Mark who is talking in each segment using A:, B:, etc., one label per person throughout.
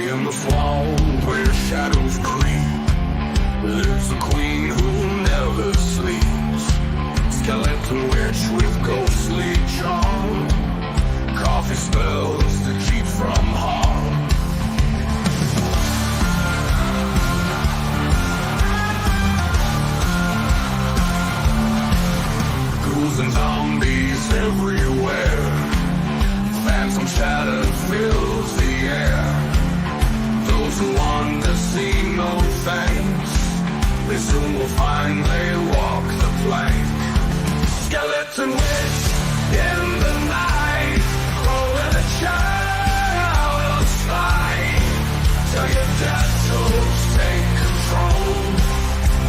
A: In the swamp where shadows creep, there's a queen who never sleeps. Skeleton witch with ghostly charm, coffee spells to keep from harm. Ghouls and zombies everywhere, phantom shadow fills the air. Those who wander see no thanks, they soon will find they walk the plank. Skeleton witch in the night, crawling a child of sight. Till your death tools take control,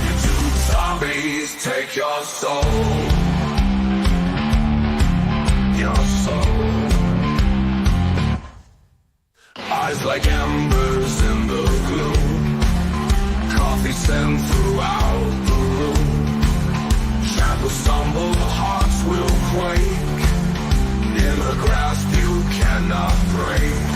A: you two zombies take your soul. Your soul. Eyes like embers in the gloom, coffee sent throughout the room. Shadows stumble, hearts will quake, in a grasp you cannot break.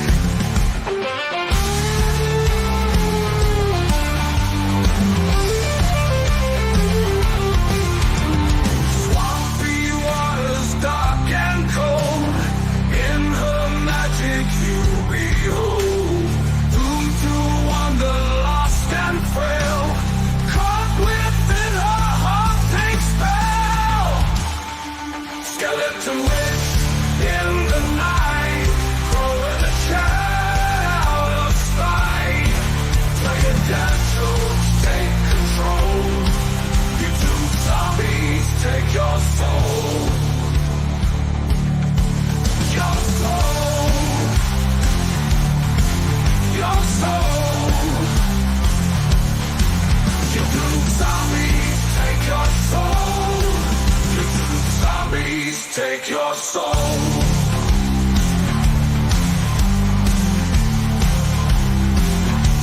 A: Swampy waters dark and cold, in her magic you behold. Doomed to wander, lost and frail, caught within her haunting spell. Skeleton witch in the night, growing a child of sight. Till your death tools take control, you two zombies take your soul. Your soul. Your soul. You two zombies take your soul. You two zombies take your soul.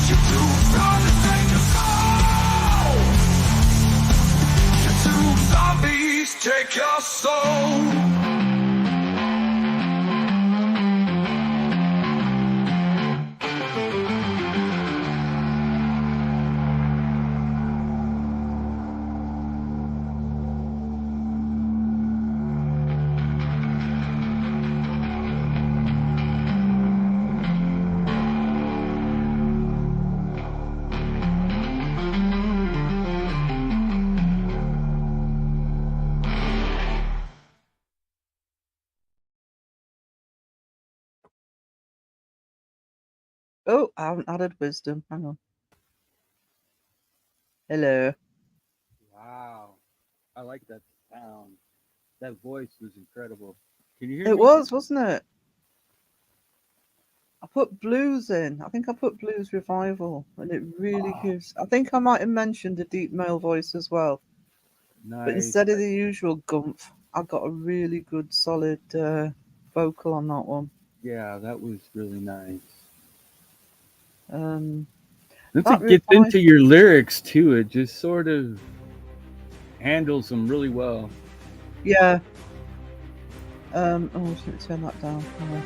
A: You two zombies take your soul. You two zombies take your soul.
B: Oh, I haven't added wisdom. Hang on. Hello.
C: Wow. I like that sound. That voice was incredible. Can you hear me?
B: It was, wasn't it? I put blues in. I think I put blues revival, and it really gives. I think I might have mentioned a deep male voice as well, but
C: Nice.
B: instead of the usual gumph, I got a really good, solid vocal on that one.
C: Yeah, that was really nice.
B: Um,
C: Once
B: that
C: it gets
B: revival.
C: into your lyrics too, it just sort of handles them really well.
B: Yeah. Oh, I should turn that down. Hang on.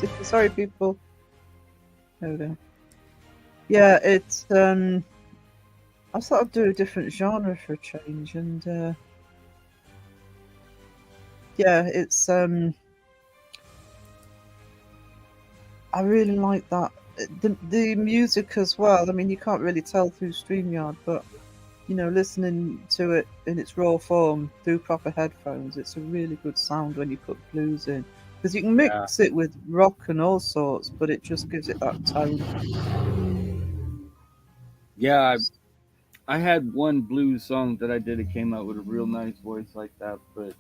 B: Oops, sorry, people. There we go. Yeah, it's I thought I'd do a different genre for a change, and yeah, it's I really like that. The music as well. I mean, you can't really tell through StreamYard, but you know, listening to it in its raw form through proper headphones, it's a really good sound when you put blues in, because you can mix it with rock and all sorts, but it just gives it that tone.
C: Yeah, I had one blues song that I did. It came out with a real nice voice like that, but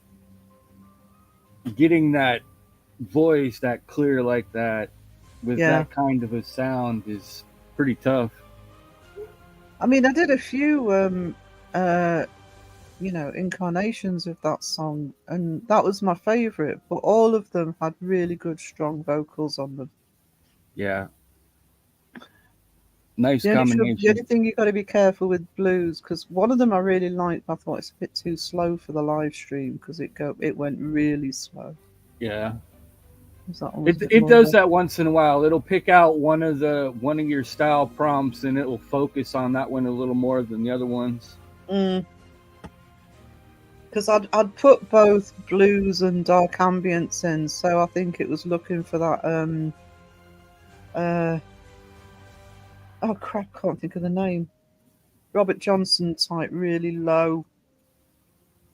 C: getting that voice that clear like that with that kind of a sound is pretty tough.
B: I mean, I did a few you know, incarnations of that song, and that was my favorite, but all of them had really good strong vocals on them.
C: Yeah. Nice
B: The
C: combination.
B: only thing you got to be careful with blues, because one of them I really liked, I thought it's a bit too slow for the live stream, because it went really slow.
C: Yeah.
B: Was that always a bit
C: It
B: more
C: does
B: like-
C: that once in a while. It'll pick out one of your style prompts, and it will focus on that one a little more than the other ones.
B: Because I'd put both blues and dark ambience in, so I think it was looking for that. Oh crap! Can't think of the name. Robert Johnson type, really low,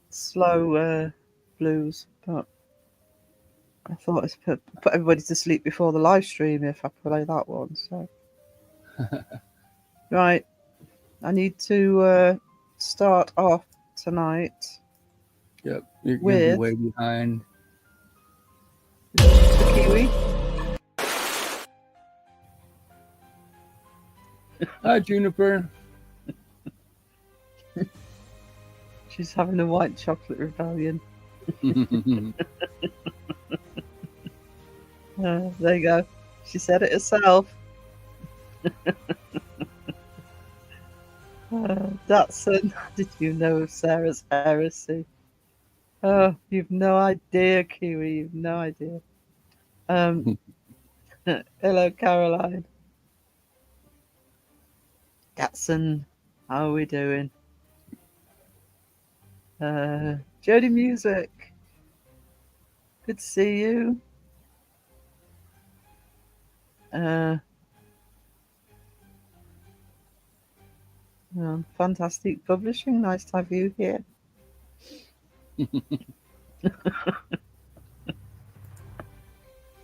B: slow blues. But I thought it's put everybody to sleep before the live stream if I play that one. So right, I need to start off tonight.
C: Yep, you're gonna be
B: With-
C: way behind.
B: The Kiwi.
C: Hi, Juniper.
B: She's having a white chocolate rebellion. There you go. She said it herself. Datsun, did you know of Sarah's heresy? Oh, you've no idea, Kiwi. You've no idea. Hello, Caroline. Datsun, how are we doing? Jody Music. Good to see you. Fantastic Publishing. Nice to have you here.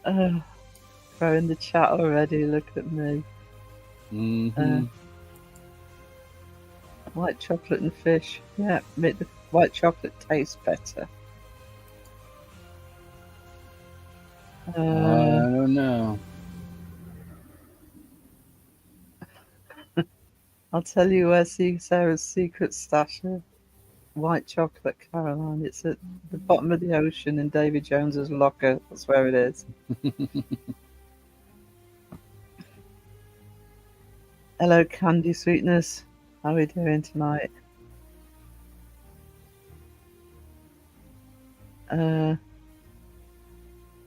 B: Throw in the chat already. Look at me.
C: Mhm.
B: White chocolate and fish. Yeah, make the white chocolate taste better.
C: I don't know.
B: I'll tell you where Sarah's secret stash of white chocolate, Caroline. It's at the bottom of the ocean in Davy Jones's locker. That's where it is. Hello, Candy Sweetness. How are we doing tonight?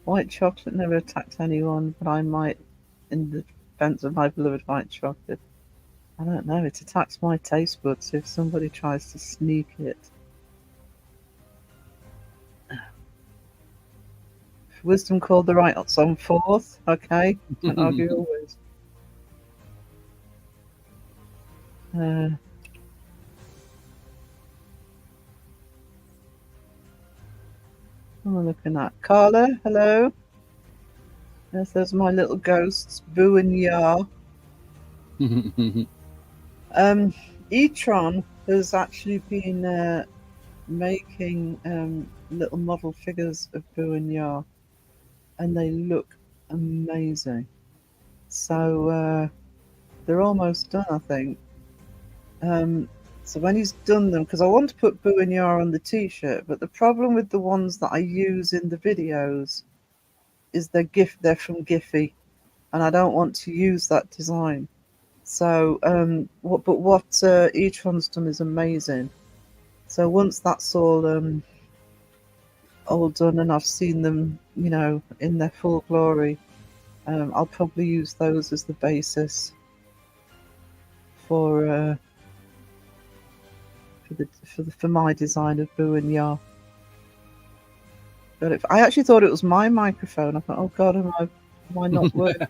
B: White chocolate never attacked anyone, but I might in the defense of my beloved white chocolate. I don't know, it attacks my taste buds if somebody tries to sneak it. Wisdom called the right on fourth. Okay, can't argue always. What am I looking at? Carla, hello. Yes, there's my little ghosts, Boo and Yar. E-Tron has actually been making little model figures of Boo and Yar, and they look amazing. So they're almost done, I think. So when he's done them, because I want to put Boo and Yar on the t-shirt, but the problem with the ones that I use in the videos is they're from Giphy, and I don't want to use that design. So what E-Tron's done is amazing. So once that's all done and I've seen them, in their full glory, I'll probably use those as the basis for my design of Boo and Yar. But I actually thought it was my microphone. I thought, oh God, am I not working?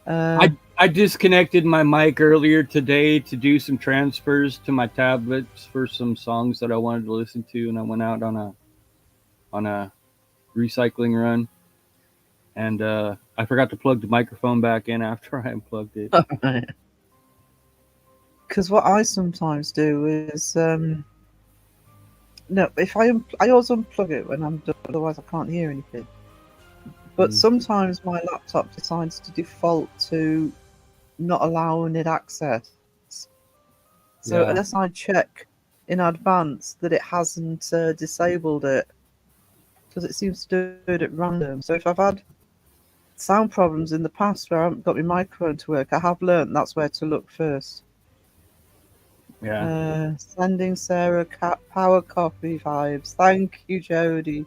C: I disconnected my mic earlier today to do some transfers to my tablets for some songs that I wanted to listen to, and I went out on a recycling run, and I forgot to plug the microphone back in after I unplugged it.
B: Because what I sometimes do is if I always unplug it when I'm done, otherwise I can't hear anything. But sometimes my laptop decides to default to not allowing it access. So unless I check in advance that it hasn't disabled it, because it seems to do it at random. So if I've had sound problems in the past where I haven't got my microphone to work, I have learnt that's where to look first.
C: Yeah.
B: Sending Sarah power coffee vibes. Thank you, Jody.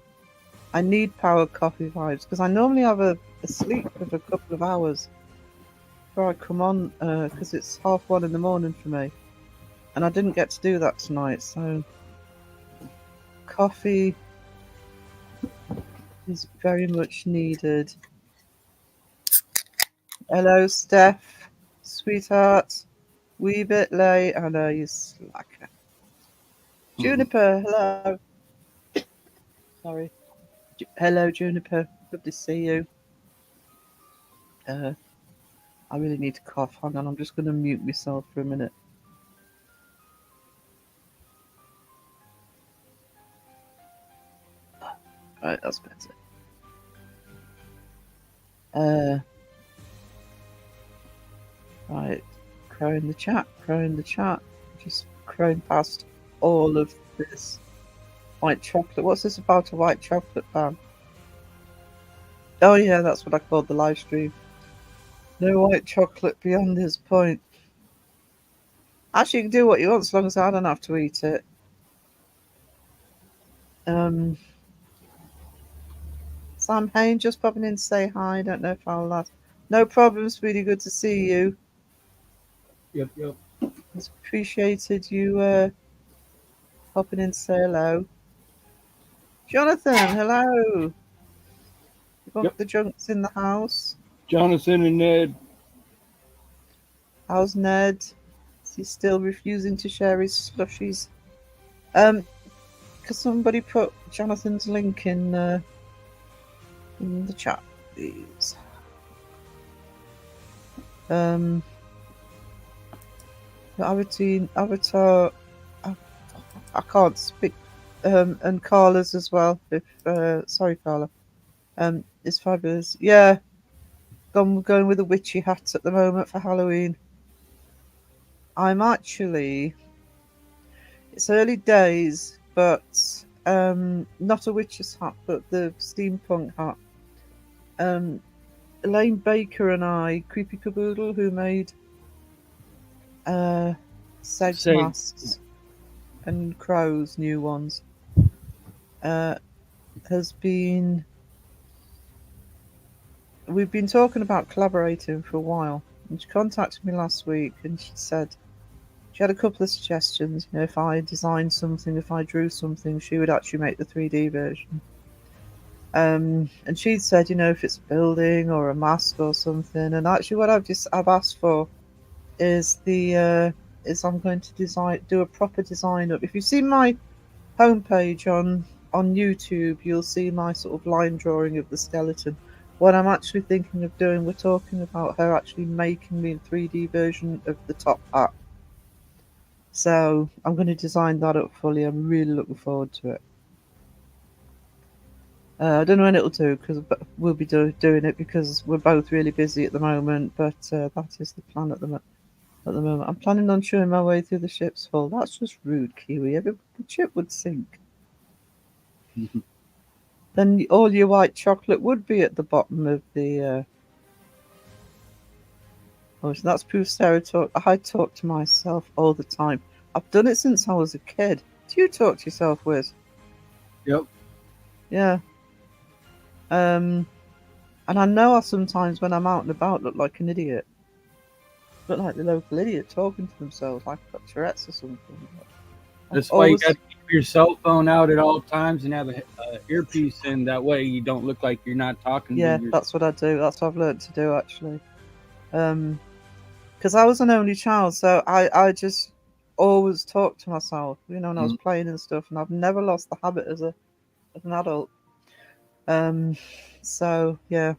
B: I need power coffee vibes because I normally have a sleep of a couple of hours before I come on because it's 1:30 in the morning for me, and I didn't get to do that tonight. So coffee is very much needed. Hello, Steph, sweetheart. Wee bit late. I know you slacker. Juniper, hello. Sorry. Hello, Juniper. Good to see you. I really need to cough. Hang on, I'm just going to mute myself for a minute. Right, that's better. Right, crow in the chat, crow in the chat. Just crowing past all of this white chocolate. What's this about a white chocolate fan? Oh yeah, that's what I called the live stream. No white chocolate beyond this point. Actually, you can do what you want as long as I don't have to eat it. Sam Hain just popping in to say hi. Don't know if I'll last. No problem, sweetie. Good to see you.
C: Yep.
B: It's appreciated you popping in to say hello. Jonathan, hello.
C: Yep.
B: The Junks in the house.
C: Jonathan and Ned.
B: How's Ned? Is he still refusing to share his slushies? Could somebody put Jonathan's link in the chat, please? Avatar. I can't speak. And Carla's as well. If sorry, Carla. It's fabulous. Yeah, I'm going with a witchy hat at the moment for Halloween. I'm actually. It's early days, but not a witch's hat, but the steampunk hat. Elaine Baker and I, Creepy Caboodle, who made Seg's masks and Crow's new ones, has been. We've been talking about collaborating for a while, and she contacted me last week, and she said she had a couple of suggestions. You know, if I designed something, if I drew something, she would actually make the 3D version. And she said, you know, if it's a building or a mask or something. And actually, what I've asked for is I'm going to do a proper design of. If you see my homepage on YouTube, you'll see my sort of line drawing of the skeleton. What I'm actually thinking of doing, we're talking about her actually making me a 3D version of the top hat. So I'm going to design that up fully. I'm really looking forward to it. I don't know when it'll do because we'll be doing it because we're both really busy at the moment. But that is the plan at the moment. I'm planning on chewing my way through the ship's hull. That's just rude, Kiwi. The ship would sink. Then all your white chocolate would be at the bottom of the. Oh, so that's proof Sarah talk. I talk to myself all the time. I've done it since I was a kid. Do you talk to yourself, Wiz?
C: Yep.
B: Yeah. And I know I sometimes when I'm out and about look like an idiot. Look like the local idiot talking to themselves like I've got Tourette's or something.
C: That's why you got to keep your cell phone out at all times and have a earpiece in. That way you don't look like you're not talking.
B: Yeah, that's what I do. That's what I've learned to do, actually. Because I was an only child, so I just always talked to myself, you know, when I was playing and stuff, and I've never lost the habit as an adult. So yeah.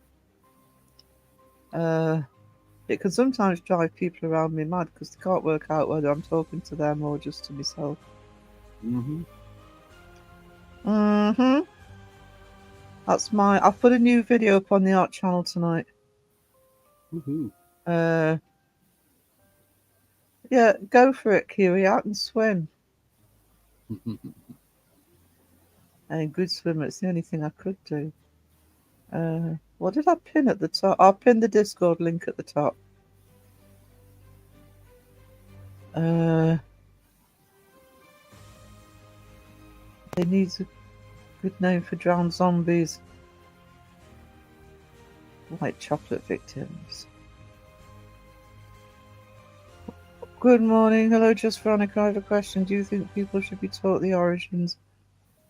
B: It can sometimes drive people around me mad because they can't work out whether I'm talking to them or just to myself. That's I've put a new video up on the art channel tonight. Yeah, go for it, Kiwi. Out and swim. And good swimmer. It's the only thing I could do. What did I pin at the top? I'll pin the Discord link at the top. They need to. Good name for drowned zombies. White chocolate victims. Good morning. Hello, Just Veronica. I have a question. Do you think people should be taught the origins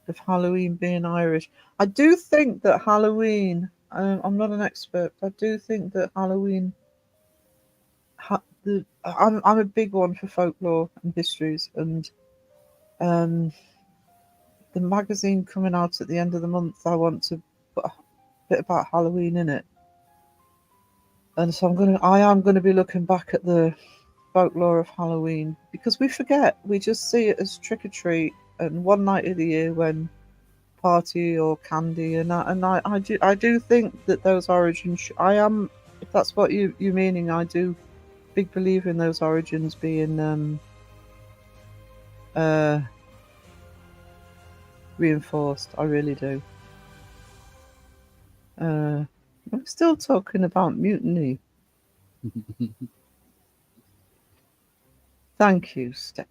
B: of Halloween being Irish? I do think that Halloween, I'm not an expert, but I do think that Halloween, I'm a big one for folklore and histories, and the magazine coming out at the end of the month, I want to put a bit about Halloween in it. And so I am gonna be looking back at the folklore of Halloween, because we forget. We just see it as trick or treat and one night of the year when party or candy, and I do think that those origins. I am, if that's what you're meaning, I do big believe in those origins being reinforced. I really do. I'm still talking about mutiny. Thank you, Steph.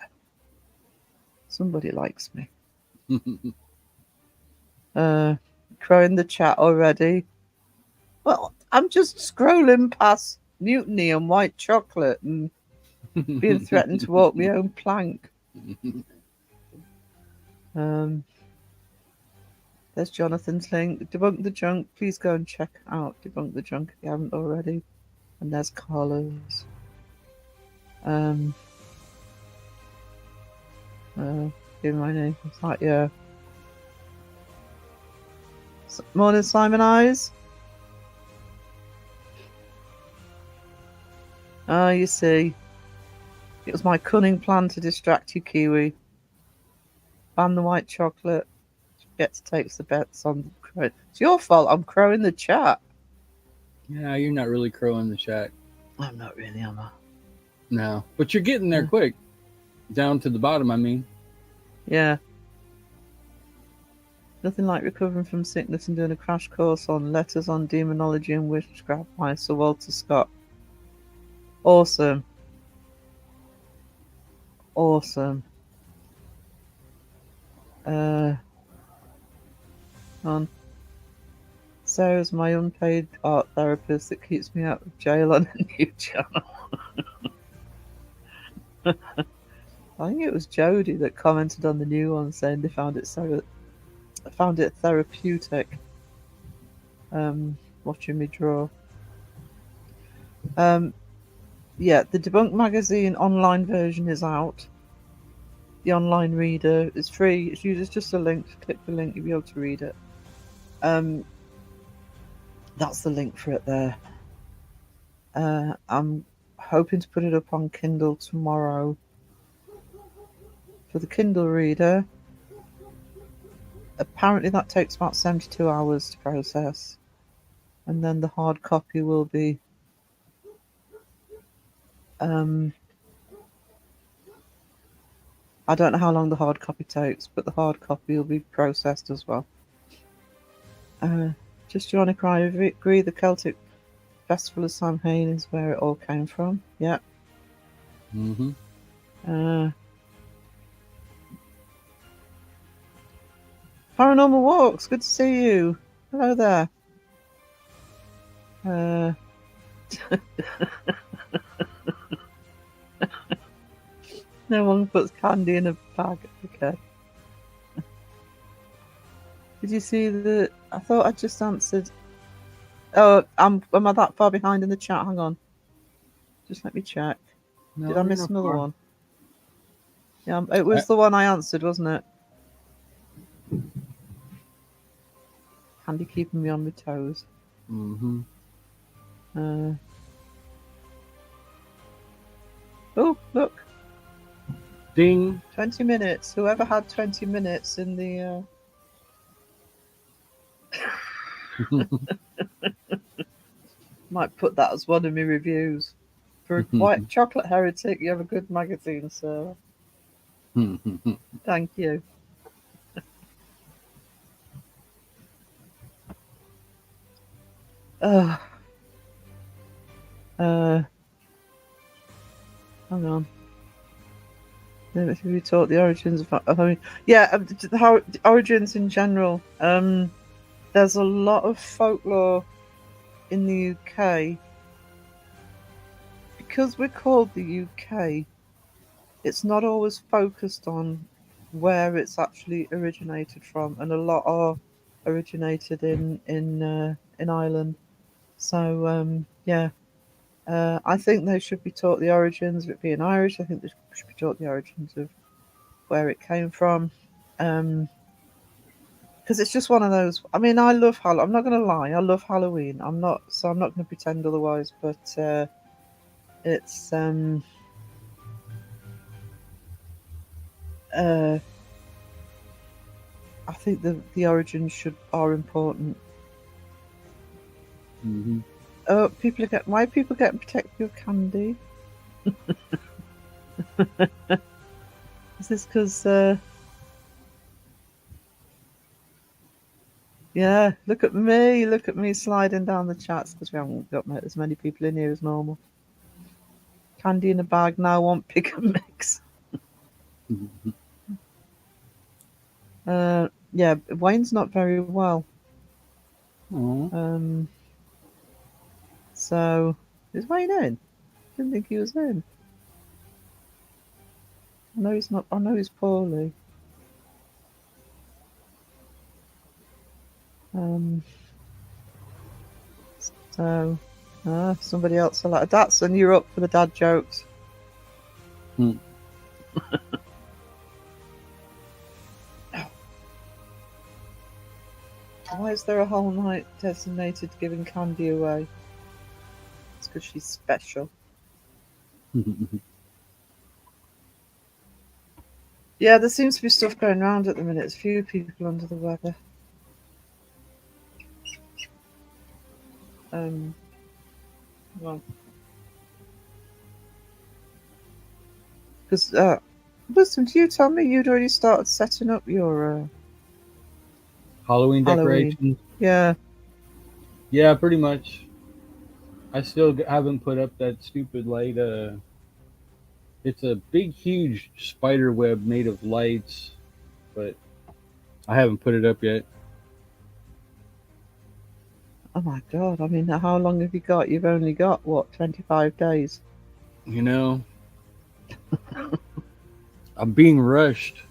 B: Somebody likes me. Crow in the chat already. Well, I'm just scrolling past mutiny and white chocolate and being threatened to walk my own plank. There's Jonathan's link. Debunk the Junk. Please go and check out Debunk the Junk if you haven't already. And there's Carlos. Give my name. It's like, yeah. Morning, Simon Eyes. Ah, you see. It was my cunning plan to distract you, Kiwi. Ban the white chocolate. Gets takes the bets on the crow. It's your fault. I'm crowing the chat.
C: Yeah, you're not really crowing the chat.
B: I'm not really, am I?
C: No, but you're getting there quick. Down to the bottom, I mean.
B: Yeah. Nothing like recovering from sickness and doing a crash course on letters on demonology and witchcraft by Sir Walter Scott. Awesome. Awesome. On. Sarah's my unpaid art therapist that keeps me out of jail on a new channel. I think it was Jodie that commented on the new one saying they found it therapeutic. Watching me draw. Yeah, the Debunk magazine online version is out. The online reader is free. It's just a link. Click the link, you'll be able to read it. That's the link for it there. I'm hoping to put it up on Kindle tomorrow. For the Kindle reader, apparently that takes about 72 hours to process. And then the hard copy will be I don't know how long the hard copy takes, but the hard copy will be processed as well. Just Veronica, I agree the Celtic Festival of Samhain is where it all came from. Yeah.
C: Mm-hmm.
B: Paranormal Walks, good to see you. Hello there. No one puts candy in a bag. Okay. Did you see the? I thought I just answered. Oh, am I that far behind in the chat? Hang on. Just let me check.
C: No,
B: Did I miss
C: you're not
B: another
C: far.
B: one? Yeah, it was the one I answered, wasn't it? Candy keeping me on my toes.
C: Mm-hmm.
B: Oh, look.
C: Ding.
B: 20 minutes. Whoever had 20 minutes in the... Might put that as one of my reviews. For a white chocolate heretic, you have a good magazine, so... Thank you. Hang on. If we taught the origins of Halloween, yeah, how the origins in general. There's a lot of folklore in the UK because we're called the UK. It's not always focused on where it's actually originated from, and a lot are originated in Ireland. So yeah, I think they should be taught the origins of it being Irish. I think they should be taught the origins of where it came from. Because it's just one of those. I mean, I love Halloween. I'm not going to lie. I love Halloween. I'm not going to pretend otherwise. But it's I think the origins are important.
C: Mm-hmm.
B: Oh, why are people getting protective candy? Is this because? Yeah, look at me sliding down the chats because we haven't got as many people in here as normal. Candy in a bag now, want pick and mix. Yeah, Wayne's not very well. So is Wayne in? Didn't think he was in. I know he's not. I know he's poorly. So somebody else will like Datsun, you're up for the dad jokes. Why is there a whole night designated to giving candy away? It's because she's special. Yeah, there seems to be stuff going around at the minute. There's a few people under the weather. Well, because listen, did you tell me you'd already started setting up your
C: Halloween decorations?
B: Yeah.
C: Yeah, pretty much. I still haven't put up that stupid light. It's a big, huge spider web made of lights, but I haven't put it up yet.
B: Oh my god! I mean, how long have you got? You've only got what, 25 days?
C: You know, I'm being rushed.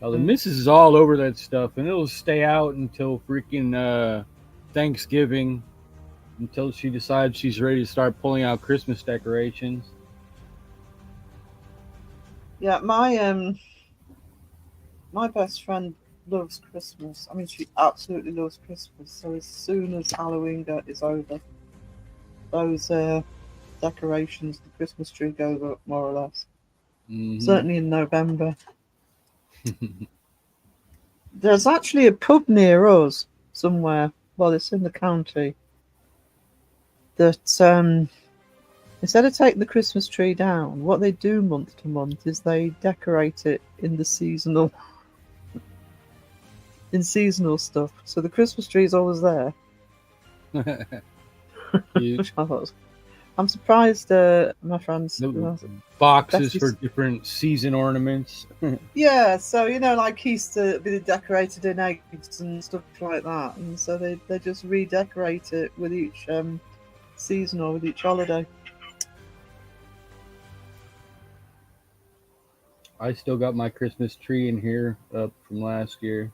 C: Oh, the missus is all over that stuff, and it'll stay out until freaking Thanksgiving, until she decides she's ready to start pulling out Christmas decorations.
B: Yeah, my best friend loves Christmas. I mean, she absolutely loves Christmas. So as soon as Halloween is over, those decorations, the Christmas tree goes up more or less.
C: Mm-hmm.
B: Certainly in November. There's actually a pub near us somewhere. Well, it's in the county. That instead of taking the Christmas tree down, what they do month to month is they decorate it in the seasonal stuff. So the Christmas tree is always there.
C: Huge.
B: I'm surprised my friends
C: boxes for different season ornaments.
B: Yeah, so like Easter be decorated in eggs and stuff like that, and so they just redecorate it with each season or with each holiday.
C: I still got my Christmas tree in here up from last year.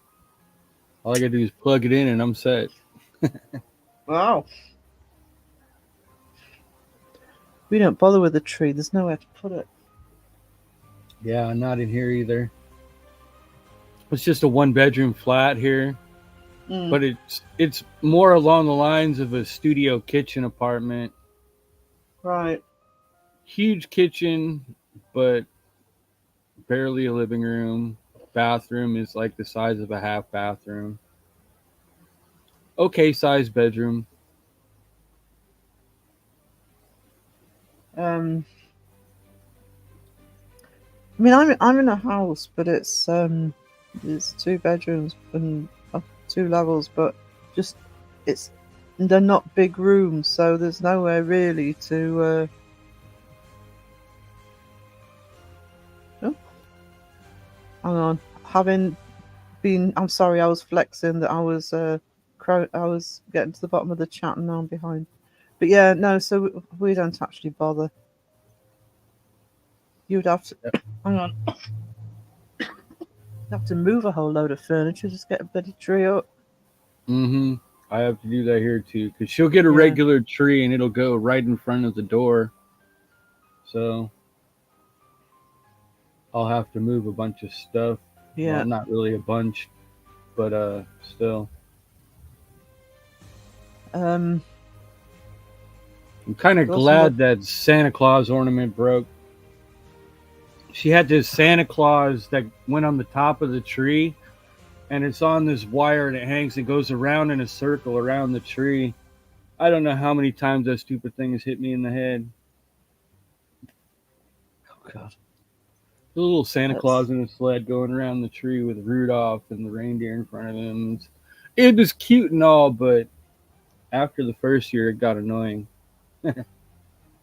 C: All I gotta do is plug it in and I'm set.
B: Wow. We don't bother with the tree. There's nowhere to put it.
C: Yeah, not in here either. It's just a 1-bedroom flat here. But it's more along the lines of a studio kitchen apartment.
B: Right.
C: Huge kitchen, but barely a living room. Bathroom is like the size of a half bathroom. Okay size bedroom.
B: I mean, I'm in a house, but it's 2 bedrooms and 2 levels, but just it's they're not big rooms, so there's nowhere really to. Oh, hang on. Having been, I'm sorry, I was flexing that I was. I was getting to the bottom of the chat, and now I'm behind. But yeah, no. So we don't actually bother. You'd have to. Hang on. You'd have to move a whole load of furniture just get a bloody tree up.
C: Mm-hmm. I have to do that here too, because she'll get a
B: Yeah.
C: regular tree and it'll go right in front of the door. So I'll have to move a bunch of stuff.
B: Yeah.
C: Well, not really a bunch, but still.
B: Um.
C: I'm kind of
B: Also
C: glad that Santa Claus ornament broke. She had this Santa Claus that went on the top of the tree, and it's on this wire and it hangs and goes around in a circle around the tree. I don't know how many times that stupid thing has hit me in the head.
B: Oh God.
C: The little Santa
B: That's-
C: Claus in a sled going around the tree with Rudolph and the reindeer in front of him. It was cute and all, but after the first year, it got annoying.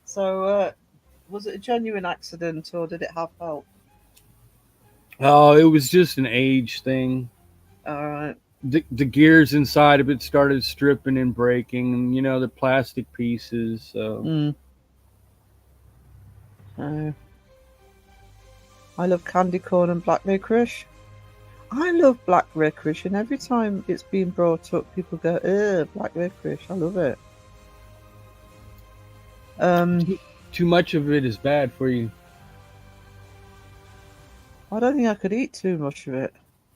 B: So, was it a genuine accident or did it have help?
C: Oh, it was just an age thing.
B: All right.
C: The gears inside of it started stripping and breaking, and the plastic pieces. So
B: I love candy corn and black licorice. I love black licorice, and every time it's been brought up, people go, "Ugh, black licorice." I love it.
C: Too much of it is bad for you.
B: I don't think I could eat too much of it.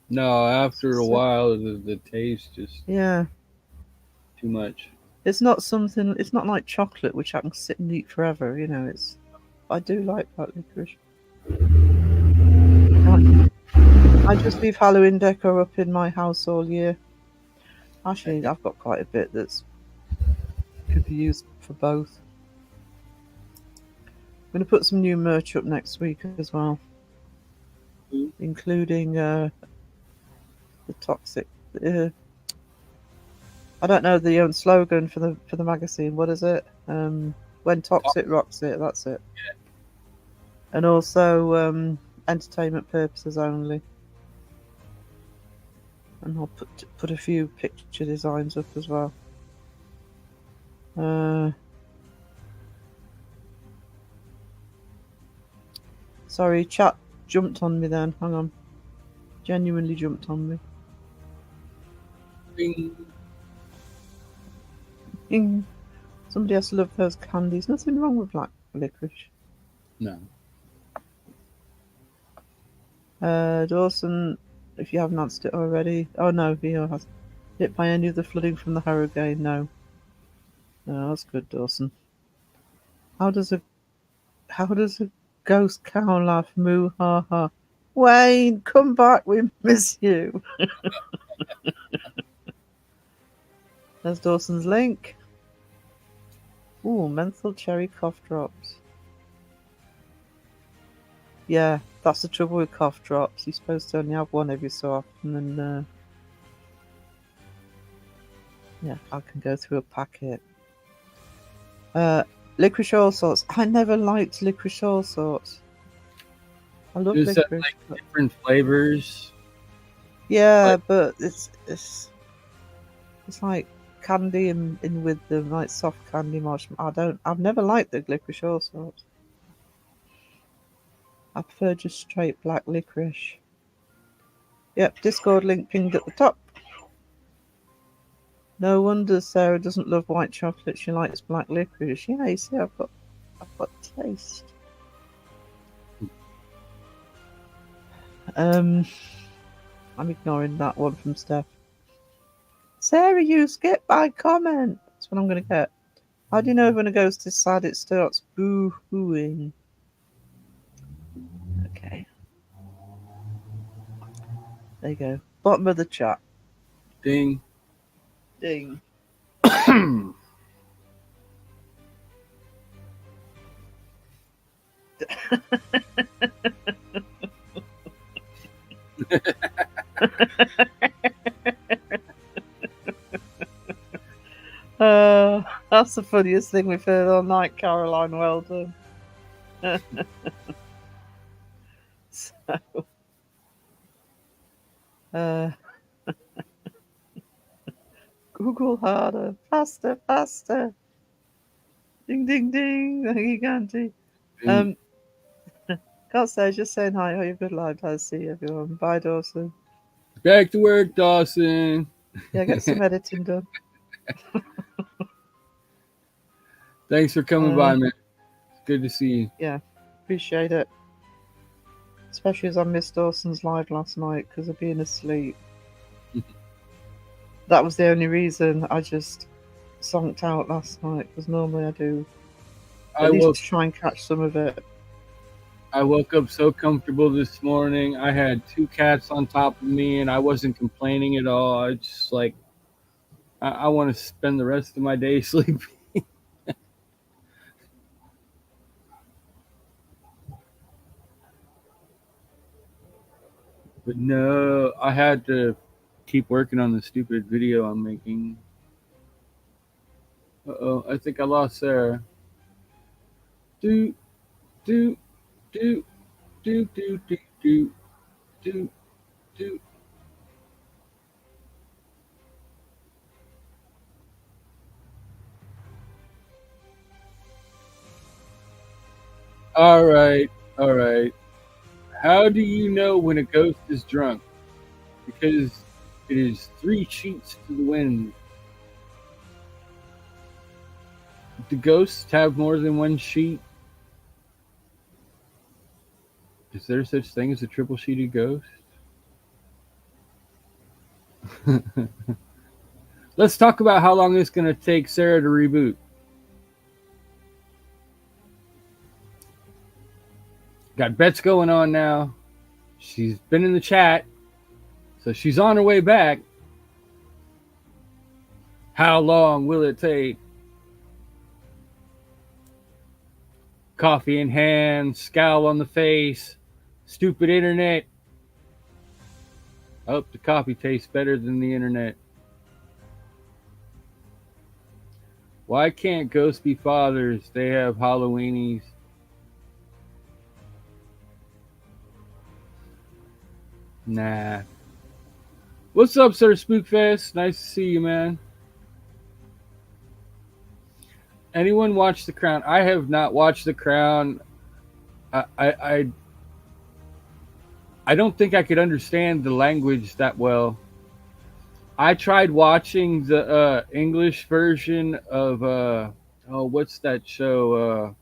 C: No, after a while, the taste just
B: Yeah.
C: too much.
B: It's not something. It's not like chocolate, which I can sit and eat forever. It's. I do like black licorice. I just leave Halloween decor up in my house all year. Actually, I've got quite a bit that's could be used for both. I'm going to put some new merch up next week as well, including the toxic. I don't know the slogan for the magazine. What is it? When toxic rocks it. That's it.
C: Yeah.
B: And also entertainment purposes only. And I'll put a few picture designs up as well. Sorry, chat jumped on me then. Hang on. Genuinely jumped on me.
C: Bing.
B: Ding. Somebody has to love those candies. Nothing wrong with black licorice.
C: No.
B: Dawson, if you haven't answered it already. Oh no, he has. Hit by any of the flooding from the hurricane? No. No, that's good, Dawson. How does a ghost cow laugh? Moo ha ha. Wayne, come back, we miss you. There's Dawson's link. Ooh, menthol cherry cough drops. Yeah, that's the trouble with cough drops. You're supposed to only have one every so often, and yeah, I can go through a packet. Licorice all sorts. I never liked licorice all sorts. I love
C: Is that
B: licorice.
C: like different flavors?
B: Yeah, but it's like candy in with them, like soft candy marshmallow. I've never liked the licorice all sorts. I prefer just straight black licorice. Yep, Discord link pinned at the top. No wonder Sarah doesn't love white chocolate. She likes black licorice. Yeah, you see, I've got taste. I'm ignoring that one from Steph. Sarah, you skipped my comment. That's what I'm going to get. How do you know when a ghost is sad it starts boo-hooing? Okay. There you go. Bottom of the chat.
C: Ding.
B: Ding. That's the funniest thing we've heard all night, Caroline. Well done. So, uh, Google harder, faster, faster. Ding, ding, ding. Giganti. Can't say, just saying hi. Have a good life. I'll see everyone. Bye, Dawson.
C: Back to work, Dawson.
B: Yeah, get some editing done.
C: Thanks for coming by, man. It's good to see you.
B: Yeah, appreciate it. Especially as I missed Dawson's live last night because of being asleep. That was the only reason I just zonked out last night, because normally I do at least try and catch some of it.
C: I woke up so comfortable this morning. I had 2 cats on top of me, and I wasn't complaining at all. I just like, I want to spend the rest of my day sleeping. But no, I had to keep working on the stupid video I'm making. Uh-oh, I think I lost Sarah. Do, do, do, do, do, do, do, do, do. All right, all right. How do you know when a ghost is drunk? Because it is 3 sheets to the wind. Do ghosts have more than 1 sheet? Is there such thing as a triple sheeted ghost? Let's talk about how long it's going to take Sarah to reboot. Got bets going on now. She's been in the chat, so she's on her way back. How long will it take? Coffee in hand, scowl on the face, stupid internet. I hope the coffee tastes better than the internet. Why can't ghosts be fathers? They have Halloweenies. Nah. What's up, Sir Spookfest? Nice to see you, man. Anyone watch The Crown? I have not watched The Crown. I don't think I could understand the language that well. I tried watching the English version of what's that show?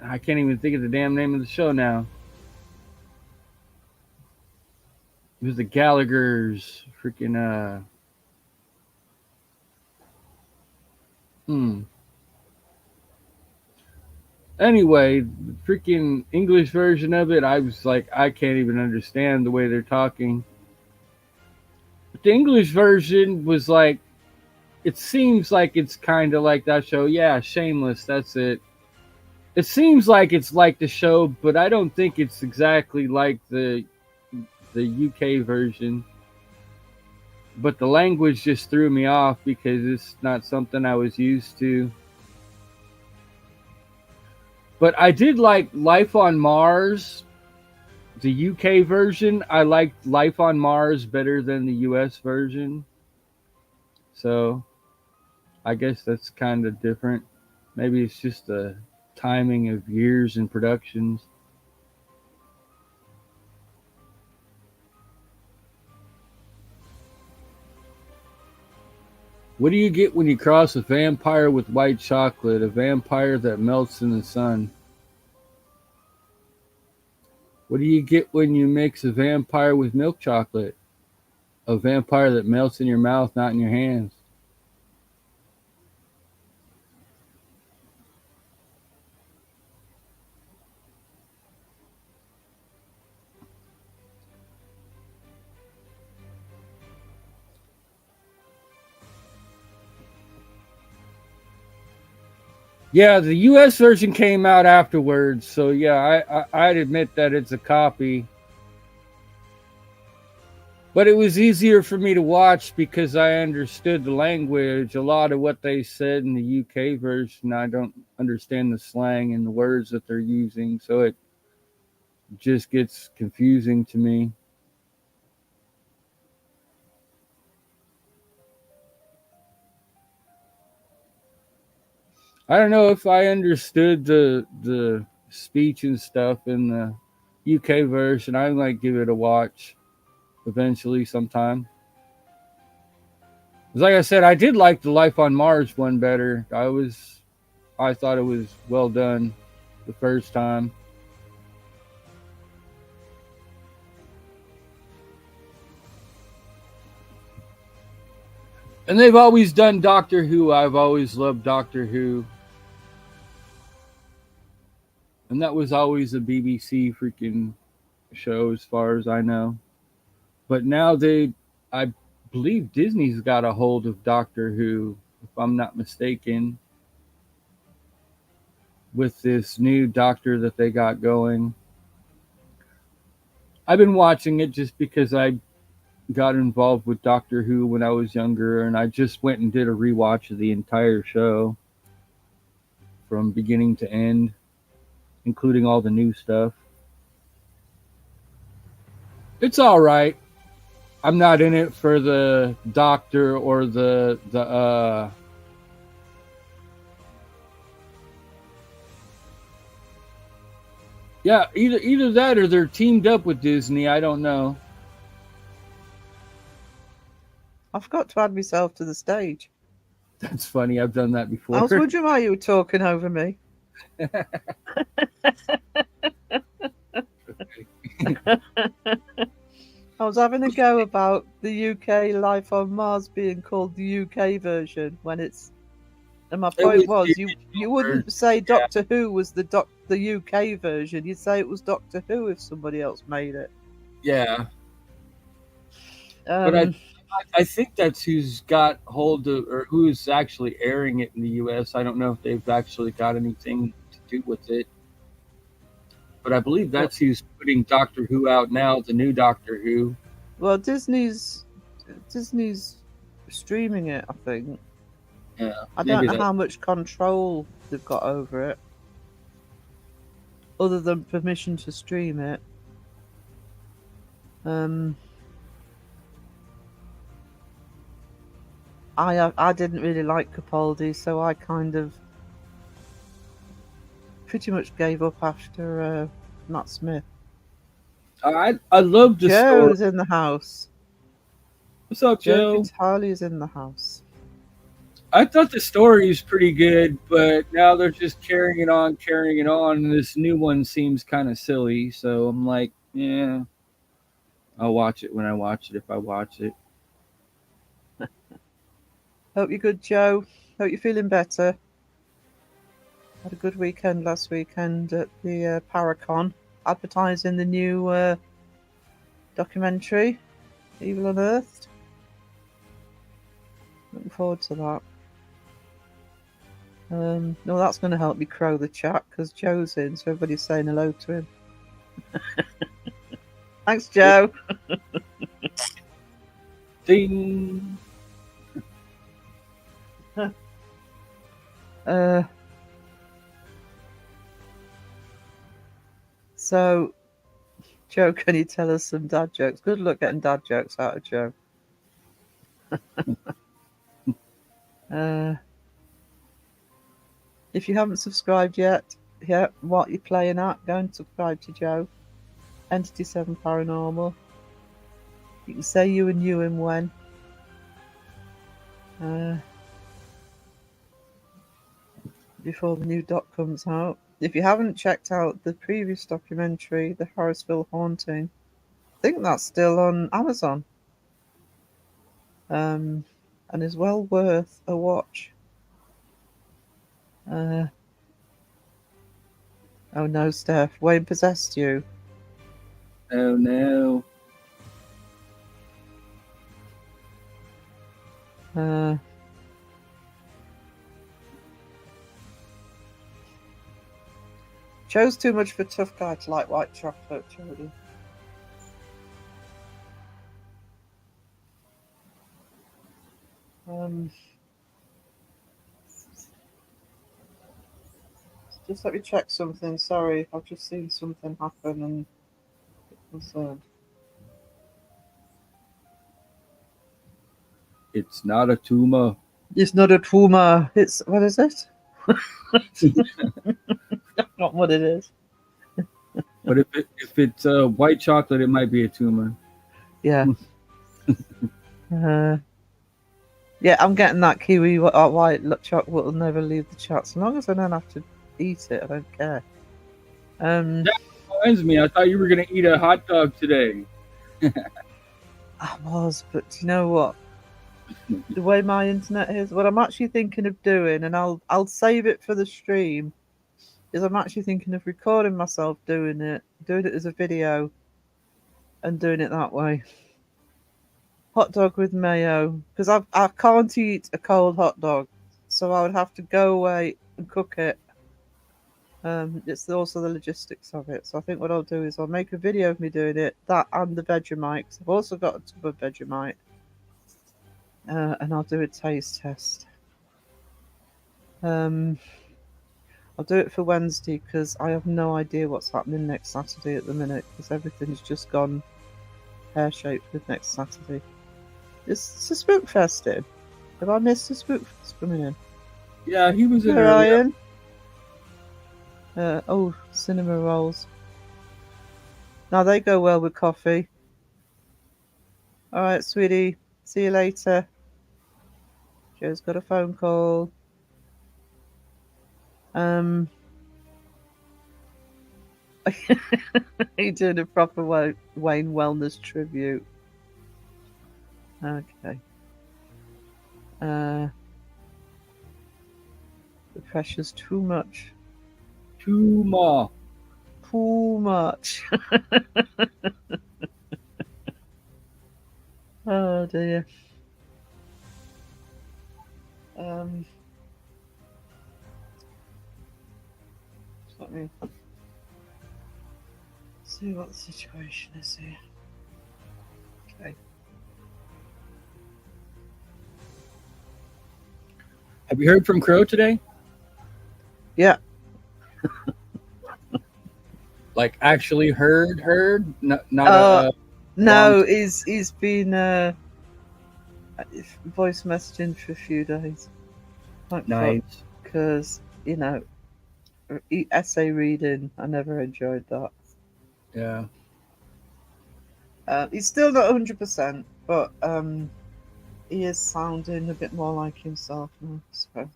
C: I can't even think of the damn name of the show now. It was the Gallagher's freaking Anyway, the freaking English version of it, I was like, I can't even understand the way they're talking. But the English version was like, it seems like it's kind of like that show. Yeah, Shameless, that's it. It seems like it's like the show, but I don't think it's exactly like the UK version. But the language just threw me off because it's not something I was used to. But I did like Life on Mars, the UK version. I liked Life on Mars better than the US version. So I guess that's kind of different. Maybe it's just the timing of years and productions. What do you get when you cross a vampire with white chocolate? A vampire that melts in the sun. What do you get when you mix a vampire with milk chocolate? A vampire that melts in your mouth, not in your hands. Yeah, the US version came out afterwards, so yeah, I'd admit that it's a copy. But it was easier for me to watch because I understood the language. A lot of what they said in the UK version, I don't understand the slang and the words that they're using, so it just gets confusing to me. I don't know if I understood the speech and stuff in the UK version. I might give it a watch eventually sometime. 'Cause like I said, I did like the Life on Mars one better. I thought it was well done the first time. And they've always done Doctor Who. I've always loved Doctor Who. And that was always a BBC freaking show as far as I know. But now I believe Disney's got a hold of Doctor Who, if I'm not mistaken, with this new Doctor that they got going. I've been watching it just because I got involved with Doctor Who when I was younger, and I just went and did a rewatch of the entire show from beginning to end, including all the new stuff. It's all right. I'm not in it for the Doctor or the yeah, either that or they're teamed up with Disney. I don't know.
B: I forgot to add myself to the stage.
C: That's funny. I've done that before.
B: I was wondering why you were talking over me. I was having a go about the UK Life on Mars being called the UK version when it's. And my point was, you wouldn't say Doctor Who was the UK version. You'd say it was Doctor Who if somebody else made it.
C: Yeah. But I think that's who's got hold of, or who's actually airing it in the US. I don't know if they've actually got anything to do with it. But I believe that's who's putting Doctor Who out now, the new Doctor Who.
B: Well, Disney's streaming it, I think.
C: Yeah,
B: I don't know how much control they've got over it, other than permission to stream it. I didn't really like Capaldi, so I kind of pretty much gave up after Matt Smith.
C: I love the story.
B: Joe's in the house.
C: What's up, Joe?
B: Charlie's in the house.
C: I thought the story is pretty good, but now they're just carrying it on, and this new one seems kind of silly. So I'm like, yeah, I'll watch it when I watch it, if I watch it.
B: Hope you're good, Joe. Hope you're feeling better. Had a good weekend last weekend at the Paracon, advertising the new documentary, Evil Unearthed. Looking forward to that. No, that's going to help me crow the chat because Joe's in, so everybody's saying hello to him. Thanks, Joe.
C: Ding.
B: So, Joe, can you tell us some dad jokes? Good luck getting dad jokes out of Joe. If you haven't subscribed yet, what you're playing at, go and subscribe to Joe. Entity 7 Paranormal. You can say you and him when. Before the new doc comes out. If you haven't checked out the previous documentary, The Harrisville Haunting, I think that's still on Amazon. And is well worth a watch. Oh no, Steph, Wayne possessed you.
C: Oh no.
B: Joe's too much of a tough guy to like white chocolate, Jody. Just let me check something. Sorry, I've just seen something happen and concerned.
C: It's not a tumor.
B: It's not a tumor. It's what is it? Not what it is.
C: But if it's white chocolate, it might be a tumor.
B: Yeah. Yeah, I'm getting that kiwi white chocolate will never leave the chat. So long as I don't have to eat it, I don't care.
C: That reminds me, I thought you were gonna eat a hot dog today.
B: I was, but do you know what? The way my internet is, what I'm actually thinking of doing, and I'll save it for the stream, is I'm actually thinking of recording myself doing it as a video, and doing it that way. Hot dog with mayo, because I can't eat a cold hot dog, so I would have to go away and cook it. It's also the logistics of it. So I think what I'll do is I'll make a video of me doing it, that and the Vegemite. 'Cause I've also got a tub of Vegemite, and I'll do a taste test. I'll do it for Wednesday because I have no idea what's happening next Saturday at the minute because everything's just gone pear-shaped with next Saturday. Is the Spookfest in? Have I missed the Spookfest coming in?
C: Yeah, he was in
B: Hey,
C: earlier.
B: Ryan. Cinema rolls. Now they go well with coffee. All right, sweetie. See you later. Joe's got a phone call. You're doing a proper Wayne Wellness tribute. Okay. The pressure's too much.
C: Tumor.
B: Too much. Oh dear. Let me see what the situation is here. Okay.
C: Have you heard from Crow today?
B: Yeah.
C: Like actually heard? Not
B: No, he's been voice messaging for a few days.
C: nice.
B: Because, essay reading, I never enjoyed that.
C: Yeah.
B: He's still not 100%, but he is sounding a bit more like himself now. So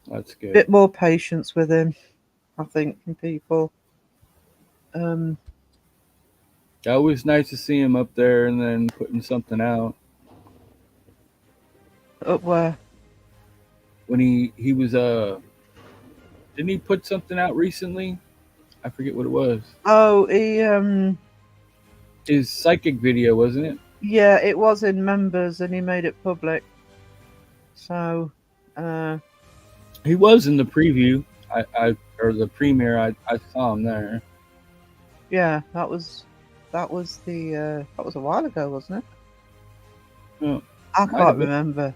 C: That's good.
B: a bit more patience with him, I think, from people.
C: That was nice to see him up there and then putting something out.
B: Up where?
C: When he was didn't he put something out recently? I forget what it was.
B: Oh, he
C: His psychic video, wasn't it?
B: yeah, it was in members and he made it public. So
C: He was in the preview. Or the premiere. I saw him there.
B: yeah, that was a while ago, wasn't it?
C: Oh,
B: I
C: might
B: can't
C: have been.
B: remember.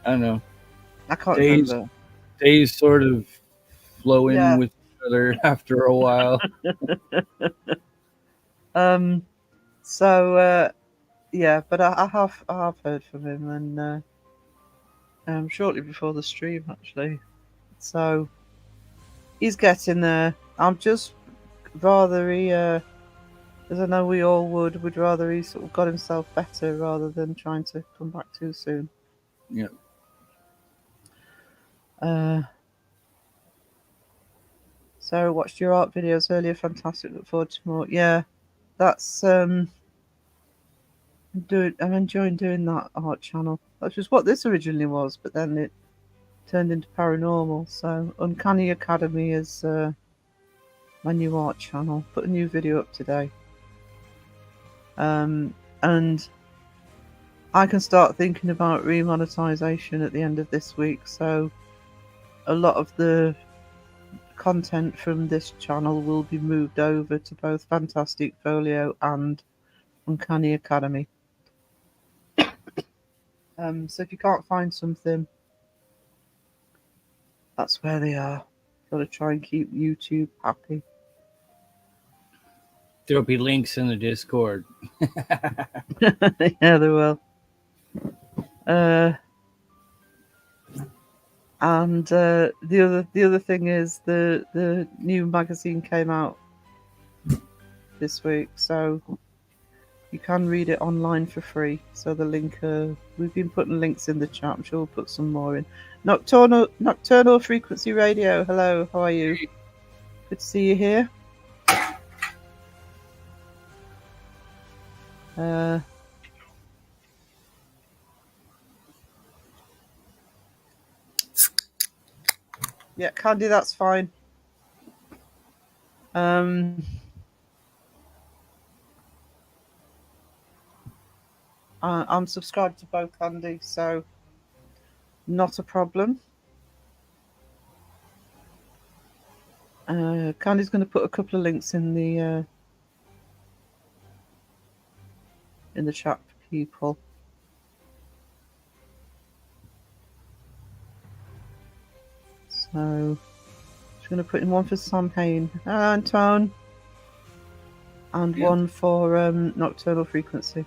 C: I don't know.
B: I can't
C: Days-
B: remember.
C: Days sort of flow in
B: Yeah.
C: with each other after a while.
B: So yeah, but I have heard from him and shortly before the stream actually. So he's getting there. I'm just rather he as I know we all would rather he sort of got himself better rather than trying to come back too soon.
C: Yeah.
B: Sarah watched your art videos earlier. Fantastic. Look forward to more. Yeah, that's I'm enjoying doing that art channel. That's just what this originally was, but then it turned into paranormal. So Uncanny Academy is my new art channel. Put a new video up today. And I can start thinking about remonetization at the end of this week. So a lot of the content from this channel will be moved over to both Fantastic Folio and Uncanny Academy. So if you can't find something, that's where they are. Got to try and keep YouTube happy.
C: There'll be links in the Discord.
B: Yeah, there will. And the other thing is the new magazine came out this week, so you can read it online for free. So the link, we've been putting links in the chat. I'm sure we'll put some more in. Nocturnal Frequency Radio. Hello, how are you? Good to see you here. Yeah, Candy, that's fine. I'm subscribed to both, Candy, so not a problem. Candy's going to put a couple of links in the chat for people. So she's going to put in one for Sam Hain and Tone, and one for Nocturnal Frequency.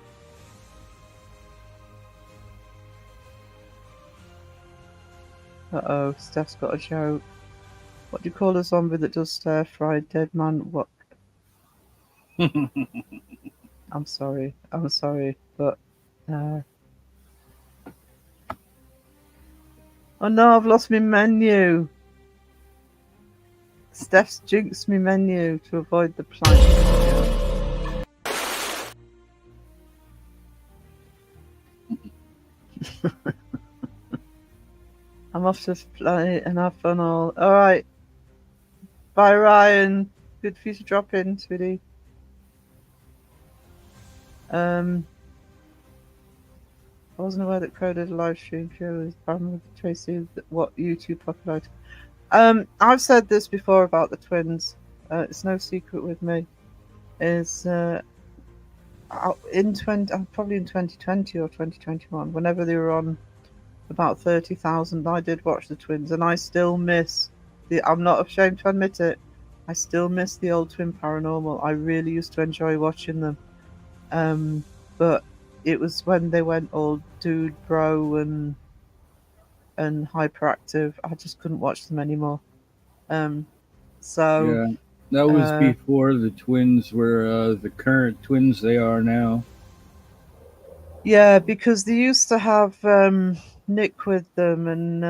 B: Uh-oh, Steph's got a joke. What do you call a zombie that does stir-fried dead man? What? I'm sorry, but... Oh no, I've lost my menu. Steph's jinxed me menu to avoid the plank. I'm off to play and have fun all. Alright. Bye, Ryan. Good for you to drop in, sweetie. I wasn't aware that Crow did a live stream show with Bram with Tracy. What YouTube popularity? I've said this before about the twins. It's no secret with me. Is probably in 2020 or 2021, whenever they were on about 30,000, I did watch the twins, and I still miss I'm not ashamed to admit it. I still miss the old Twin Paranormal. I really used to enjoy watching them. But it was when they went all dude bro and hyperactive, I just couldn't watch them anymore. So
C: yeah, that was before the twins were the current twins they are now.
B: Yeah, because they used to have Nick with them, and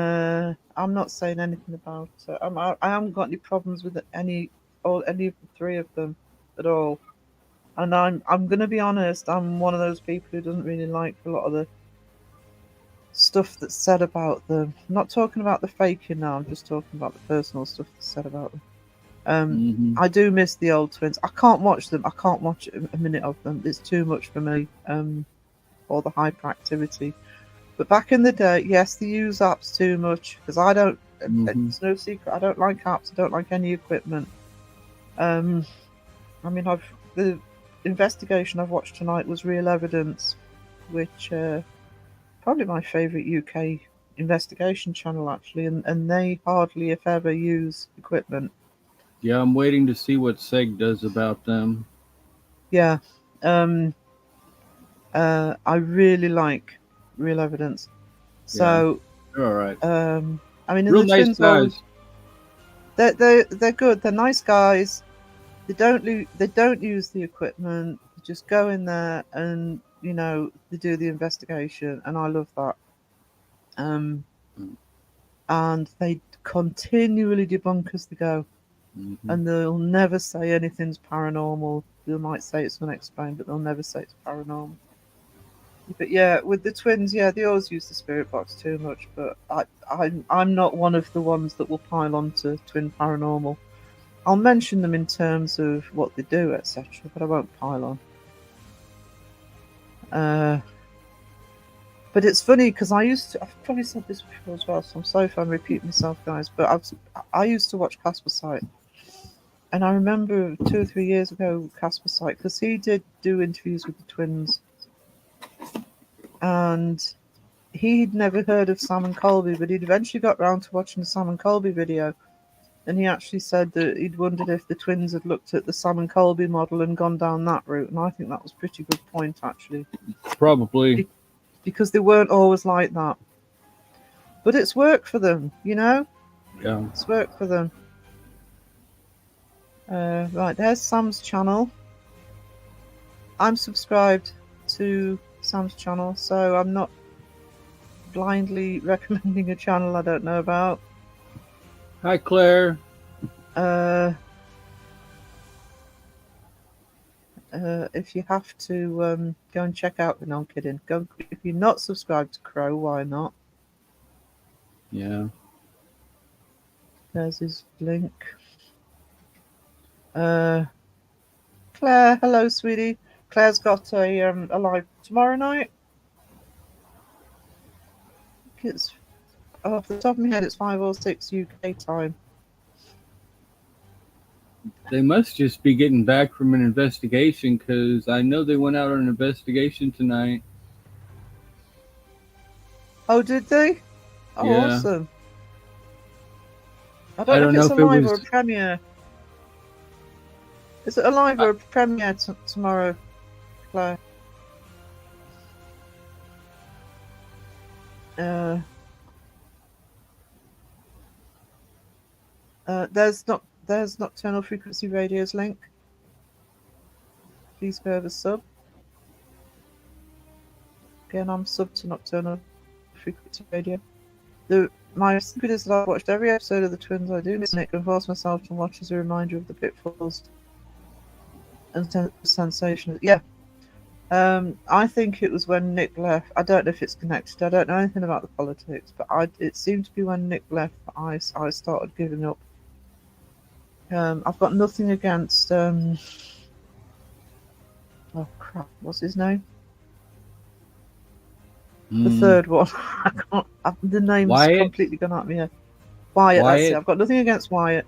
B: I'm not saying anything about it. I haven't got any problems with any of the three of them at all. And I'm going to be honest, I'm one of those people who doesn't really like a lot of the stuff that's said about them. I'm not talking about the faking now, I'm just talking about the personal stuff that's said about them. I do miss the old twins. I can't watch them. I can't watch a minute of them. It's too much for me. All the hyperactivity. But back in the day, yes, they use apps too much, because I don't. It's no secret. I don't like apps. I don't like any equipment. I mean, the investigation I've watched tonight was Real Evidence, which probably my favourite UK investigation channel actually, and they hardly if ever use equipment.
C: Yeah, I'm waiting to see what Seg does about them.
B: Yeah, I really like Real Evidence. So
C: they're all right.
B: I mean,
C: real nice guys.
B: They're good. They're nice guys. They don't use the equipment. They just go in there and they do the investigation, and I love that. And they continually debunk as they go, and they'll never say anything's paranormal. They might say it's unexplained, but they'll never say it's paranormal. But yeah, with the twins, yeah, they always use the spirit box too much. But I'm not one of the ones that will pile on to Twin Paranormal. I'll mention them in terms of what they do, etc., but I won't pile on. But it's funny because I've probably said this before as well, so I'm sorry if I'm repeating myself, guys, but I used to watch Casper Sight. And I remember 2 or 3 years ago, Casper Sight, because he did do interviews with the twins. And he'd never heard of Sam and Colby, but he'd eventually got round to watching the Sam and Colby video. And he actually said that he'd wondered if the twins had looked at the Sam and Colby model and gone down that route. And I think that was a pretty good point, actually,
C: Probably.
B: because they weren't always like that. But it's worked for them, you know?
C: Yeah.
B: It's worked for them. Right, there's Sam's channel. I'm subscribed to Sam's channel, so I'm not blindly recommending a channel I don't know about.
C: Hi, Claire.
B: If you have to go and check out, no, I'm kidding. Go if you're not subscribed to Crow, why not?
C: Yeah.
B: There's his link. Claire, hello, sweetie. Claire's got a live tomorrow night. It's off the top of my head, it's 5 or 6 UK time.
C: They must just be getting back from an investigation, because I know they went out on an investigation tonight.
B: Oh, did they? Oh,
C: Yeah.
B: awesome. I don't know if it's a live or a premiere. Is it a live or a premiere tomorrow, Claire? There's Nocturnal Frequency Radio's link. Please go over sub. Again, I'm sub to Nocturnal Frequency Radio. My secret is that I've watched every episode of the Twins. I do miss it and force myself to watch as a reminder of the pitfalls and sensation. Yeah. I think it was when Nick left. I don't know if it's connected. I don't know anything about the politics, but it seemed to be when Nick left that I started giving up. I've got nothing against oh crap, what's his name? The third one. I can't. The name's
C: Wyatt?
B: completely gone out of my head. Wyatt. That's
C: Wyatt?
B: it. I've got nothing against Wyatt.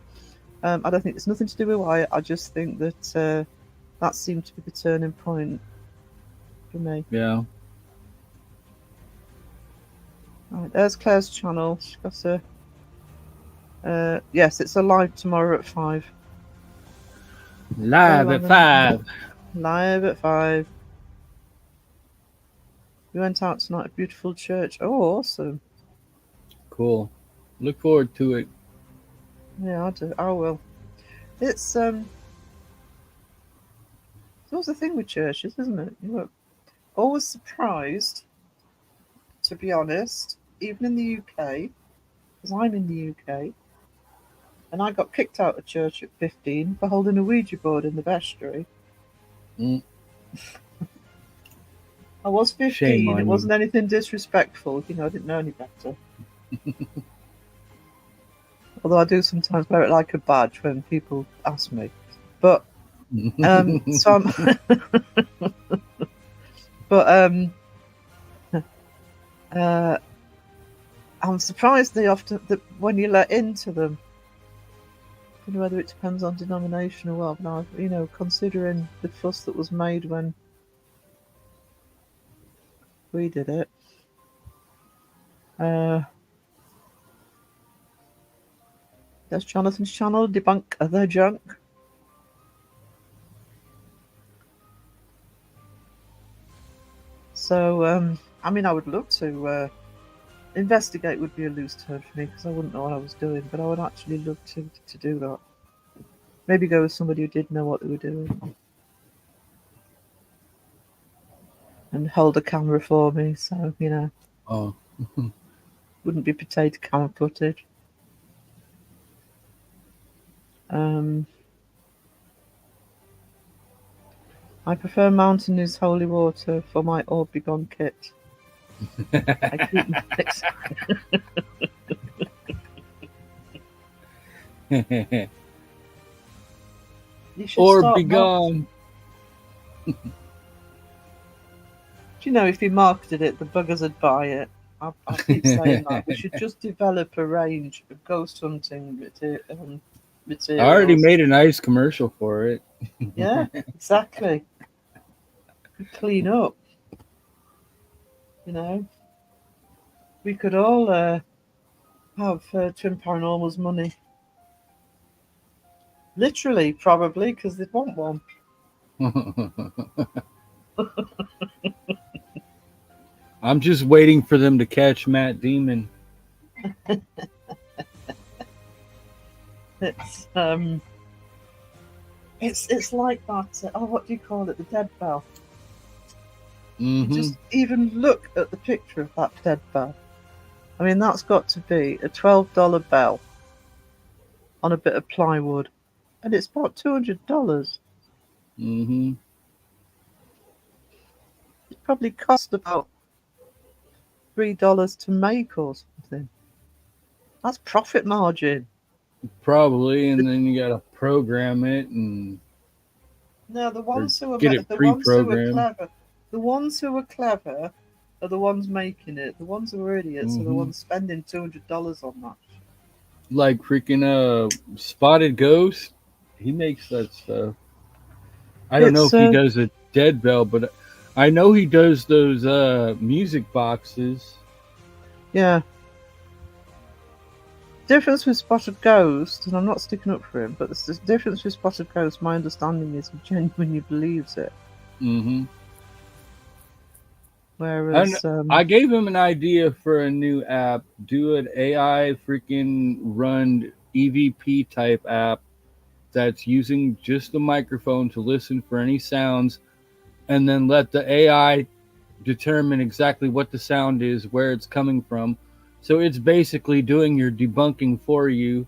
B: I don't think it's nothing to do with Wyatt. I just think that that seemed to be the turning point for me.
C: Yeah.
B: Right, there's Claire's channel. She's got a. Yes, it's a live tomorrow at 5.
C: Live at 5.
B: Live at 5. We went out tonight, a beautiful church. Oh, awesome.
C: Cool. Look forward to it.
B: Yeah, I do. I will. It's always the thing with churches, isn't it? You're always surprised, to be honest, even in the UK, because I'm in the UK, and I got kicked out of church at 15 for holding a Ouija board in the vestry.
C: Mm.
B: I was
C: Shame
B: 15.
C: on
B: It
C: you.
B: wasn't anything disrespectful. You know, I didn't know any better. Although I do sometimes wear it like a badge when people ask me. But so I'm surprised they often that when you let into them. I don't know whether it depends on denomination or what. But you know, considering the fuss that was made when we did it. There's Jonathan's channel, Debunk the Junk. So, I mean, I would love to investigate. Would be a loose term for me because I wouldn't know what I was doing, but I would actually love to do that. Maybe go with somebody who did know what they were doing and hold a camera for me. So you know,
C: Oh.
B: wouldn't be potato camera footage. I prefer Mountainous Holy Water for my All Be Gone kit. I keep You should
C: Or
B: start
C: be gone.
B: Do you know, if you marketed it, the buggers would buy it. I keep saying that. We should just develop a range of ghost hunting materials.
C: I already made a nice commercial for it.
B: Yeah, exactly. Clean up. You know, we could all have Twin Paranormal's money. Literally, probably, because they'd want one.
C: I'm just waiting for them to catch Matt Damon.
B: It's like that. What do you call it? The dead bell.
C: Mm-hmm.
B: Just even look at the picture of that dead bell. I mean, that's got to be a $12 bell on a bit of plywood, and it's about $200.
C: Mm-hmm.
B: It probably cost about $3 to make or something. That's profit margin.
C: Probably, and then you gotta program it and
B: No, the ones who are
C: get it
B: the ones who are
C: pre-programmed.
B: clever, the ones who are clever are the ones making it. The ones who are idiots are the
C: Mhm.
B: ones spending $200 on that.
C: Like freaking Spotted Ghost, he makes that stuff. I don't know
B: It's
C: if he does a dead bell, but I know he does those music boxes.
B: yeah. Difference with Spotted Ghost, and I'm not sticking up for him, but the difference with Spotted Ghost, my understanding is he genuinely believes it.
C: Mm-hmm.
B: Whereas,
C: I gave him an idea for a new app. Do an AI freaking run EVP type app that's using just the microphone to listen for any sounds, and then let the AI determine exactly what the sound is, where it's coming from. So it's basically doing your debunking for you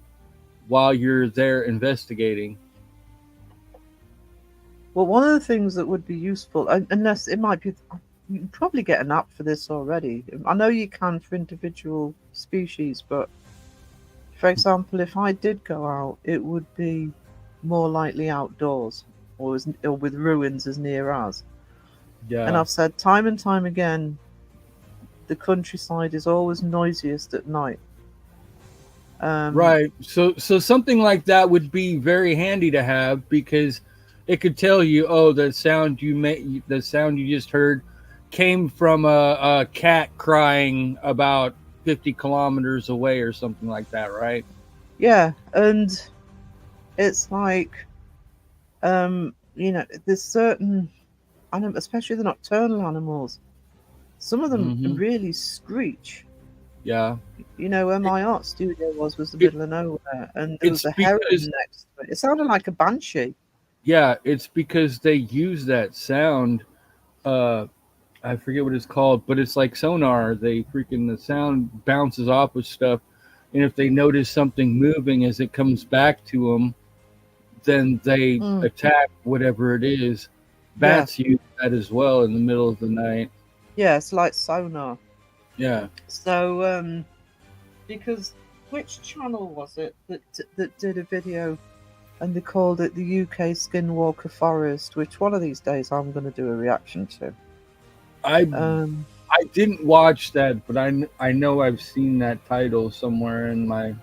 C: while you're there investigating.
B: well, one of the things that would be useful, unless it might be, you can probably get an app for this already. I know you can for individual species, but for example, if I did go out, it would be more likely outdoors or with ruins as near as.
C: Yeah.
B: And I've said time and time again, the countryside is always noisiest at night.
C: Right. So something like that would be very handy to have, because it could tell you, oh, the sound you just heard came from a cat crying about 50 kilometers away or something like that, right?
B: Yeah, and it's like, there's certain, especially the nocturnal animals, some of them
C: Mhm.
B: really screech.
C: Yeah.
B: Where my art studio was the middle of nowhere, and there was
C: It's
B: a heron
C: because
B: next to it. It sounded like a banshee.
C: yeah, it's because they use that sound. I forget what it's called, but it's like sonar. The sound bounces off of stuff, and if they notice something moving as it comes back to them, then they
B: Mm.
C: attack whatever it is.
B: Yeah,
C: Bats use that as well in the middle of the night.
B: yeah, it's like sonar.
C: Yeah.
B: So, because which channel was it that did a video, and they called it the UK Skinwalker Forest, which one of these days I'm going to do a reaction to.
C: I didn't watch that, but I know I've seen that title somewhere in my.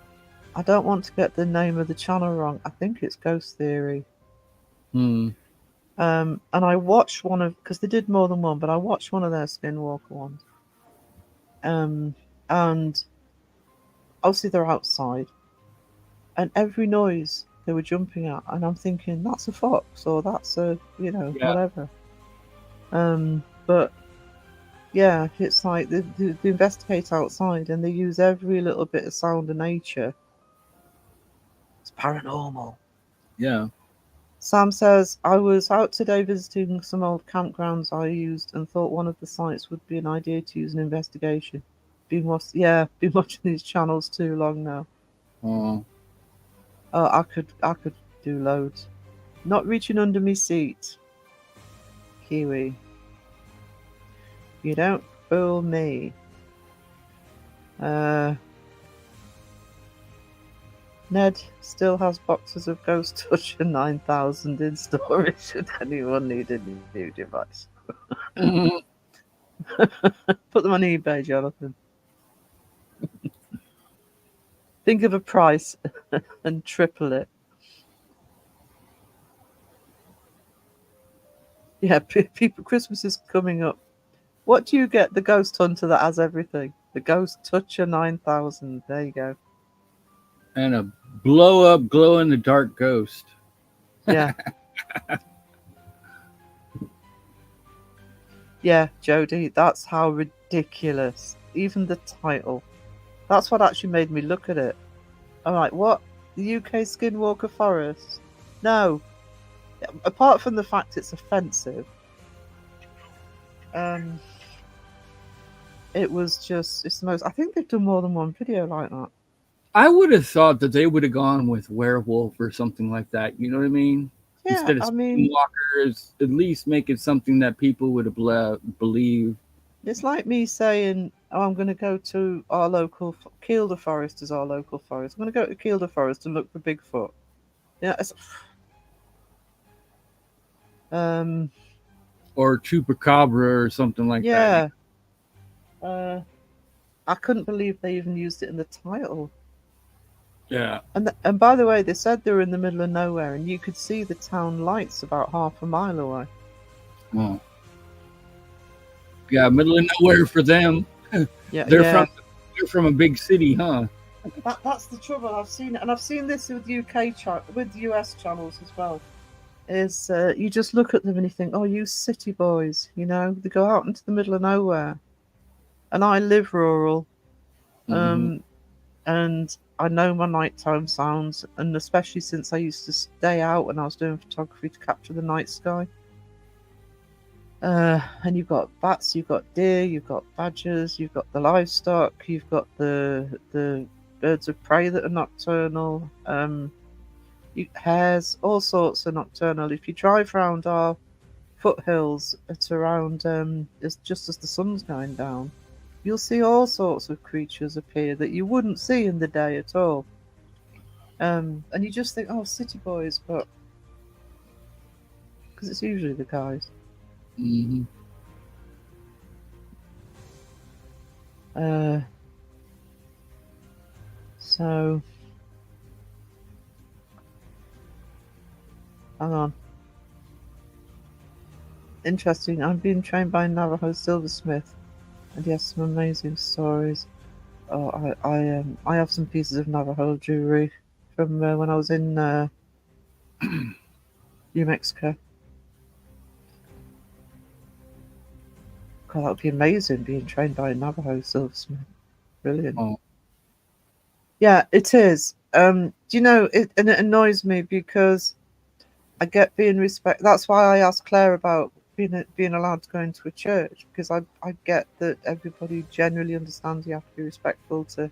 B: I don't want to get the name of the channel wrong. I think it's Ghost Theory.
C: Hmm.
B: And I watched one of, because they did more than one, but I watched one of their Skinwalker ones. And obviously they're outside, and every noise they were jumping at, and I'm thinking that's a fox or that's a
C: Yeah.
B: whatever. But yeah, it's like they investigate outside and they use every little bit of sound of nature. It's paranormal.
C: Yeah.
B: Sam says, I was out today visiting some old campgrounds I used and thought one of the sites would be an idea to use an investigation. Been watching these channels too long now.
C: Oh.
B: I could do loads. Not reaching under me seat. Kiwi. You don't fool me. Ned still has boxes of Ghost Toucher 9000 in storage should anyone need a new device. Put them on eBay, Jonathan. Think of a price and triple it. Yeah, people, Christmas is coming up. What do you get? The Ghost Hunter that has everything. The Ghost Toucher 9000. There you go.
C: And a blow up, glow in the dark ghost.
B: Yeah. Yeah, Jodie, that's how ridiculous. Even the title. That's what actually made me look at it. I'm like, what? The UK Skinwalker Forest? No. Apart from the fact it's offensive, it was just, it's the most, I think they've done more than one video like that.
C: I would have thought that they would have gone with werewolf or something like that. You know what I mean?
B: Yeah,
C: Instead of
B: I mean,
C: skinwalkers, at least make it something that people would believe.
B: it's like me saying, oh, I'm going to go to our local, Kielder Forest is our local forest. I'm going to go to Kielder Forest and look for Bigfoot. Yeah, it's,
C: Or chupacabra or something like that.
B: yeah. I couldn't believe they even used it in the title.
C: Yeah.
B: And by the way, they said they were in the middle of nowhere, and you could see the town lights about half a mile away.
C: Oh. Yeah, middle of nowhere for them.
B: Yeah,
C: They're from a big city, huh?
B: That's the trouble. I've seen it, and I've seen this with with US channels as well. Is you just look at them and you think, oh, you city boys, you know, they go out into the middle of nowhere, and I live rural, and I know my nighttime sounds, and especially since I used to stay out when I was doing photography to capture the night sky. And you've got bats, you've got deer, you've got badgers, you've got the livestock, you've got the birds of prey that are nocturnal, hares, all sorts are nocturnal. If you drive around our foothills at around it's just as the sun's going down, you'll see all sorts of creatures appear that you wouldn't see in the day at all. And you just think, oh, city boys, but because it's usually the guys. So hang on. Interesting. I'm being trained by Navajo silversmith, and he has some amazing stories. Oh, I have some pieces of Navajo jewelry from when I was in New Mexico. God, that would be amazing, being trained by a Navajo silversmith. Brilliant.
C: Oh.
B: Yeah, it is. Do you know, it annoys me because I get being That's why I asked Claire about being allowed to go into a church, because I get that everybody generally understands you have to be respectful to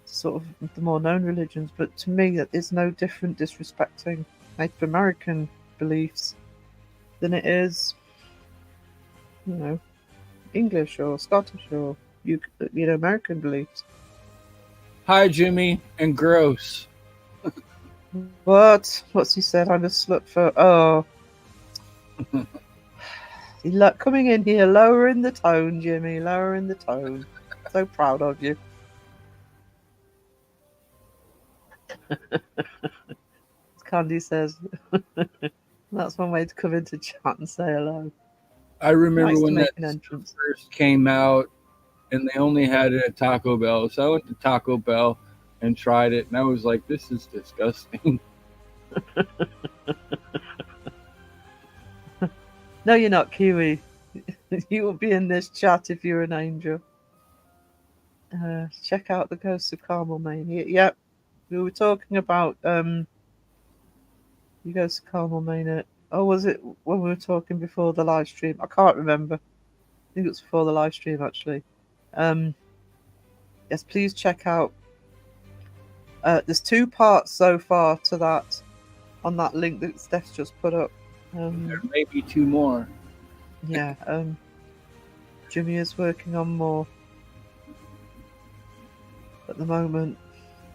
B: sort of the more known religions, but to me that is no different disrespecting Native American beliefs than it is, you know, English or Scottish or American beliefs.
C: Hi, Jimmy and Gross.
B: What's he said? I'm a slut for. Oh, coming in here, lowering the tone, Jimmy, lowering the tone. So proud of you. Candy says that's one way to come into chat and say hello.
C: I remember
B: Nice
C: when that first came out, and they only had it at Taco Bell. So I went to Taco Bell and tried it, and I was like, "This is disgusting."
B: No, you're not, Kiwi. You will be in this chat if you're an angel. Check out the Ghosts of Carmel, Maine. Yep, we were talking about the Ghosts of Carmel, Maine. Oh, was it when we were talking before the live stream? I can't remember. I think it was before the live stream, actually. Yes, please check out. There's 2 parts so far to that on that link that Steph's just put up.
C: There may be 2 more.
B: Yeah, Jimmy is working on more at the moment.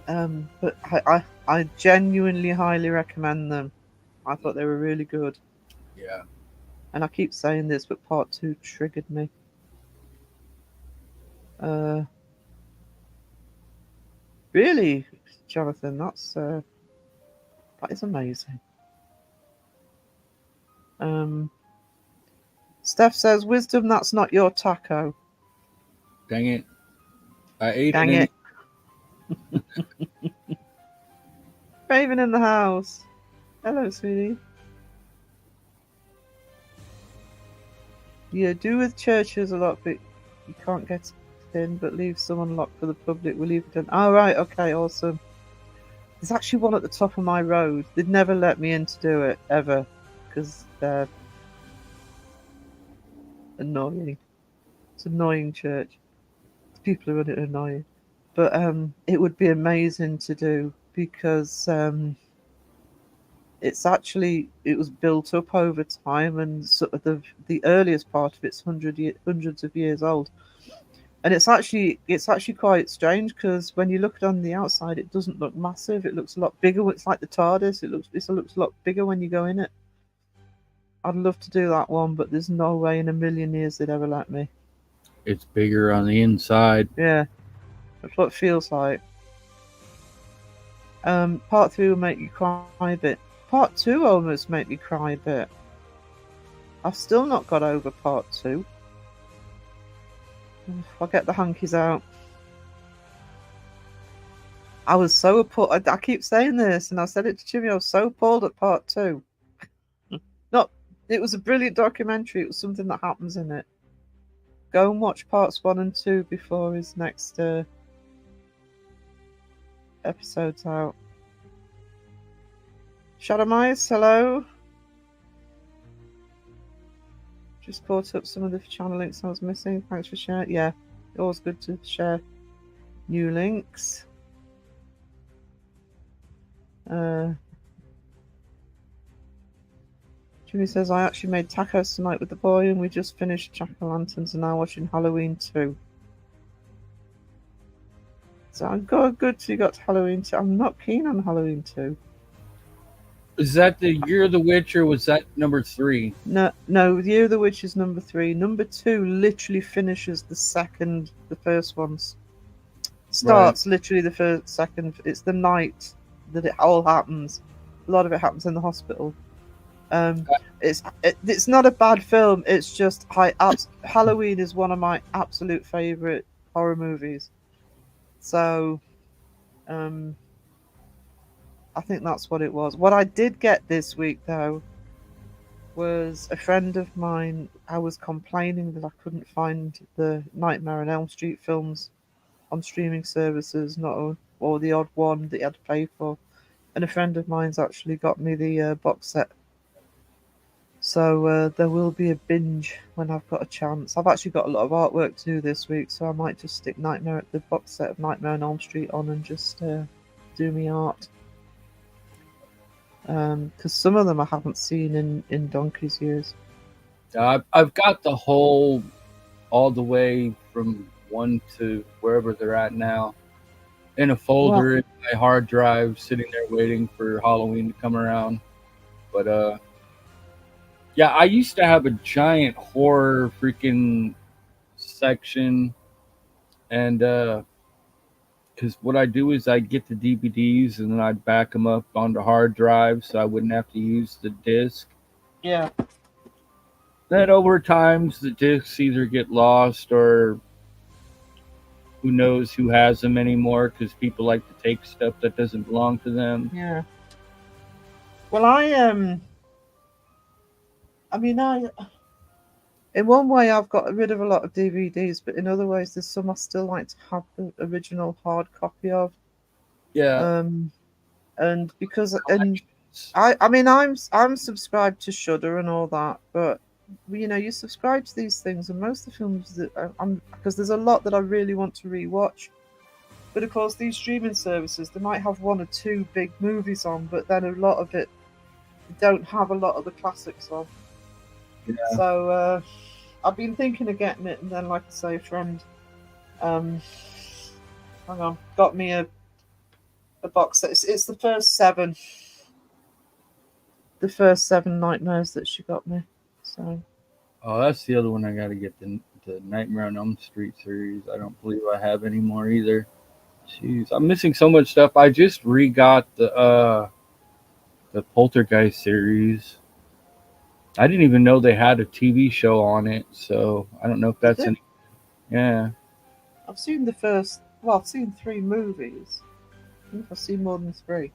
B: But I genuinely highly recommend them. I thought they were really good.
C: Yeah.
B: And I keep saying this, but part 2 triggered me. Really, Jonathan, that is amazing. Steph says, "Wisdom, that's not your taco."
C: Dang it! I ate
B: Dang
C: it.
B: it! Raven in the house. Hello, sweetie. Yeah, do with churches a lot, but you can't get in, but leave some unlocked for the public. We'll leave it in. Oh, right, okay, awesome. There's actually one at the top of my road. They'd never let me in to do it, ever, because they're annoying. It's an annoying church. The people who run it are annoying. But it would be amazing to do, because it was built up over time, and sort of the earliest part of it's hundreds of years old. And it's actually quite strange, because when you look at it on the outside, it doesn't look massive. It looks a lot bigger. It's like the TARDIS. It looks a lot bigger when you go in it. I'd love to do that one, but there's no way in a million years they'd ever let me.
C: It's bigger on the inside.
B: Yeah, that's what it feels like. Part 3 will make you cry a bit. Part 2 almost made me cry a bit. I've still not got over part 2. I'll get the hankies out. I was so appalled. I keep saying this, and I said it to Jimmy. I was so appalled at part 2. It was a brilliant documentary. It was something that happens in it. Go and watch parts 1 and 2 before his next episode's out. Shadow Mice, hello. Just caught up some of the channel links I was missing. Thanks for sharing. Yeah, always good to share new links. Jimmy says, I actually made tacos tonight with the boy, and we just finished Jack-o'-lanterns and now watching Halloween 2. So I'm good you got to Halloween 2. I'm not keen on Halloween 2.
C: Is that the Year of the Witch, or was that number 3?
B: No, The Year of the Witch is number 3. Number 2 literally finishes the first one's. Starts literally the second. It's the night that it all happens. A lot of it happens in the hospital. It's not a bad film. It's just Halloween is one of my absolute favorite horror movies. So, I think that's what it was. What I did get this week, though, was a friend of mine. I was complaining that I couldn't find the Nightmare on Elm Street films on streaming services, or the odd one that you had to pay for. And a friend of mine's actually got me the box set. So there will be a binge when I've got a chance. I've actually got a lot of artwork to do this week, so I might just stick the box set of Nightmare on Elm Street on and just do me art. Because some of them I haven't seen in donkey's years.
C: I've got the whole, all the way from 1 to wherever they're at now, in a folder in my hard drive, sitting there waiting for Halloween to come around. But yeah, I used to have a giant horror freaking section, and because what I do is I get the DVDs and then I'd back them up onto hard drives so I wouldn't have to use the disc.
B: Yeah.
C: Then over times the discs either get lost, or who knows who has them anymore, because people like to take stuff that doesn't belong to them.
B: Yeah. Well, in one way I've got rid of a lot of DVDs, but in other ways there's some I still like to have the original hard copy of.
C: Yeah.
B: And because I'm subscribed to Shudder and all that, but you subscribe to these things, and most of the films that because there's a lot that I really want to rewatch. But of course, these streaming services, they might have 1 or 2 big movies on, but then a lot of it don't have a lot of the classics on.
C: Yeah.
B: So I've been thinking of getting it, and then, like I say, a friend got me a box set. It's the first 7 Nightmares that she got me. So.
C: Oh, that's the other one I got to get, the Nightmare on Elm Street series. I don't believe I have anymore either. Jeez, I'm missing so much stuff. I just re-got the Poltergeist series. I didn't even know they had a TV show on it, so I don't know if that's any. Yeah.
B: I've seen I've seen 3 movies. I think I've seen more than 3.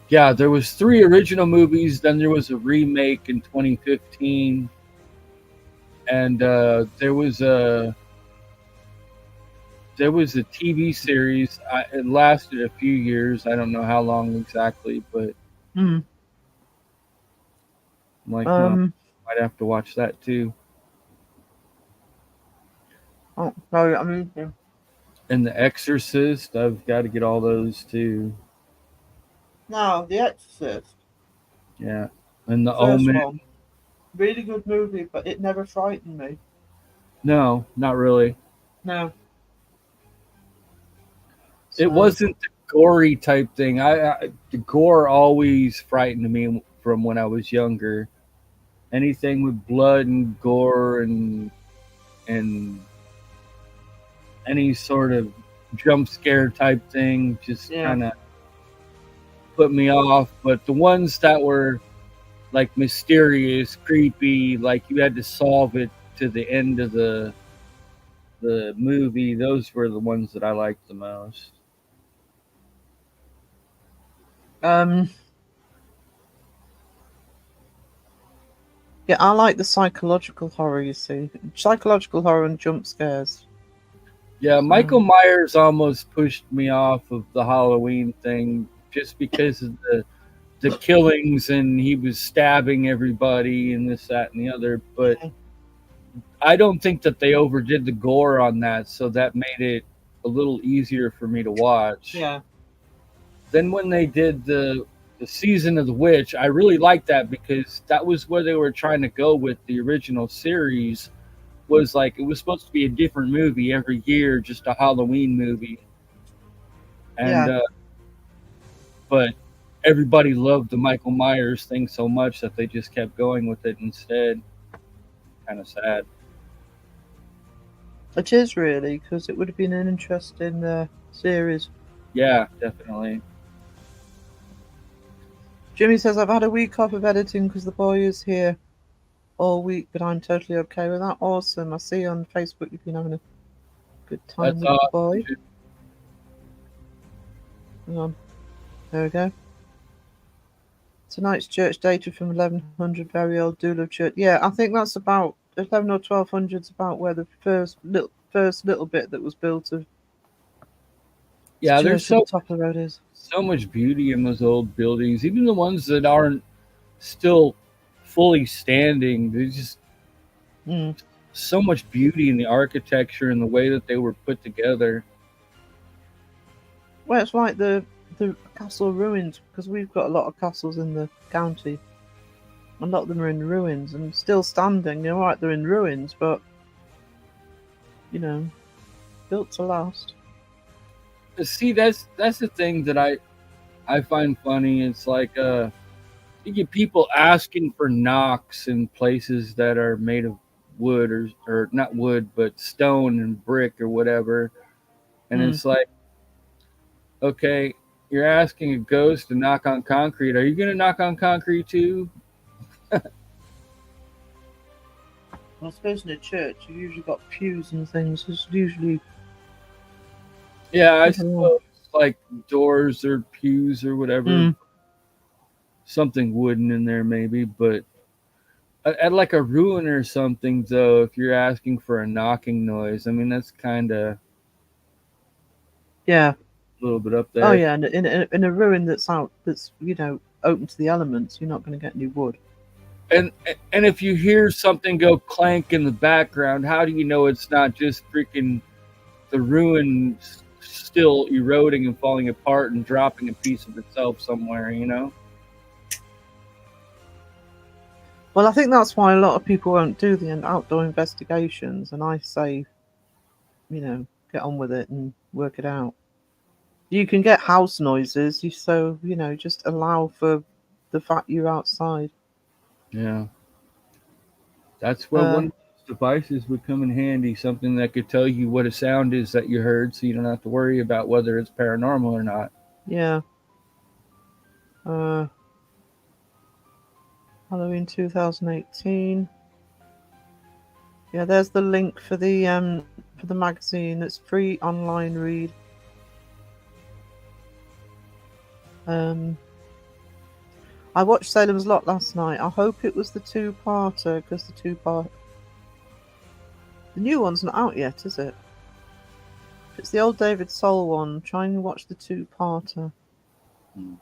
C: Yeah, there was 3 original movies, then there was a remake in 2015, and there was a TV series. It lasted a few years. I don't know how long exactly, but
B: Mm.
C: I'm like, huh,
B: Um.
C: might have to watch that too.
B: Oh, sorry. I mean,
C: And The Exorcist, I've got to get all those too.
B: no, The Exorcist,
C: Yeah, and
B: the
C: The
B: first
C: Omen.
B: one, really good movie, but it never frightened me.
C: No, not really.
B: No.
C: It
B: So
C: wasn't the gory type thing. The gore always frightened me from when I was younger. Anything with blood and gore and any sort of jump scare type thing just
B: yeah.
C: kind of put me off. But the ones that were like mysterious, creepy, like you had to solve it to the end of the movie, those were the ones that I liked the most.
B: Um. Yeah, I like the psychological horror. You see, psychological horror and jump scares.
C: Yeah,
B: So
C: Michael Myers almost pushed me off of the Halloween thing just because of the killings and he was stabbing everybody and this, that, and the other. But
B: yeah,
C: I don't think that they overdid the gore on that, so that made it a little easier for me to watch.
B: yeah,
C: Then when they did the season of the witch, I really liked that because that was where they were trying to go with the original series. Was like it was supposed to be a different movie every year, just a Halloween movie, and
B: yeah.
C: but everybody loved the Michael Myers thing so much that they just kept going with it instead. Kind of sad.
B: It is really because it would have been an interesting series.
C: Yeah, definitely.
B: Jimmy says I've had a week off of editing because the boy is here all week, but I'm totally okay with that. Awesome. I see on Facebook you've been having a good time
C: That's
B: with the
C: awesome.
B: boy. Hang on. There we go. Tonight's church data from 1100, very old Duluth church. Yeah, I think that's about 11 or 1200 is about where the first little bit that was built of the
C: Yeah, there's
B: church at the top of the road is.
C: so much beauty in those old buildings, even the ones that aren't still fully standing. There's just
B: Mm.
C: so much beauty in the architecture and the way that they were put together.
B: Well, it's like the castle ruins because we've got a lot of castles in the county. A lot of them are in ruins and still standing. You're right, they're in ruins, but you know, built to last.
C: See, that's the thing that I find funny. It's like you get people asking for knocks in places that are made of wood or not wood but stone and brick or whatever, and
B: Mm.
C: it's like, okay, you're asking a ghost to knock on concrete. Are you going to knock on concrete too?
B: I suppose in a church you usually got pews and things. It's usually
C: Yeah, I
B: I don't know.
C: suppose like doors or pews or whatever,
B: Mm.
C: something wooden in there maybe, but at like a ruin or something though, if you're asking for a knocking noise, I mean that's kind of
B: Yeah.
C: a little bit up
B: Oh
C: there.
B: yeah, and in a ruin that's out, that's open to the elements, you're not going to get any wood.
C: And if you hear something go clank in the background, how do you know it's not just freaking the ruin still eroding and falling apart and dropping a piece of itself somewhere, you know?
B: Well, I think that's why a lot of people won't do the outdoor investigations, and I say, get on with it and work it out. You can get house noises, so just allow for the fact you're outside.
C: Yeah. That's where
B: Uh,
C: one of those devices would come in handy, something that could tell you what a sound is that you heard so you don't have to worry about whether it's paranormal or not.
B: yeah. Halloween 2018. Yeah, there's the link for the magazine. It's free online read. I watched Salem's Lot last night. I hope it was the two-parter, because the new one's not out yet, is it? If it's the old David Soul one, try and watch the two-parter.
C: Hmm.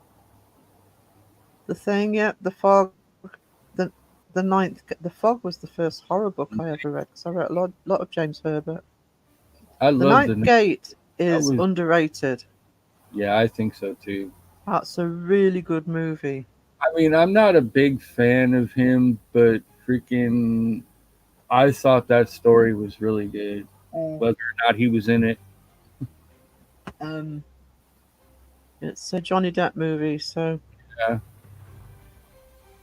B: The Thing, yeah, The Fog, the ninth. The Fog was the first horror book I ever read, because I read a lot of James Herbert.
C: I
B: The
C: love
B: Ninth Gate is
C: was-
B: underrated.
C: Yeah, I think so too.
B: That's a really good movie.
C: I mean, I'm not a big fan of him, but freaking, I thought that story was really good, whether or not he was in it.
B: It's a Johnny Depp movie, so
C: Yeah.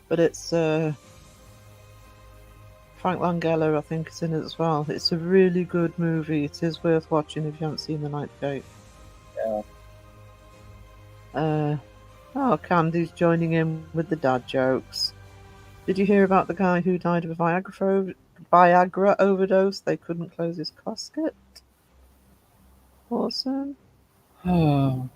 B: but it's Frank Langella, I think, is in it as well. It's a really good movie. It is worth watching if you haven't seen The Ninth Gate.
C: Yeah.
B: Candy's joining in with the dad jokes. Did you hear about the guy who died of a Viagra overdose? They couldn't close his casket. Awesome.
C: Oh,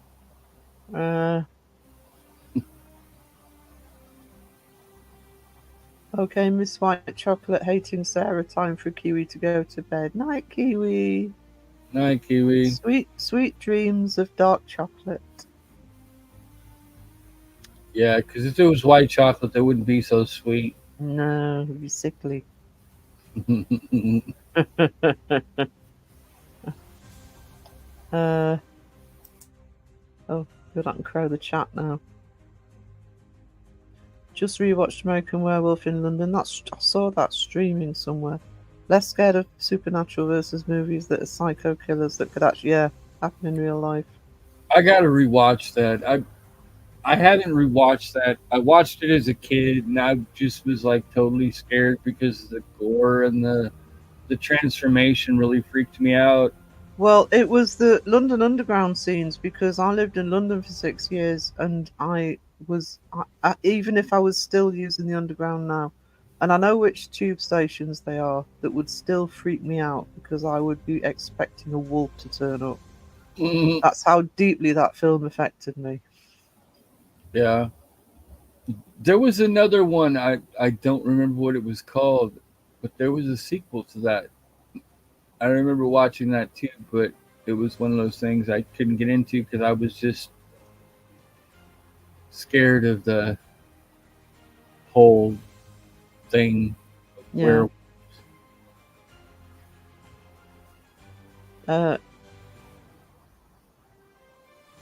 B: Okay, Miss White Chocolate hating Sarah. Time for Kiwi to go to bed. Night, Kiwi.
C: night, Kiwi.
B: Sweet dreams of dark chocolate.
C: Yeah, because if it was white chocolate, that wouldn't be so sweet.
B: No, it'd be sickly. Good, I can crow the chat now. Just rewatched American Werewolf in London. I saw that streaming somewhere. Less scared of supernatural versus movies that are psycho killers that could actually, happen in real life.
C: I gotta rewatch that. I hadn't rewatched that. I watched it as a kid, and I just was like totally scared because the gore and the transformation really freaked me out.
B: Well, it was the London Underground scenes, because I lived in London for 6 years, and I was, even if I was still using the Underground now, and I know which tube stations they are, that would still freak me out, because I would be expecting a wolf to turn up. That's how deeply that film affected me.
C: Yeah. There was another one, I don't remember what it was called, but there was a sequel to that. I remember watching that too, but it was one of those things I couldn't get into because I was just scared of the whole thing.
B: Yeah.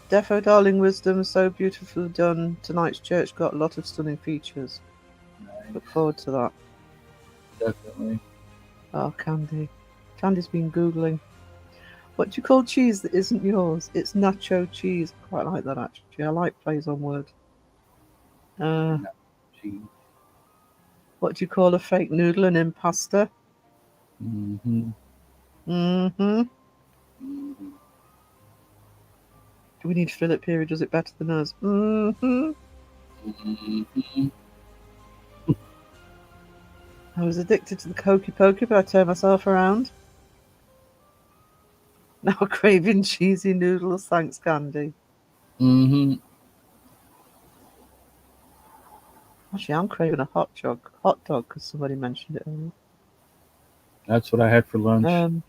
B: Defo Darling Wisdom, so beautifully done. Tonight's church got a lot of stunning features.
C: Nice.
B: Look forward to that.
C: Definitely.
B: Oh, Candy. Candy's been Googling. What do you call cheese that isn't yours? It's nacho cheese. I quite like that, actually. I like plays on words.
C: Cheese.
B: What do you call a fake noodle and impasta?
C: Mm-hmm.
B: Mm-hmm.
C: Mm-hmm.
B: Do we need Philip here? He does it better than us. Mm-hmm.
C: Mm-hmm.
B: I was addicted to the Hokey Pokey, but I turned myself around. Now craving cheesy noodles. Thanks, Candy.
C: Mm-hmm.
B: Actually, I'm craving a hot dog, because somebody mentioned it earlier.
C: That's what I had for lunch.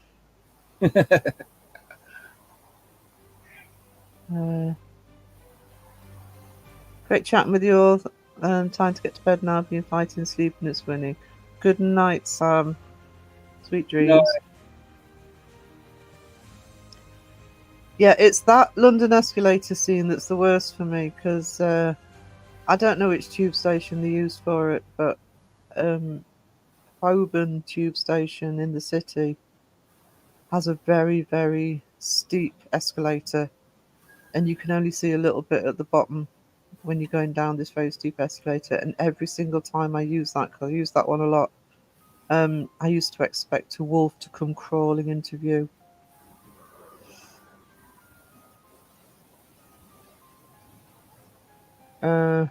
B: Great chatting with you all. Time to get to bed now. Been fighting sleep and it's winning. Good night, Sam. Sweet dreams.
C: No.
B: Yeah, it's that London escalator scene that's the worst for me, because I don't know which tube station they used for it, but Holborn tube station in the city has a very, very steep escalator, and you can only see a little bit at the bottom when you're going down this very steep escalator. And every single time I use that, because I use that one a lot, I used to expect a wolf to come crawling into view. There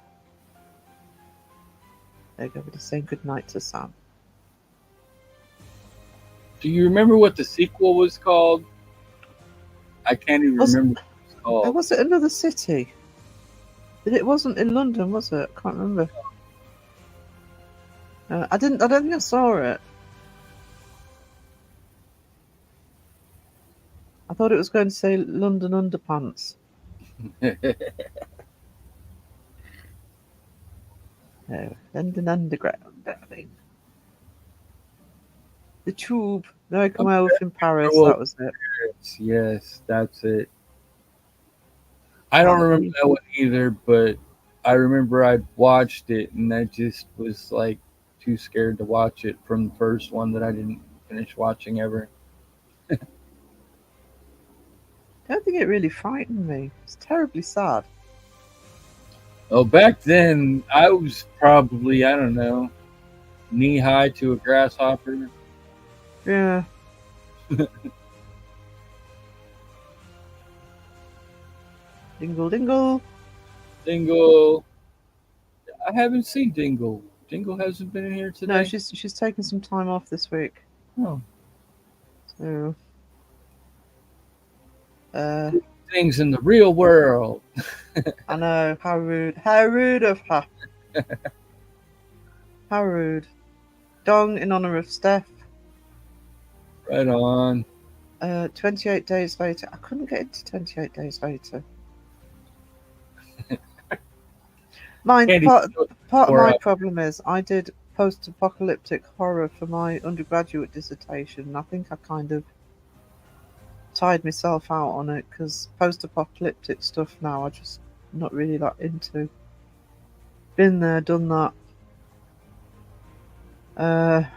B: you go. We're just saying good night to Sam.
C: Do you remember what the sequel was called? I can't even remember what it was called.
B: Was it Another City? It wasn't in London, was it? I can't remember. I don't think I saw it. I thought it was going to say London Underpants. No, London Underground, I think. The Tube. No, Come Out in Paris.
C: Well,
B: That was it.
C: yes, that's it. I don't remember that one either, but I remember I watched it and I just was like too scared to watch it from the first one that I didn't finish watching ever.
B: I don't think it really frightened me. It's terribly sad.
C: Oh, back then I was probably, I don't know, knee high to a grasshopper.
B: Yeah. Dingle, dingle.
C: Dingle. I haven't seen Dingle. Dingle hasn't been in here today.
B: No, she's taking some time off this week.
C: Oh.
B: So.
C: Things in the real world.
B: I know, how rude. How rude of her. How rude. Dong in honor of Steph.
C: Right on.
B: 28 days later. I couldn't get into 28 days later. Part of my problem is I did post-apocalyptic horror for my undergraduate dissertation, and I think I kind of tired myself out on it because post-apocalyptic stuff now I just not really that into. Been there, done that. A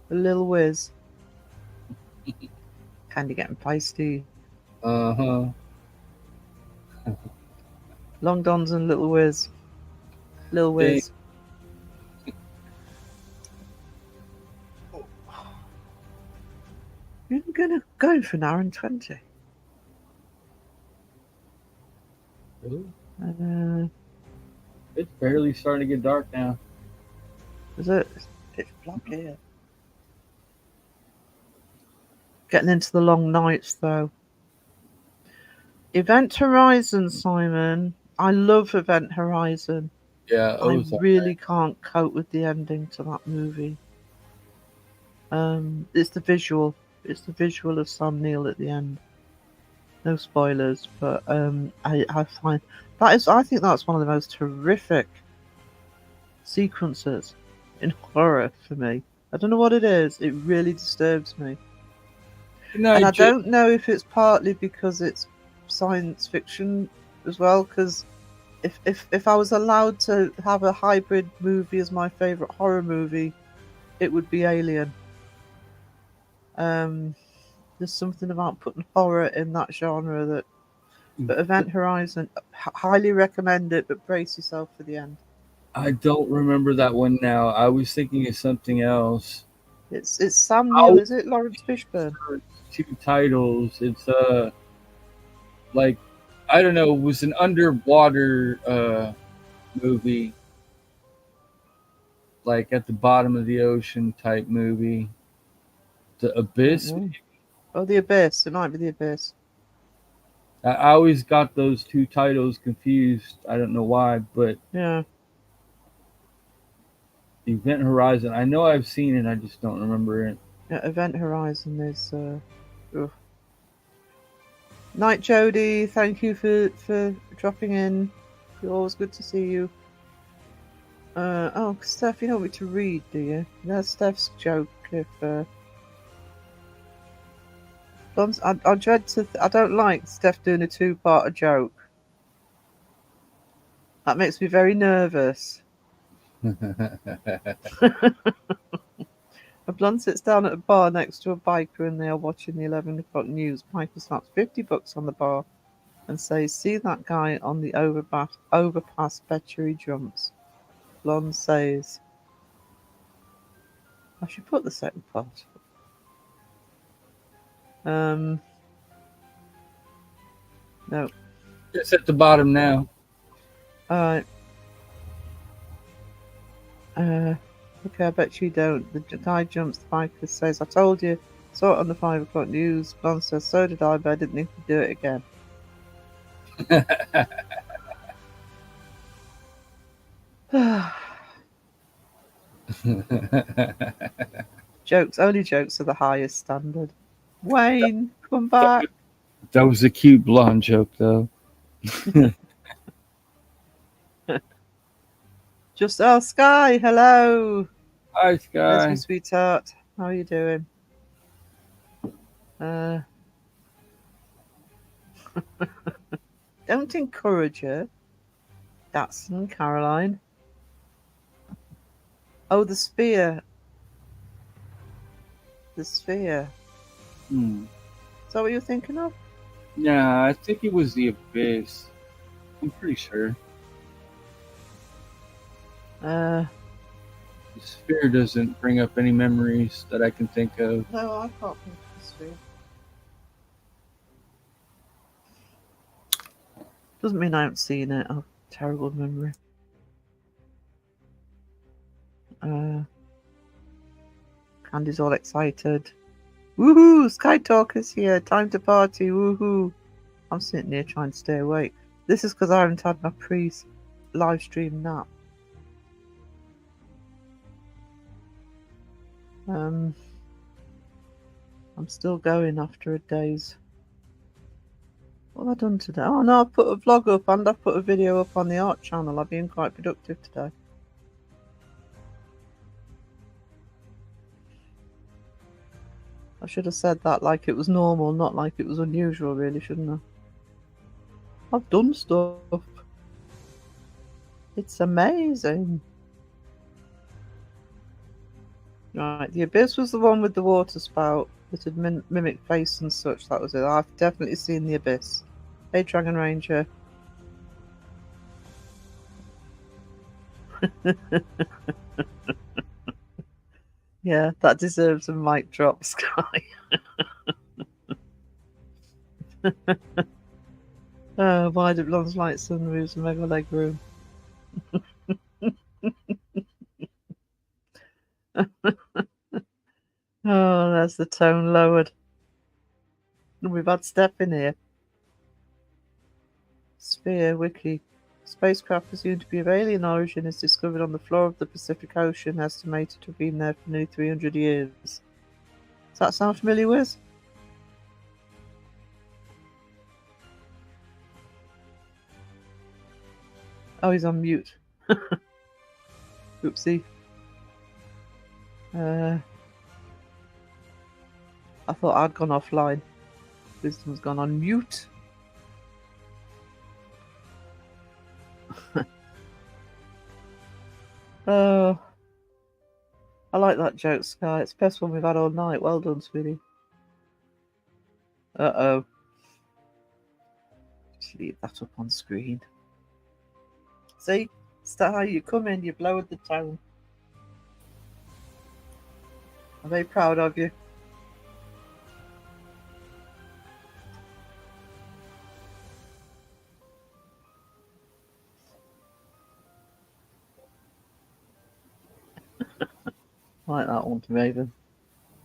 B: Lil Whiz. Kind of getting feisty. Long Dons and Little Whiz. Lil Whiz. You're gonna go for an hour and 20.
C: Really? It's barely starting to get dark now.
B: Is it? It's black here. Getting into the long nights though. Event Horizon, Simon. I love Event Horizon.
C: Yeah,
B: I really can't cope with the ending to that movie. It's the visual. It's the visual of Sam Neill at the end. No spoilers, but I find that is. I think that's one of the most horrific sequences in horror for me. I don't know what it is. It really disturbs me. And I don't know if it's partly because it's science fiction as well, because if I was allowed to have a hybrid movie as my favourite horror movie, it would be Alien. There's something about putting horror in that genre that... But Event Horizon, highly recommend it, but brace yourself for the end.
C: I don't remember that one now. I was thinking of something else.
B: It's Sam Neill, is it? Lawrence Fishburne?
C: 2 titles. It's like, I don't know, it was an underwater movie, like at the bottom of the ocean type movie. The Abyss.
B: Oh, The Abyss. It might be The Abyss.
C: I always got those 2 titles confused. I don't know why, but
B: yeah.
C: Event Horizon. I know I've seen it. I just don't remember it.
B: Yeah, Event Horizon is. Night, Jody. Thank you for dropping in. It's always good to see you. Oh, Steph, you don't want me to read, do you? That's Steph's joke. If I dread to. I don't like Steph doing a 2-part joke. That makes me very nervous. A blonde sits down at a bar next to a biker and they are watching the 11 o'clock news. Biker snaps $50 on the bar and says, "See that guy on the overpass? Bet you he jumps." Blonde says, I should put the second part. No.
C: It's at the bottom now.
B: Alright. Okay, I bet you don't. The guy jumps, the biker says, "I told you, saw it on the 5 o'clock news." Blonde says, "So did I, but I didn't think to do it again." Only jokes are the highest standard. Wayne, come back.
C: That was a cute blonde joke, though.
B: Just Sky, hello.
C: Hi,
B: There's
C: Sky.
B: my sweetheart. How are you doing? Don't encourage her. Datsun, Caroline. Oh, the sphere. The sphere.
C: Hmm.
B: Is that what you're thinking of?
C: Yeah, I think it was the Abyss. I'm pretty sure. The sphere doesn't bring up any memories that I can think of.
B: No, I can't think of the sphere. Doesn't mean I haven't seen it. Oh, terrible memory. Candy's all excited. Woohoo! Sky Talker's here. Time to party. Woohoo! I'm sitting here trying to stay awake. This is because I haven't had my pre-live stream nap. I'm still going after a day's. What have I done today? Oh no, I put a vlog up and I put a video up on the art channel. I've been quite productive today. I should have said that like it was normal, not like it was unusual, really, shouldn't I? I've done stuff. It's amazing. Right, the Abyss was the one with the water spout that had mimicked face and such. That was it. I've definitely seen the Abyss. Hey, Dragon Ranger. Yeah, that deserves a mic drop, Sky. Why do blondes like sunroofs and mega leg room? Oh, there's the tone lowered. We've had Steph in here. Sphere Wiki. Spacecraft presumed to be of alien origin is discovered on the floor of the Pacific Ocean, estimated to have been there for nearly 300 years. Does that sound familiar, Wiz? Oh, he's on mute. Oopsie. I thought I'd gone offline. Wisdom's gone on mute. Oh, I like that joke, Sky. It's the best one we've had all night. Well done, sweetie. Uh-oh. Just leave that up on screen. See? How you come in, you've lowered the tone. I'm very proud of you. I like that one, Raven.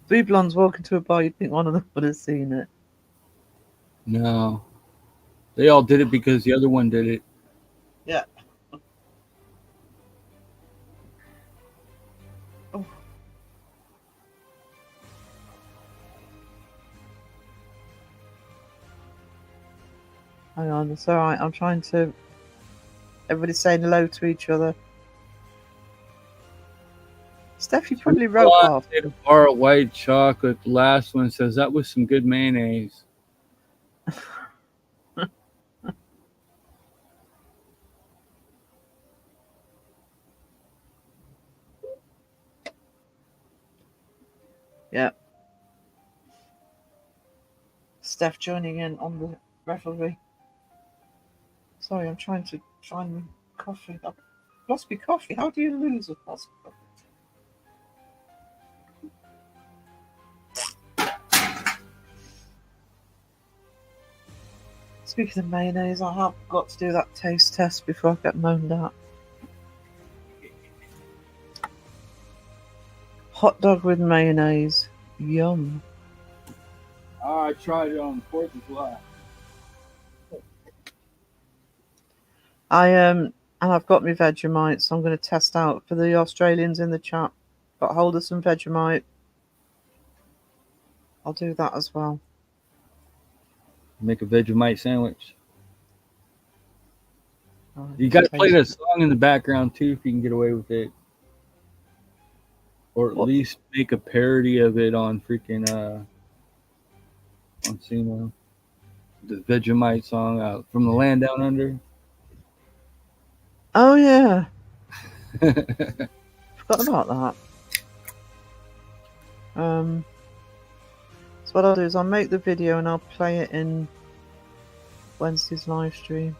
B: Three blondes walk into a bar, you'd think one of them would have seen it.
C: No. They all did it because the other one did it.
B: Yeah. Oh. Hang on, it's alright. I'm trying to. Everybody's saying hello to each other. Steph, you probably wrote off.
C: A bar of white chocolate. The last one says that was some good mayonnaise.
B: Yeah. Steph joining in on the revelry. Sorry, I'm trying to find my coffee. I've lost my coffee. How do you lose a lost coffee? Speaking of mayonnaise, I have got to do that taste test before I get moaned at. Hot dog with mayonnaise. Yum.
C: Oh, I tried it on the 4th of July.
B: And I've got my Vegemite, so I'm going to test out for the Australians in the chat. Got hold of some Vegemite. I'll do that as well.
C: Make a Vegemite sandwich.
B: Oh,
C: You got to
B: it's
C: play the
B: tasty.
C: song in the background too, if you can get away with it, or at
B: What?
C: least make a parody of it on freaking on Sumo. The Vegemite song from the land down under.
B: Oh yeah, forgot about that. So what I'll do is I'll make the video and I'll play it in Wednesday's live stream.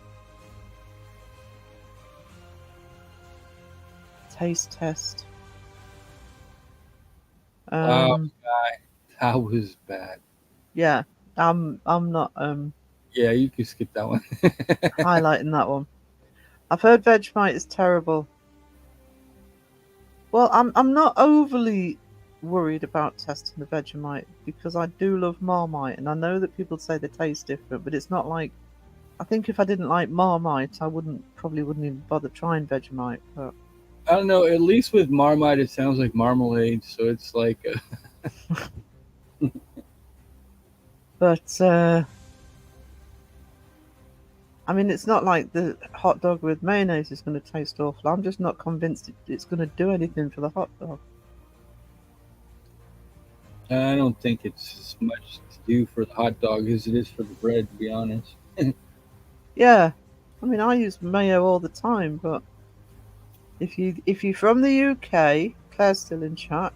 B: Taste test.
C: Wow, that was bad.
B: Yeah, I'm not
C: Yeah, you can skip that one.
B: highlighting that one. I've heard Vegemite is terrible. Well, I'm not overly worried about testing the Vegemite because I do love Marmite, and I know that people say they taste different, but it's not like. I think if I didn't like Marmite, I probably wouldn't even bother trying Vegemite. But
C: I don't know. At least with Marmite, it sounds like marmalade, so it's like.
B: But I mean, it's not like the hot dog with mayonnaise is going to taste awful. I'm just not convinced it's going to do anything for the hot dog.
C: I don't think it's as much to do for the hot dog as it is for the bread, to be honest.
B: Yeah, I mean, I use mayo all the time, but if you're from the UK, Claire's still in chat.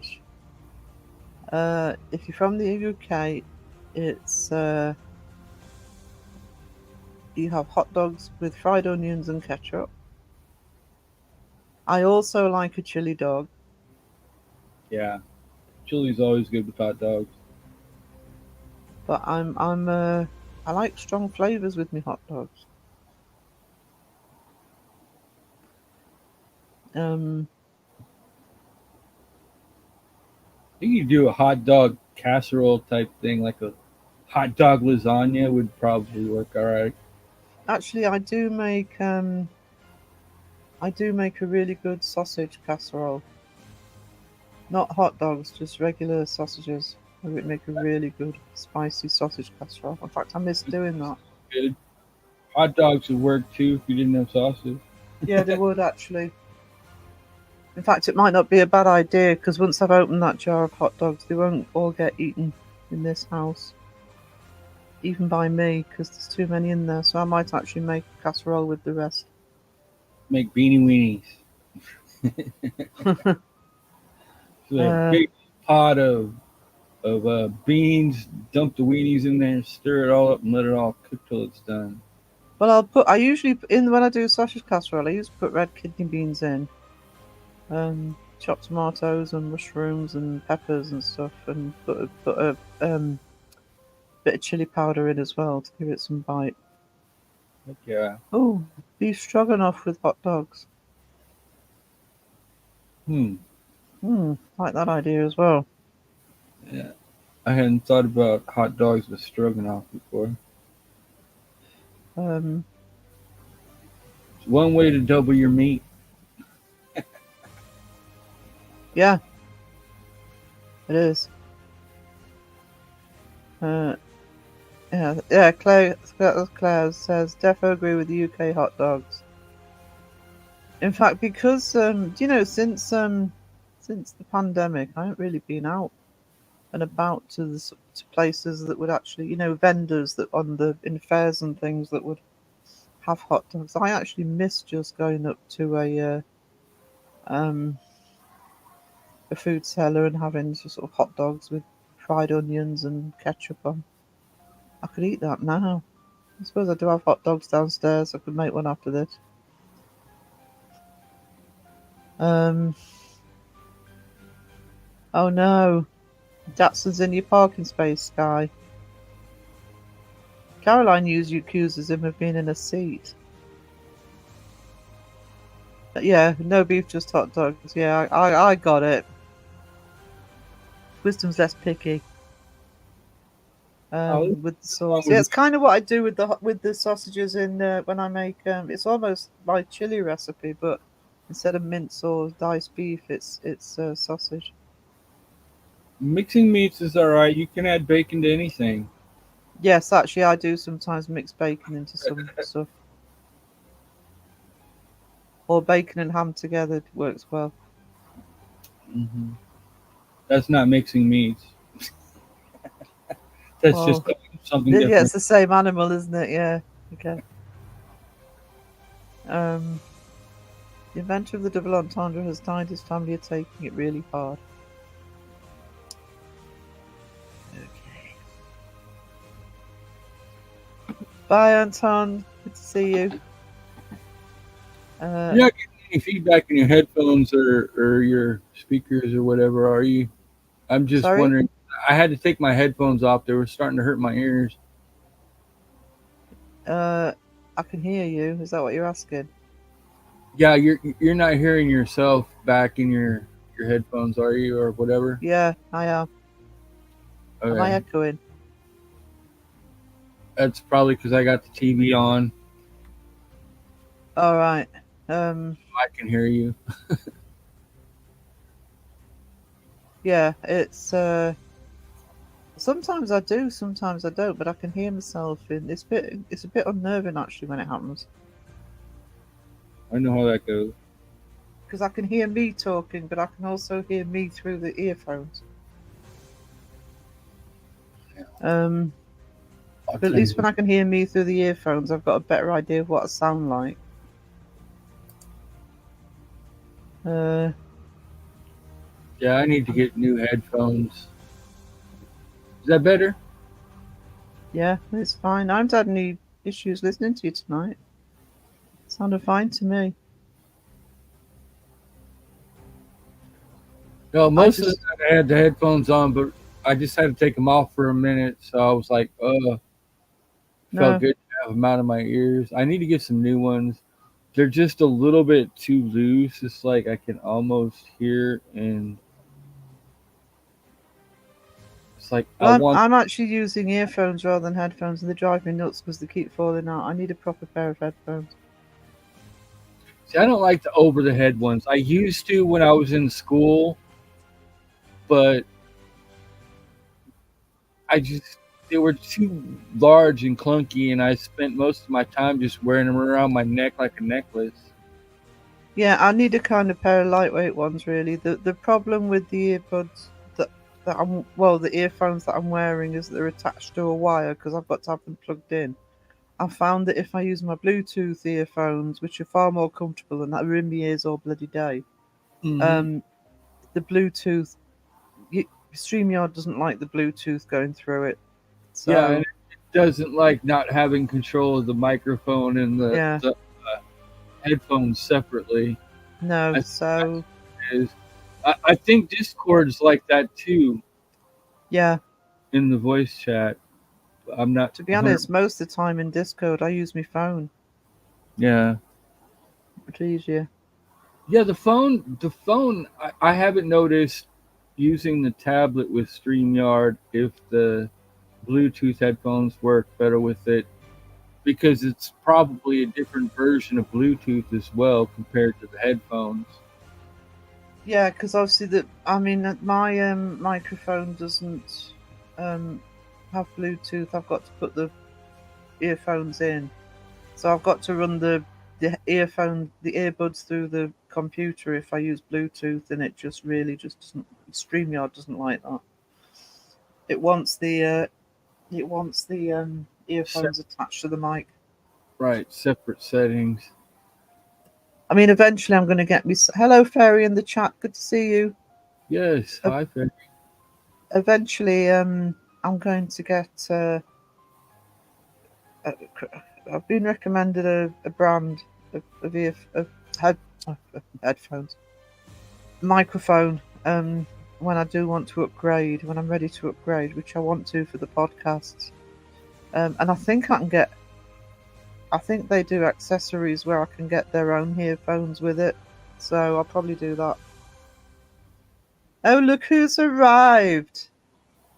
B: If you're from the UK, it's you have hot dogs with fried onions and ketchup. I also like a chili dog.
C: Yeah, chili's always good with hot dogs.
B: But I like strong flavors with my hot dogs.
C: I think you do a hot dog casserole type thing, like a hot dog lasagna would probably work all right.
B: Actually, I do make a really good sausage casserole. Not hot dogs, just regular sausages. I would make a really good spicy sausage casserole. In fact, I miss doing that.
C: Good. Hot dogs would work too if you didn't have sausage.
B: Yeah, they would actually. In fact, it might not be a bad idea because once I've opened that jar of hot dogs, they won't all get eaten in this house. Even by me, because there's too many in there. So I might actually make a casserole with the rest.
C: Make beanie weenies. So a big pot of beans, dump the weenies in there, stir it all up, and let it all cook till it's done.
B: Well, I usually when I do sausage casserole, I usually put red kidney beans in, chopped tomatoes and mushrooms and peppers and stuff, and put a bit of chili powder in as well to give it some bite.
C: Heck yeah.
B: Oh, beef stroganoff with hot dogs. Like that idea as well.
C: Yeah. I hadn't thought about hot dogs with stroganoff before. It's one way to double your meat.
B: Yeah, it is. Yeah. Claire says, defo agree with the UK hot dogs. In fact, because since the pandemic, I haven't really been out and about to places that would actually, vendors that in fairs and things that would have hot dogs. I actually miss just going up to a food cellar and having sort of hot dogs with fried onions and ketchup on. I could eat that now. I suppose I do have hot dogs downstairs. I could make one after this. Oh no. Datsun's in your parking space, Sky. Caroline accuses him of being in a seat. But yeah, no beef, just hot dogs. Yeah, I got it. Wisdom's less picky.
C: Oh,
B: with the sauce. Yeah, it's kind of what I do with the sausages in when I make. It's almost my chili recipe, but instead of mince or diced beef, it's sausage.
C: mixing meats is all right. You can add bacon to anything.
B: Yes, actually, I do sometimes mix bacon into some stuff, or bacon and ham together works well.
C: Hmm. That's not mixing meats. That's just
B: Well,
C: something
B: yeah,
C: different.
B: it's the same animal, isn't it? Yeah. Okay. Um, the inventor of the double entendre has died. His family are taking it really hard. Okay. Bye, Anton. Good to see you.
C: You're not getting any feedback in your headphones or your speakers or whatever, are you? I'm just
B: Sorry?
C: wondering. I had to take my headphones off. They were starting to hurt my ears.
B: I can hear you. Is that what you're asking?
C: Yeah, you're not hearing yourself back in your headphones, are you, or whatever?
B: Yeah, I am. Am I
C: Okay,
B: echoing?
C: that's probably because I got the TV on.
B: All right.
C: I can hear you.
B: Yeah, it's sometimes I do, sometimes I don't, but I can hear myself in it's a bit unnerving actually when it happens.
C: I know how that goes.
B: Because I can hear me talking, but I can also hear me through the earphones.
C: I'll
B: But at least when I can hear me through the earphones, I've got a better idea of what I sound like.
C: Yeah, I need to get new headphones. Is that better?
B: Yeah, it's fine. I haven't had any issues listening to you tonight. Sounded fine to me.
C: No, most of the time I had the headphones on, but I just had to take them off for a minute. So I was like, felt
B: No.
C: good to have them out of my ears. I need to get some new ones. They're just a little bit too loose. It's like I can almost hear, and it's like
B: Well, I'm actually using earphones rather than headphones, and they drive me nuts because they keep falling out. I need a proper pair of headphones.
C: See, I don't like the over the head ones. I used to when I was in school, but they were too large and clunky, and I spent most of my time just wearing them around my neck like a necklace.
B: Yeah, I need a kind of pair of lightweight ones. Really, the problem with the earbuds the earphones that I'm wearing is that they're attached to a wire because I've got to have them plugged in. I found that if I use my Bluetooth earphones, which are far more comfortable and that are in my ears all bloody day, the Bluetooth, StreamYard doesn't like the Bluetooth going through it. So,
C: yeah, and it doesn't like not having control of the microphone and the headphones separately.
B: No,
C: I think Discord's like that too.
B: Yeah.
C: In the voice chat. I'm not.
B: To be honest, most of the time in Discord, I use my phone.
C: Yeah.
B: Much easier.
C: Yeah, the phone. I haven't noticed using the tablet with StreamYard if the Bluetooth headphones work better with it, because it's probably a different version of Bluetooth as well compared to the headphones.
B: Yeah, because obviously my microphone doesn't have Bluetooth. I've got to put the earphones in, so I've got to run the earbuds through the computer if I use Bluetooth, and it just doesn't. StreamYard doesn't like that. It wants the earphones attached to the mic.
C: Right, separate settings.
B: I mean, eventually I'm going to get me. Hello, Fairy in the chat. Good to see you.
C: Yes, hi, Fairy.
B: Eventually, I'm going to get. I've been recommended a brand of headphones, microphone. When I do want to upgrade, when I'm ready to upgrade, which I want to for the podcasts, and I think I can get. I think they do accessories where I can get their own earphones with it, so I'll probably do that. Oh, look who's arrived!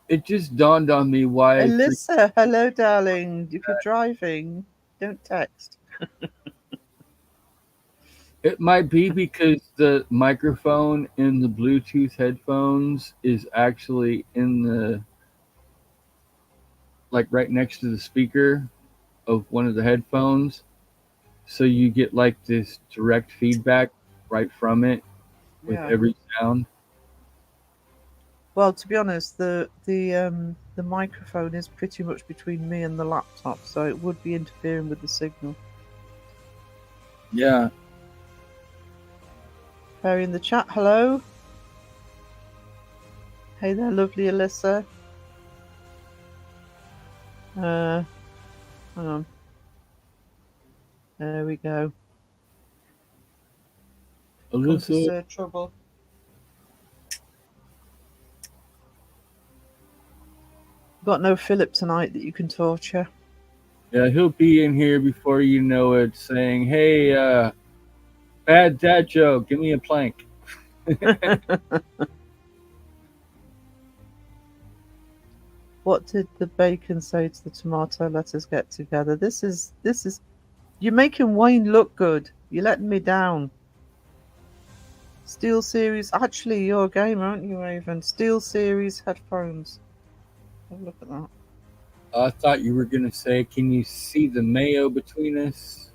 C: it just dawned on me why
B: Alyssa, hello, darling. If you're driving, don't text.
C: it might be because the microphone in the Bluetooth headphones is actually in the like right next to the speaker of one of the headphones. So you get like this direct feedback right from it with
B: Yeah.
C: every sound.
B: Well, to be honest, the microphone is pretty much between me and the laptop, so it would be interfering with the signal.
C: Yeah.
B: Perry in the chat, hello. Hey there, lovely Alyssa. Hang on. There we go. Come to
C: Alyssa.
B: Sir Trouble. Got no Philip tonight that you can torture.
C: Yeah, he'll be in here before you know it saying, hey, bad dad joke, give me a plank.
B: What did the bacon say to the tomato? Let us get together. This is you're making Wayne look good. You're letting me down. Steel Series, actually you're a gamer, aren't you, Raven? Steel Series headphones. Have a look at that.
C: I thought you were going to say, can you see the mayo between us?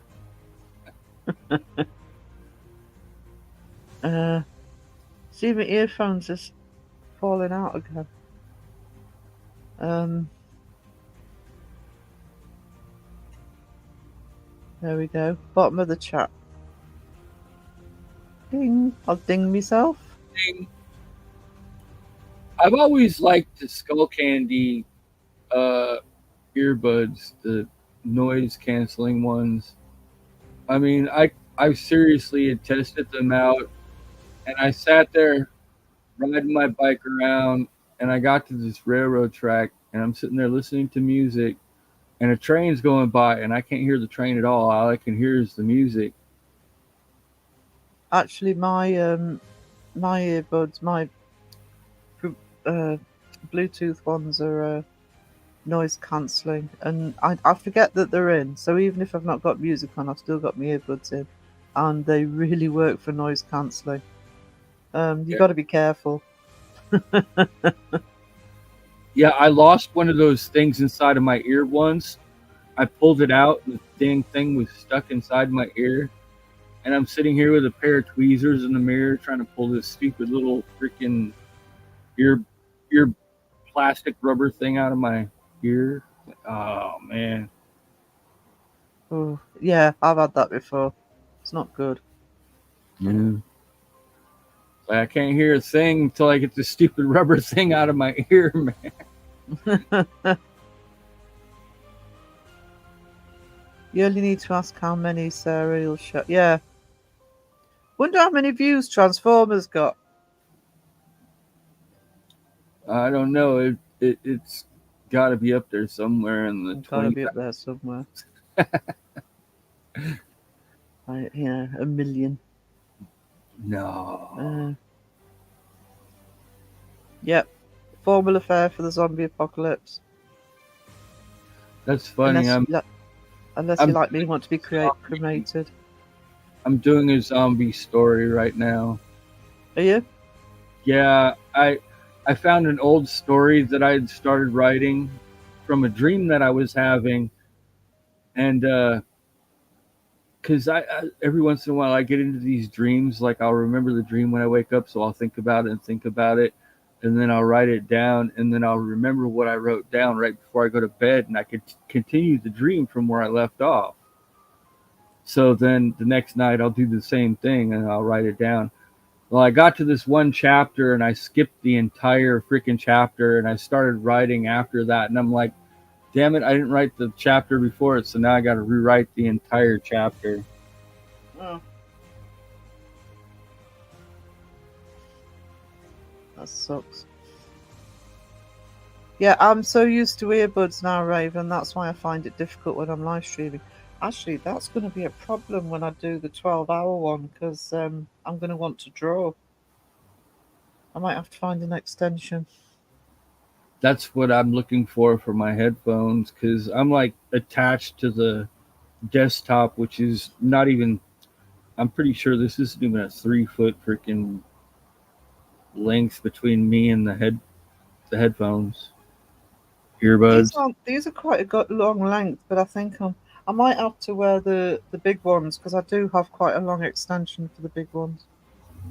B: See, my earphones is falling out again. There we go. Bottom of the chat. Ding. I'll ding myself.
C: Ding. I've always liked the Skull Candy earbuds, the noise canceling ones. I mean, I seriously had tested them out, and I sat there riding my bike around, and I got to this railroad track, and I'm sitting there listening to music, and a train's going by, and I can't hear the train at all I can hear is the music.
B: Actually, my earbuds, my Bluetooth ones are noise cancelling, and I forget that they're in. So even if I've not got music on, I've still got my earbuds in, and they really work for noise cancelling. You got to be careful.
C: Yeah, I lost one of those things inside of my ear once. I pulled it out, and the dang thing was stuck inside my ear. And I'm sitting here with a pair of tweezers in the mirror trying to pull this stupid little freaking ear plastic rubber thing out of my ear. Oh, man.
B: Oh, yeah, I've had that before. It's not good.
C: Yeah. Like, I can't hear a thing until I get this stupid rubber thing out of my ear, man.
B: You only need to ask how many Sarah will show. Yeah. Wonder how many views Transformers got.
C: I don't know. It's got to be up there somewhere in the 20.
B: Got to be up there somewhere. Yeah, 1 million.
C: No.
B: Yep. Formula Fair for the zombie apocalypse.
C: That's funny.
B: Unless you like me, want to be cremated.
C: I'm doing a zombie story right now.
B: Are you?
C: Yeah, I found an old story that I had started writing from a dream that I was having, and because I every once in a while I get into these dreams, like I'll remember the dream when I wake up, so I'll think about it, and then I'll write it down, and then I'll remember what I wrote down right before I go to bed, and I could continue the dream from where I left off. So then the next night I'll do the same thing, and I'll write it down. Well, I got to this one chapter, and I skipped the entire freaking chapter, and I started writing after that, and I'm like, damn it, I didn't write the chapter before it, so now I got to rewrite the entire chapter.
B: Oh. That sucks. Yeah, I'm so used to earbuds now, Raven. That's why I find it difficult when I'm live streaming. Actually, that's going to be a problem when I do the 12-hour one, because I'm going to want to draw. I might have to find an extension.
C: That's what I'm looking for my headphones because I'm like attached to the desktop, which is not even. I'm pretty sure this isn't even a 3 foot freaking length between me and the headphones, earbuds.
B: These are quite a long length, but I think I might have to wear the big ones because I do have quite a long extension for the big ones.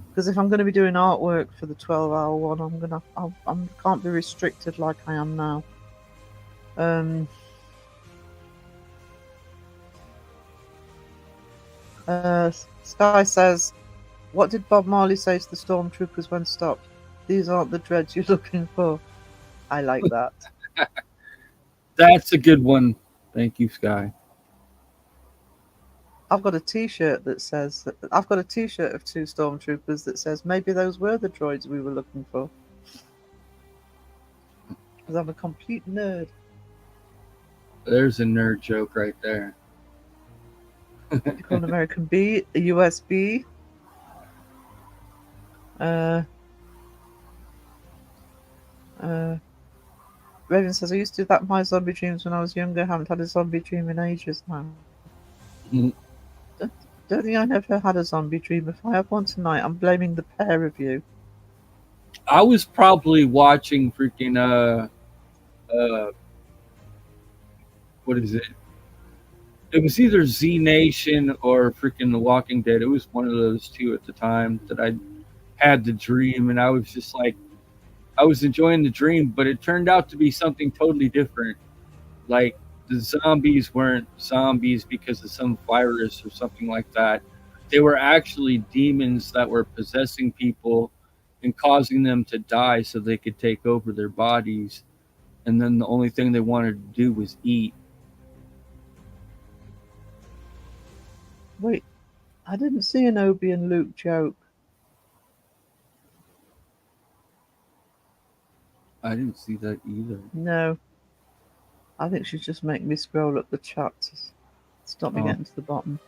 B: Because if I'm going to be doing artwork for the 12-hour one, I can't be restricted like I am now. Um. Sky says, "What did Bob Marley say to the stormtroopers when stopped? These aren't the dreads you're looking for." I like that.
C: That's a good one. Thank you, Sky.
B: I've got a T-shirt that says I've got a T-shirt of 2 stormtroopers that says maybe those were the droids we were looking for. Because I'm a complete nerd.
C: There's a nerd joke right there.
B: What do you call an American B? A USB. Raven says, I used to do that in my zombie dreams when I was younger. Haven't had a zombie dream in ages now.
C: Mhm.
B: Don't think I never had a zombie dream. If I have one tonight, I'm blaming the pair of you.
C: I was probably watching freaking uh what is it? It was either Z Nation or freaking The Walking Dead. It was one of those two at the time that I had the dream, and I was just like, I was enjoying the dream, but it turned out to be something totally different. Like the zombies weren't zombies because of some virus or something like that. They were actually demons that were possessing people and causing them to die so they could take over their bodies. And then the only thing they wanted to do was eat.
B: Wait, I didn't see an Obi and Luke joke.
C: I didn't see that either.
B: No. I think she's just making me scroll up the chat to stop me
C: Oh.
B: getting to the bottom.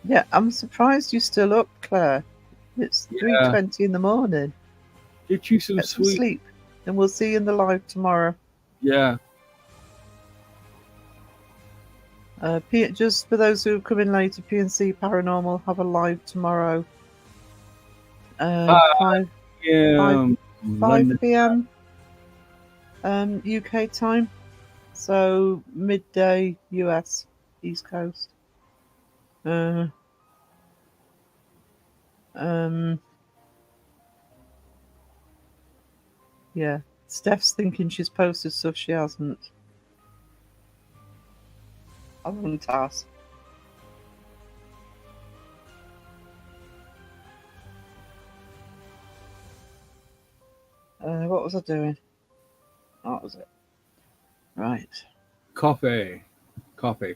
B: Yeah, I'm surprised you're still up, Claire. It's
C: Yeah.
B: 3:20 in the morning.
C: Get you some
B: Get some
C: sweet.
B: sleep, and we'll see you in the live tomorrow.
C: Yeah.
B: Just for those who come in later, PNC Paranormal have a live tomorrow. 5
C: Yeah.
B: 5 p.m. UK time, so midday US East Coast. Yeah, Steph's thinking she's posted stuff she hasn't. I wouldn't ask. What was I doing? What was it? Right.
C: Coffee.
B: Coffee.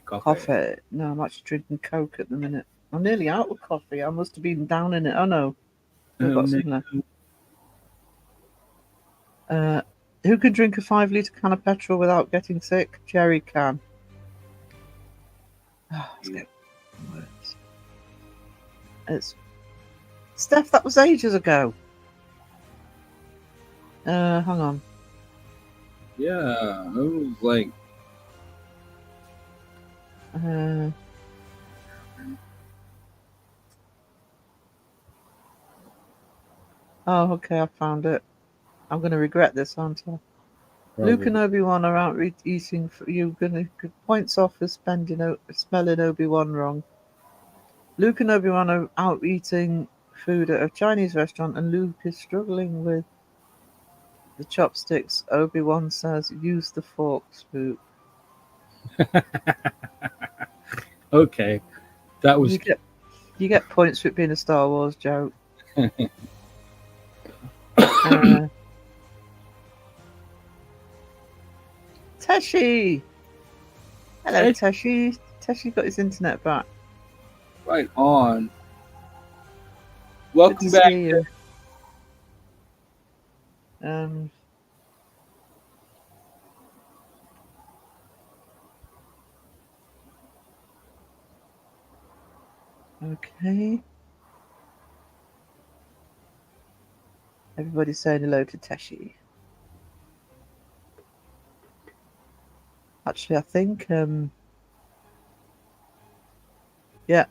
B: No, I'm actually drinking Coke at the minute. I'm nearly out of coffee. I must have been down in it. Oh no. I've got some left. Who can drink a 5-litre can of petrol without getting sick? Jerry can. Let's get words. It's Steph, that was ages ago. Hang on.
C: Yeah, it was like
B: Oh, okay, I found it. I'm going to regret this, aren't I? Luke and Obi-Wan are out eating. You're going to points off for smelling Obi-Wan wrong. Luke and Obi-Wan are out eating food at a Chinese restaurant, and Luke is struggling with the chopsticks. Obi-Wan says, "Use the fork, Spook."
C: okay. That was
B: You get points for it being a Star Wars joke. Teshi! Hello, Teshi. Teshi got his internet back.
C: right on. Welcome
B: Good to
C: back.
B: see you. Okay. Everybody's saying hello to Teshi. Actually, I think, yeah,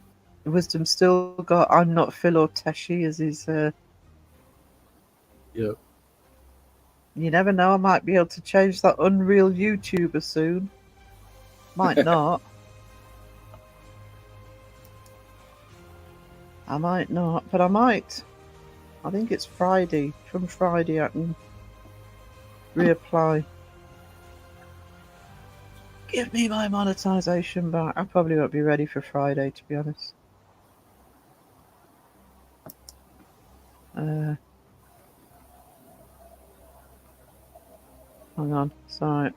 B: Wisdom still got I'm not Phil or Teshi as his.
C: Yep.
B: You never know, I might be able to change that Unreal YouTuber soon. Might not. I might not, but I might. I think it's Friday. From Friday I can reapply. Give me my monetization back. I probably won't be ready for Friday, to be honest. Hang on. Sorry.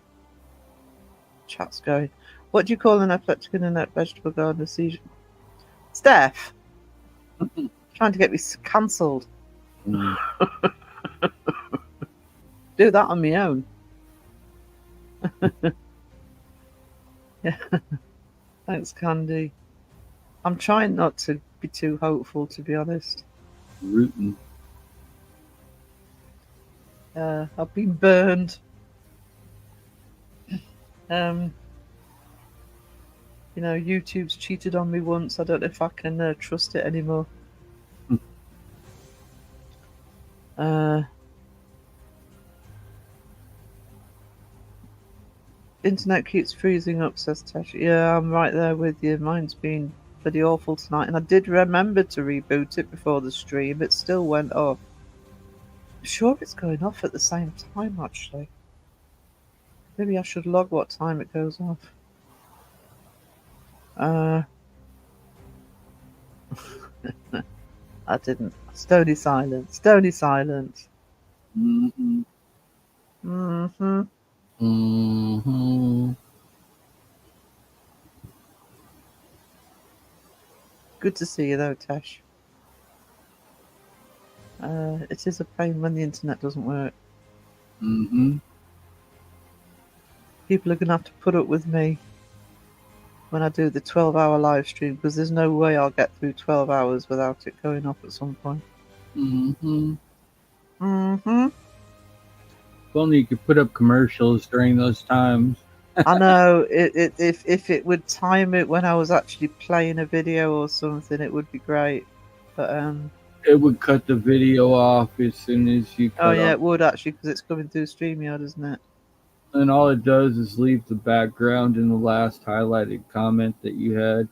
B: Chat's going. What do you call an epileptic in a net vegetable garden season? Steph! Trying to get me cancelled.
C: Mm.
B: Do that on my own. Yeah. Thanks, Candy. I'm trying not to be too hopeful, to be honest.
C: Rooting.
B: I've been burned. You know, YouTube's cheated on me once. I don't know if I can trust it anymore. Internet keeps freezing up, says Tesh. Yeah, I'm right there with you. Mine's been pretty awful tonight, and I did remember to reboot it before the stream. It still went off. I'm sure it's going off at the same time, actually. Maybe I should log what time it goes off. I didn't. Stony silence. Stony silence.
C: Mm-hmm.
B: Mm-hmm.
C: Mm-hmm.
B: Good to see you, though, Tesh. It is a pain when the internet doesn't work.
C: Mm-hmm.
B: People are going to have to put up with me when I do the 12-hour live stream, because there's no way I'll get through 12 hours without it going off at some point.
C: Mm-hmm.
B: Mm-hmm.
C: If only you could put up commercials during those times.
B: I know. If it would time it when I was actually playing a video or something, it would be great. But
C: it would cut the video off as soon as you cut
B: yeah,
C: off.
B: it would actually, because it's coming through StreamYard, isn't it?
C: And all it does is leave the background in the last highlighted comment that you had.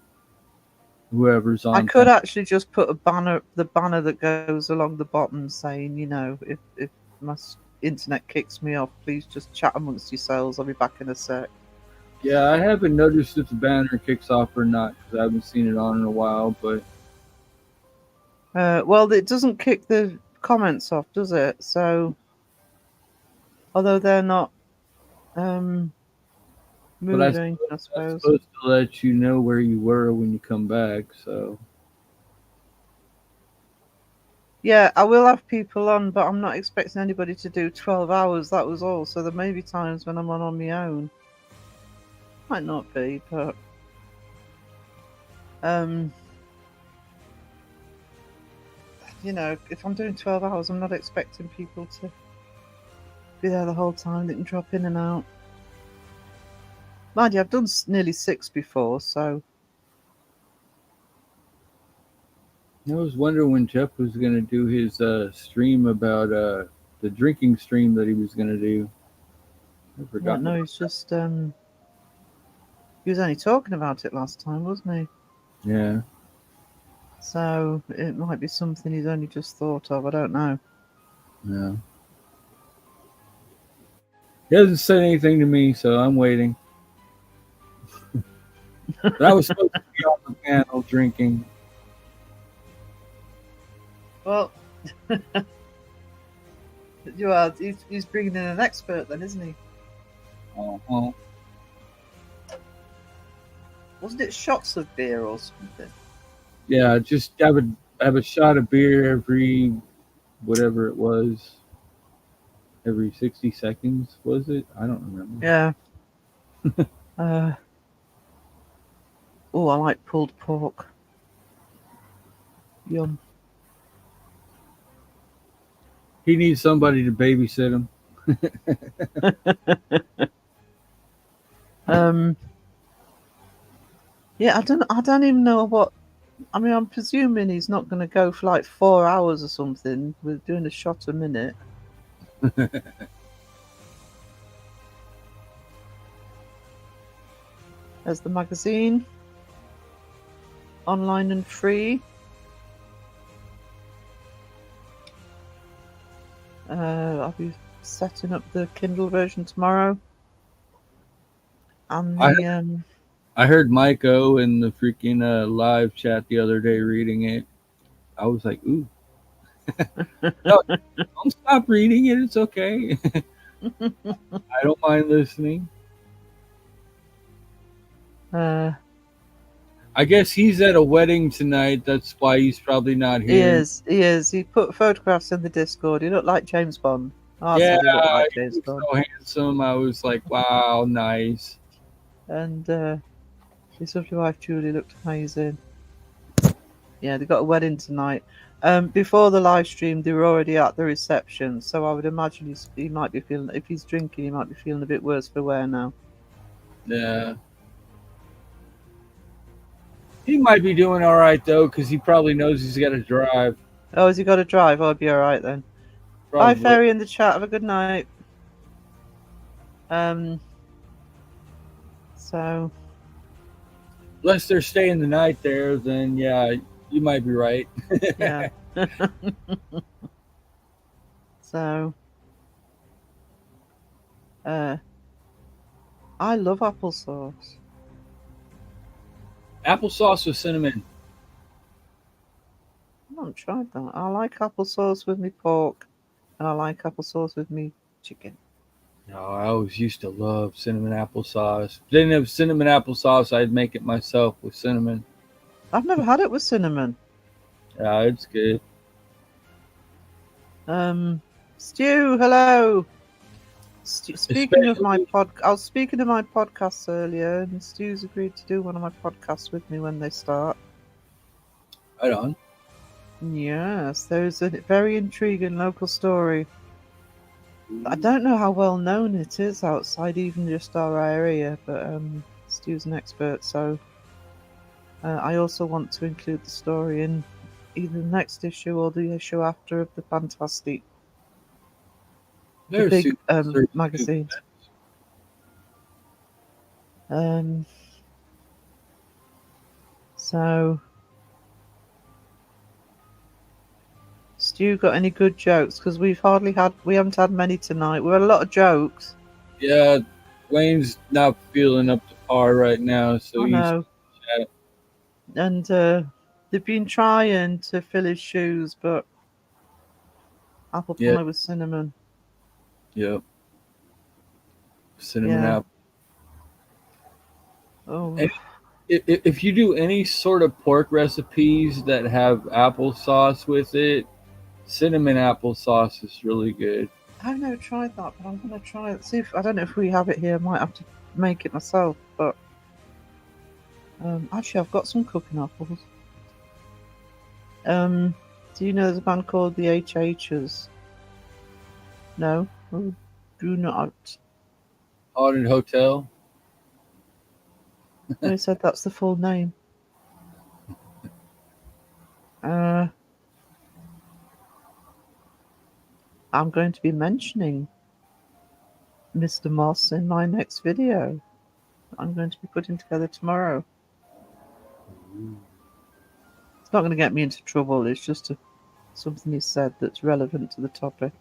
C: Whoever's on.
B: I could actually just put the banner that goes along the bottom saying, you know, if my internet kicks me off, please just chat amongst yourselves. I'll be back in a sec.
C: Yeah, I haven't noticed if the banner kicks off or not, because I haven't seen it on in a while, but...
B: well, it doesn't kick the comments off, does it? So, although they're not moving, I suppose.
C: It's supposed to let you know where you were when you come back, so...
B: Yeah, I will have people on, but I'm not expecting anybody to do 12 hours, that was all. So there may be times when I'm on my own. Might not be, but... you know, if I'm doing 12 hours, I'm not expecting people to be there the whole time. They can drop in and out. Mind you, I've done nearly 6 before, so...
C: I was wondering when Jeff was going to do his stream about the drinking stream that he was going to do. I forgot.
B: No, he's just... he was only talking about it last time, wasn't he?
C: Yeah.
B: So it might be something he's only just thought of. I don't know.
C: Yeah. He hasn't said anything to me, so I'm waiting. But I was supposed to be on the panel drinking.
B: Well, you are. He's bringing in an expert, then, isn't he?
C: Uh-huh.
B: Wasn't it shots of beer or something?
C: Yeah, just have a shot of beer every whatever it was. Every 60 seconds, was it? I don't remember.
B: Yeah. Oh, I like pulled pork. Yum.
C: He needs somebody to babysit him.
B: Yeah, I don't even know what. I mean, I'm presuming he's not going to go for like 4 hours or something. We're doing a shot a minute. There's the magazine, online and free. I'll be setting up the Kindle version tomorrow. And the
C: I heard Mike O in the freaking live chat the other day reading it. I was like, ooh. No, don't stop reading it. It's okay. I don't mind listening. I guess he's at a wedding tonight. That's why he's probably not here.
B: He is. He put photographs in the Discord. He looked like James Bond. I
C: Yeah,
B: said he looked like
C: he
B: James
C: was
B: Bond.
C: so handsome. I was like, wow, nice.
B: And his lovely wife Julie looked amazing. Yeah, they got a wedding tonight. Before the live stream, they were already at the reception, so I would imagine he might be feeling. If he's drinking, he might be feeling a bit worse for wear now.
C: Yeah. He might be doing all right though, because he probably knows he's got to drive.
B: Oh, has he got to drive? I'll be all right then.
C: Probably.
B: Bye, Fairy in the chat. Have a good night. So,
C: unless they're staying the night there, then yeah, you might be right.
B: yeah. So, I love applesauce.
C: Applesauce with cinnamon.
B: I haven't tried that. I like applesauce with me pork, and I like applesauce with me chicken.
C: No, I always used to love cinnamon applesauce. If I didn't have cinnamon applesauce, I'd make it myself with cinnamon.
B: I've never had it with cinnamon.
C: Yeah, it's good.
B: Stu, hello. Speaking of my I was speaking of my podcasts earlier, and Stu's agreed to do one of my podcasts with me when they start.
C: Right on.
B: Yes, there's a very intriguing local story. I don't know how well known it is outside even just our area, but Stu's an expert, so I also want to include the story in either the next issue or the issue after of the Fantastic, the big magazine. So, Stu, got any good jokes? Because we haven't had many tonight. We had a lot of jokes.
C: Yeah, Wayne's not feeling up to par right now, so he's
B: know. And they've been trying to fill his shoes, but apple pie with cinnamon.
C: Yep. Cinnamon apple.
B: Oh.
C: And if you do any sort of pork recipes that have applesauce with it, cinnamon applesauce is really good.
B: I've never tried that, but I'm going to try it. See if I don't know if we have it here. I might have to make it myself, but actually, I've got some cooking apples. Do you know there's a band called the HHs? No, do not.
C: Haunted Hotel.
B: They said that's the full name. I'm going to be mentioning Mr. Moss in my next video. I'm going to be putting together tomorrow. It's not going to get me into trouble. It's just something he said that's relevant to the topic.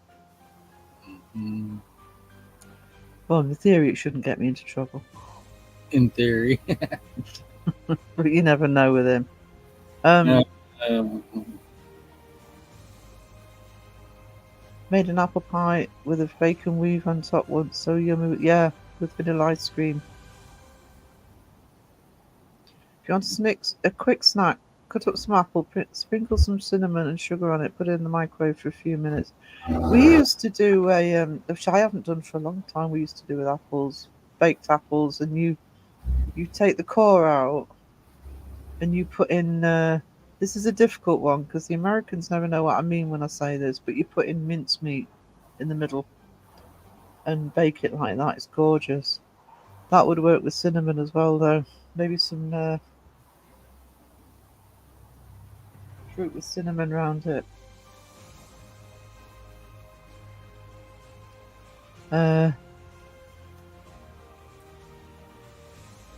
C: Mm-hmm.
B: Well, in theory, it shouldn't get me into trouble.
C: In theory.
B: But you never know with him. Made an apple pie with a bacon weave on top once. So yummy. Yeah, with vanilla ice cream. If you want a quick snack, cut up some apple, sprinkle some cinnamon and sugar on it, put it in the microwave for a few minutes. We used to do which I haven't done for a long time, we used to do with apples, baked apples, and you take the core out and you put in This is a difficult one because the Americans never know what I mean when I say this, but you put in mincemeat in the middle and bake it like that. It's gorgeous. That would work with cinnamon as well, though. Maybe some fruit with cinnamon around it. I'm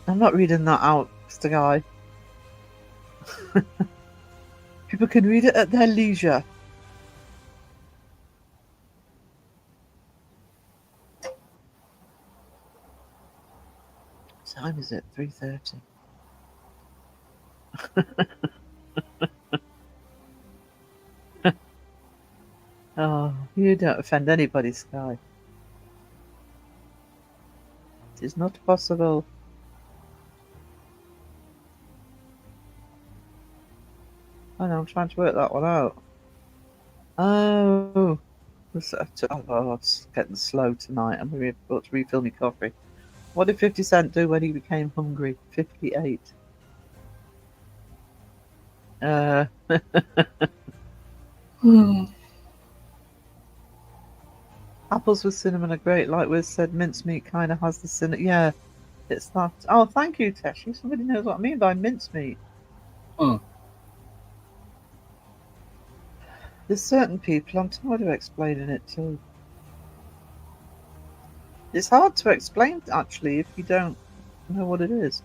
B: not reading that out, Mr. Guy. People can read it at their leisure. What time is it? 3:30. Oh, you don't offend anybody, Sky. It is not possible. I know, I'm trying to work that one out. Oh, it's getting slow tonight. I'm going to refill my coffee. What did 50 Cent do when he became hungry? 58. Apples with cinnamon are great. Like Wiz said, mincemeat kind of has the cinnamon. Yeah, it's that. Oh, thank you, Teshi. Somebody knows what I mean by mincemeat.
C: Huh.
B: There's certain people, I'm tired of explaining it to. It's hard to explain, actually, if you don't know what it is.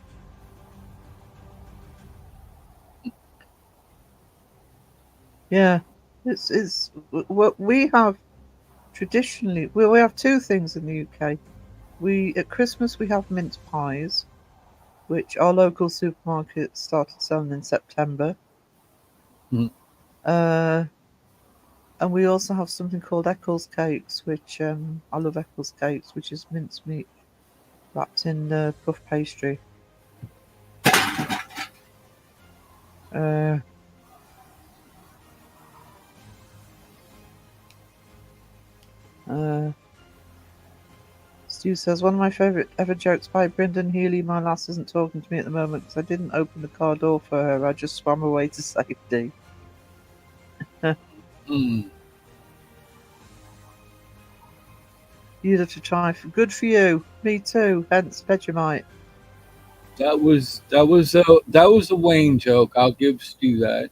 B: Yeah, it's what we have traditionally. We have two things in the UK. At Christmas we have mince pies, which our local supermarket started selling in September. And we also have something called Eccles cakes, which I love Eccles cakes, which is mincemeat wrapped in puff pastry. Stu says, one of my favourite ever jokes by Brendan Healy, my lass isn't talking to me at the moment because I didn't open the car door for her, I just swam away to safety. You'd have to try. Good for you. Me too. Hence Vegemite.
C: That was a Wayne joke. I'll give Stu that.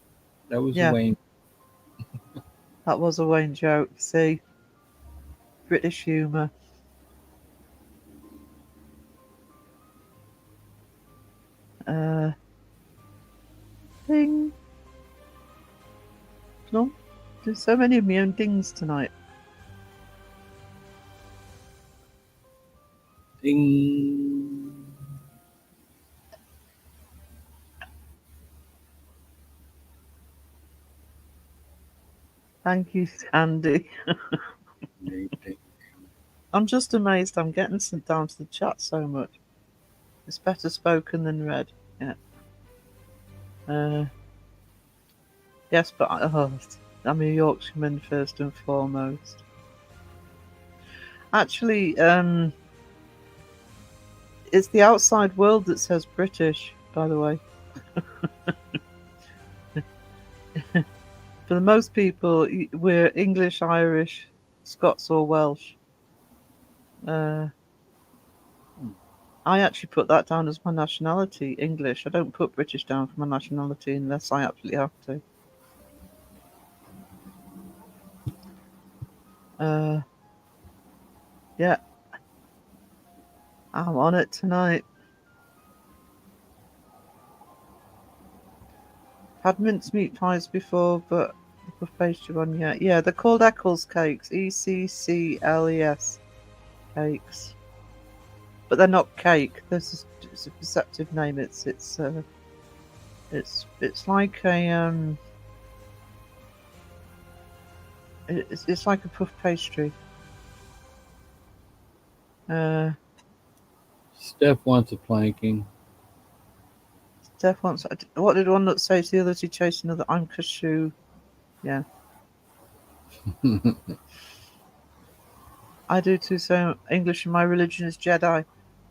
C: That was a Wayne.
B: That was a Wayne joke. See, British humour. Ding. No, there's so many of my own dings tonight.
C: Ding.
B: Thank you, Andy. I'm just amazed I'm getting sent down to the chat so much. It's better spoken than read. Yeah. Yes, but I'm a Yorkshireman first and foremost. Actually, it's the outside world that says British, by the way. For the most people, we're English, Irish, Scots, or Welsh. I actually put that down as my nationality, English. I don't put British down for my nationality unless I absolutely have to. Yeah. I'm on it tonight. Had mincemeat pies before, but the puff pastry one, yeah. Yeah, they're called Eccles cakes. Eccles cakes. But they're not cake. It's a perceptive name. It's like a it's like a puff pastry.
C: Steph wants a planking.
B: Steph wants. What did one not say to the other? To chase another. I'm cashew. Yeah. I do too. So English in my religion is Jedi.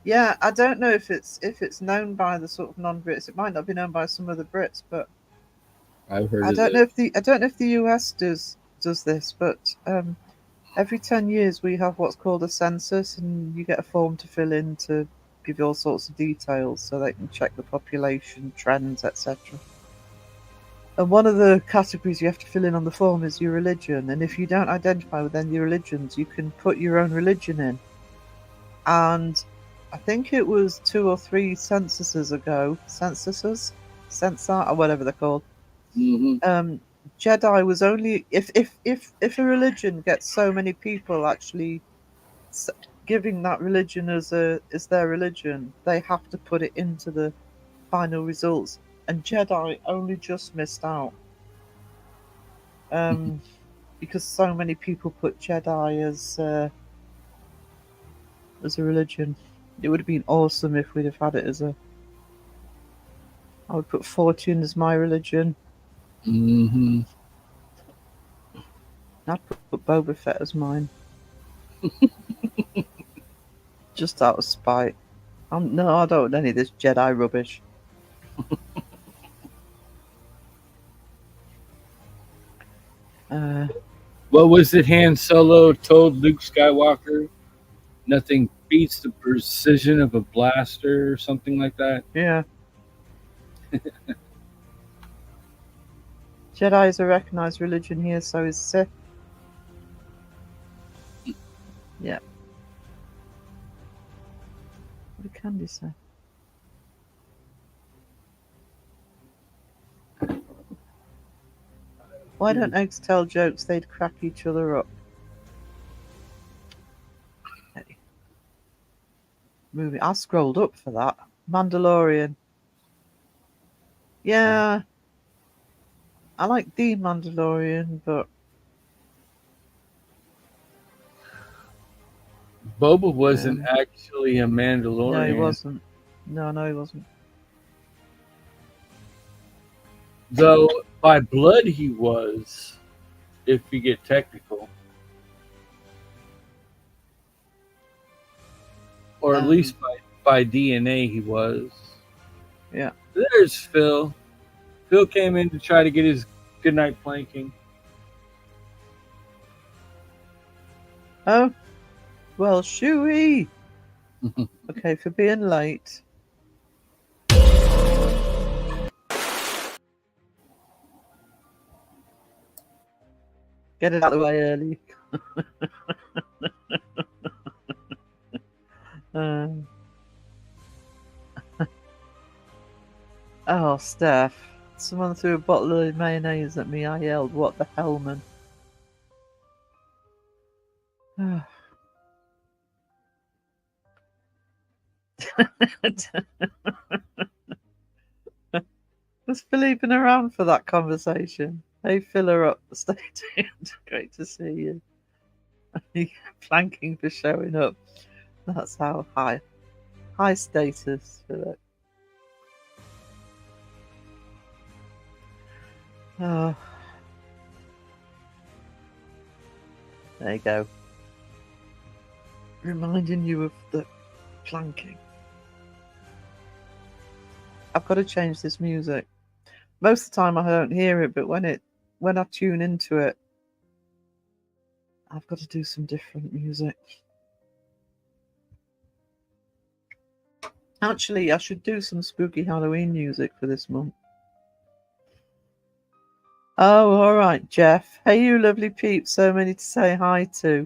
B: Yeah, I don't know if it's known by the sort of non-Brits. It might not be known by some of the Brits, but
C: I've heard
B: I
C: of
B: don't know
C: it.
B: if the US does this, but every 10 years we have what's called a census, and you get a form to fill in to give you all sorts of details so they can check the population trends, etc. And one of the categories you have to fill in on the form is your religion. And if you don't identify with any religions, you can put your own religion in. And I think it was 2 or 3 censuses ago, censar, or whatever they're called.
C: Hmm.
B: Jedi was only if a religion gets so many people actually giving that religion as their religion, they have to put it into the final results. And Jedi only just missed out. Because so many people put Jedi as a religion. It would have been awesome if we'd have had it as a. I would put Fortune as my religion.
C: Hmm.
B: I'd put Boba Fett as mine, just out of spite. No, I don't want any of this Jedi rubbish. Uh,
C: What was it Han Solo told Luke Skywalker? Nothing beats the precision of a blaster or something like that.
B: yeah, Jedi is a recognized religion here, so is Sith. Yeah. What did Candy say? Why don't eggs tell jokes? They'd crack each other up. Hey. Movie. I scrolled up for that. Mandalorian. Yeah, I like the Mandalorian, but
C: Boba wasn't actually a
B: no, he
C: Mandalorian,
B: wasn't. No, he wasn't.
C: though by blood he was, if you get technical, or at least by DNA he was.
B: Yeah.
C: There's Phil. Phil came in to try to get his goodnight planking.
B: Oh, well, shooey. Okay, for being late. Get it out of the way early. Oh, Steph. Someone threw a bottle of mayonnaise at me. I yelled, "What the hell, man?" Was Philippe around for that conversation? Hey, fill her up. Stay tuned. Great to see you. Planking for showing up. That's how high status, Philip. Oh, there you go. Reminding you of the planking. I've got to change this music. Most of the time I don't hear it, but when I tune into it, I've got to do some different music. Actually, I should do some spooky Halloween music for this month. Oh, all right, Jeff. Hey, you lovely peeps. So many to say hi to.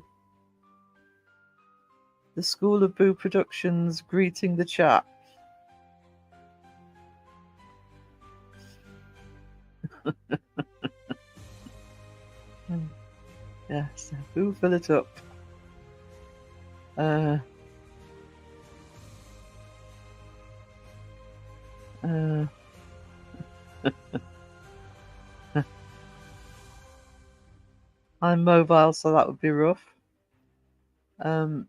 B: The School of Boo Productions greeting the chat. Yes, Boo, fill it up. I'm mobile, so that would be rough. It's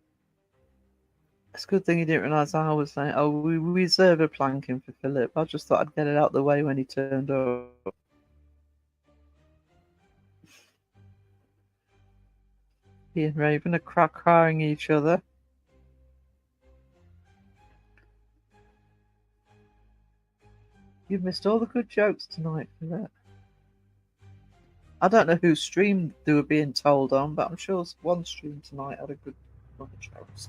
B: a good thing you didn't realise I was saying, oh, we reserve a planking for Philip. I just thought I'd get it out the way when he turned up. He and Raven are crying each other. You've missed all the good jokes tonight, Philip. I don't know whose stream they were being told on, but I'm sure one stream tonight had a good bunch of jokes.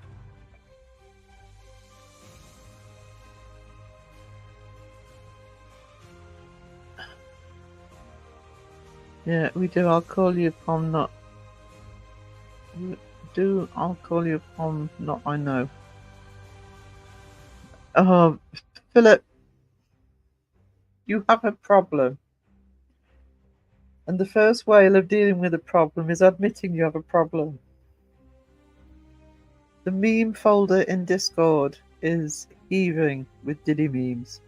B: Yeah, we do. I'll call you upon not. I'll call you upon not. I know. Oh, Philip, you have a problem. And the first way of dealing with a problem is admitting you have a problem. The meme folder in Discord is heaving with Diddy memes.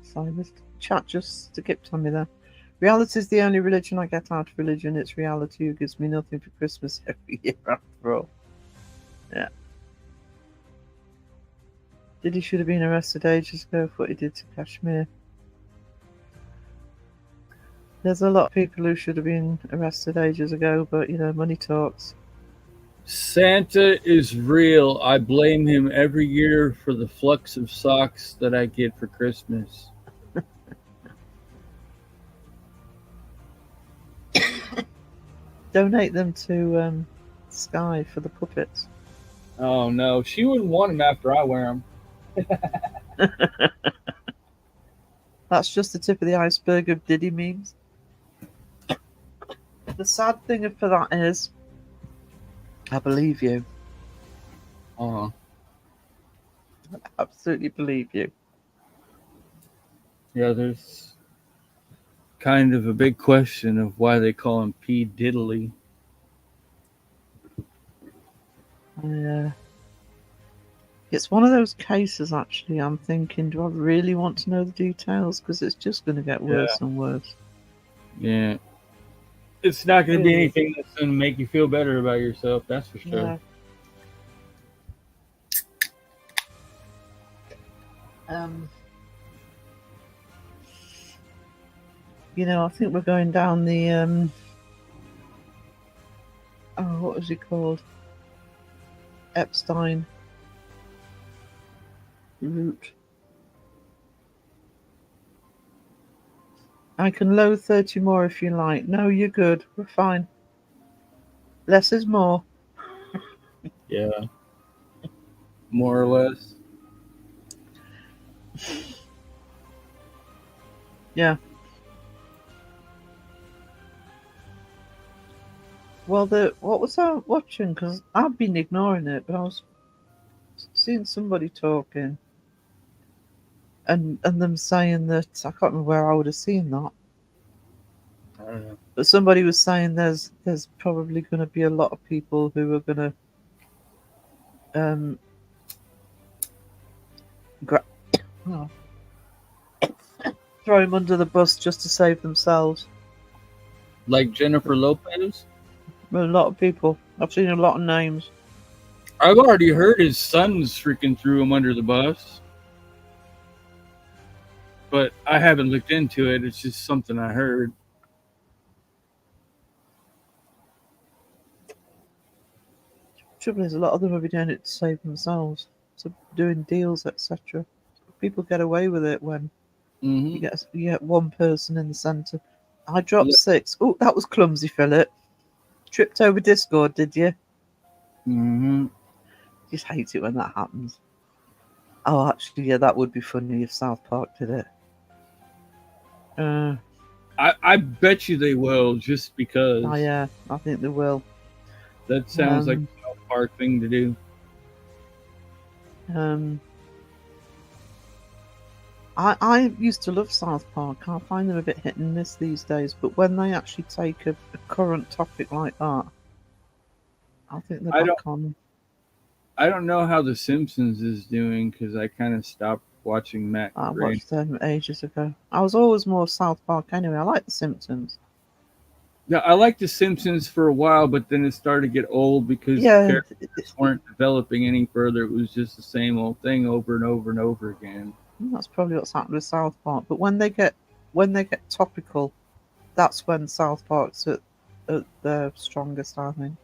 B: Sorry, this chat just skipped on me there. Reality is the only religion I get out of religion. It's reality who gives me nothing for Christmas every year after all. Yeah. Diddy should have been arrested ages ago for what he did to Kashmir. There's a lot of people who should have been arrested ages ago, but money talks.
C: Santa is real. I blame him every year for the flux of socks that I get for Christmas.
B: Donate them to Sky for the puppets.
C: Oh no, she wouldn't want them after I wear them.
B: That's just the tip of the iceberg of Diddy memes. The sad thing for that is, I believe you.
C: Uh-huh.
B: I absolutely believe you.
C: Yeah, there's kind of a big question of why they call him P. Diddley.
B: It's one of those cases, actually. I'm thinking, do I really want to know the details? Because it's just going to get worse and worse.
C: Yeah. It's not going to be anything that's going to make you feel better about yourself, that's for sure.
B: I think we're going down the what was he called? Epstein route. I can load 30 more if you like. No, you're good. We're fine. Less is more.
C: Yeah. More or less.
B: Yeah. Well, what was I watching? Because I've been ignoring it, but I was seeing somebody talking. And them saying that, I can't remember where I would have seen that.
C: I don't know.
B: But somebody was saying there's probably going to be a lot of people who are going to throw him under the bus just to save themselves.
C: Like Jennifer Lopez?
B: A lot of people. I've seen a lot of names.
C: I've already heard his sons freaking threw him under the bus. But I haven't looked into it. It's just something I heard.
B: Trouble is, a lot of them will be doing it to save themselves, so doing deals, etc. People get away with it when you get one person in the centre. I dropped 6. Oh, that was clumsy, Philip. Tripped over Discord, did you? Just hate it when that happens. Oh, actually, yeah, that would be funny if South Park did it.
C: I bet you they will, just because.
B: Oh, yeah, I think they will.
C: That sounds like a South Park thing to do.
B: I used to love South Park. I find them a bit hit and miss these days, but when they actually take a current topic like that, I think they're back on.
C: I don't know how The Simpsons is doing because I kind of stopped watching Matt.
B: I watched them ages ago. I was always more South Park anyway. I like The Simpsons.
C: Yeah, I liked The Simpsons for a while, but then it started to get old because the characters weren't developing any further. It was just the same old thing over and over and over again.
B: That's probably what's happened with South Park. But when they get topical, that's when South Park's at their strongest, I think.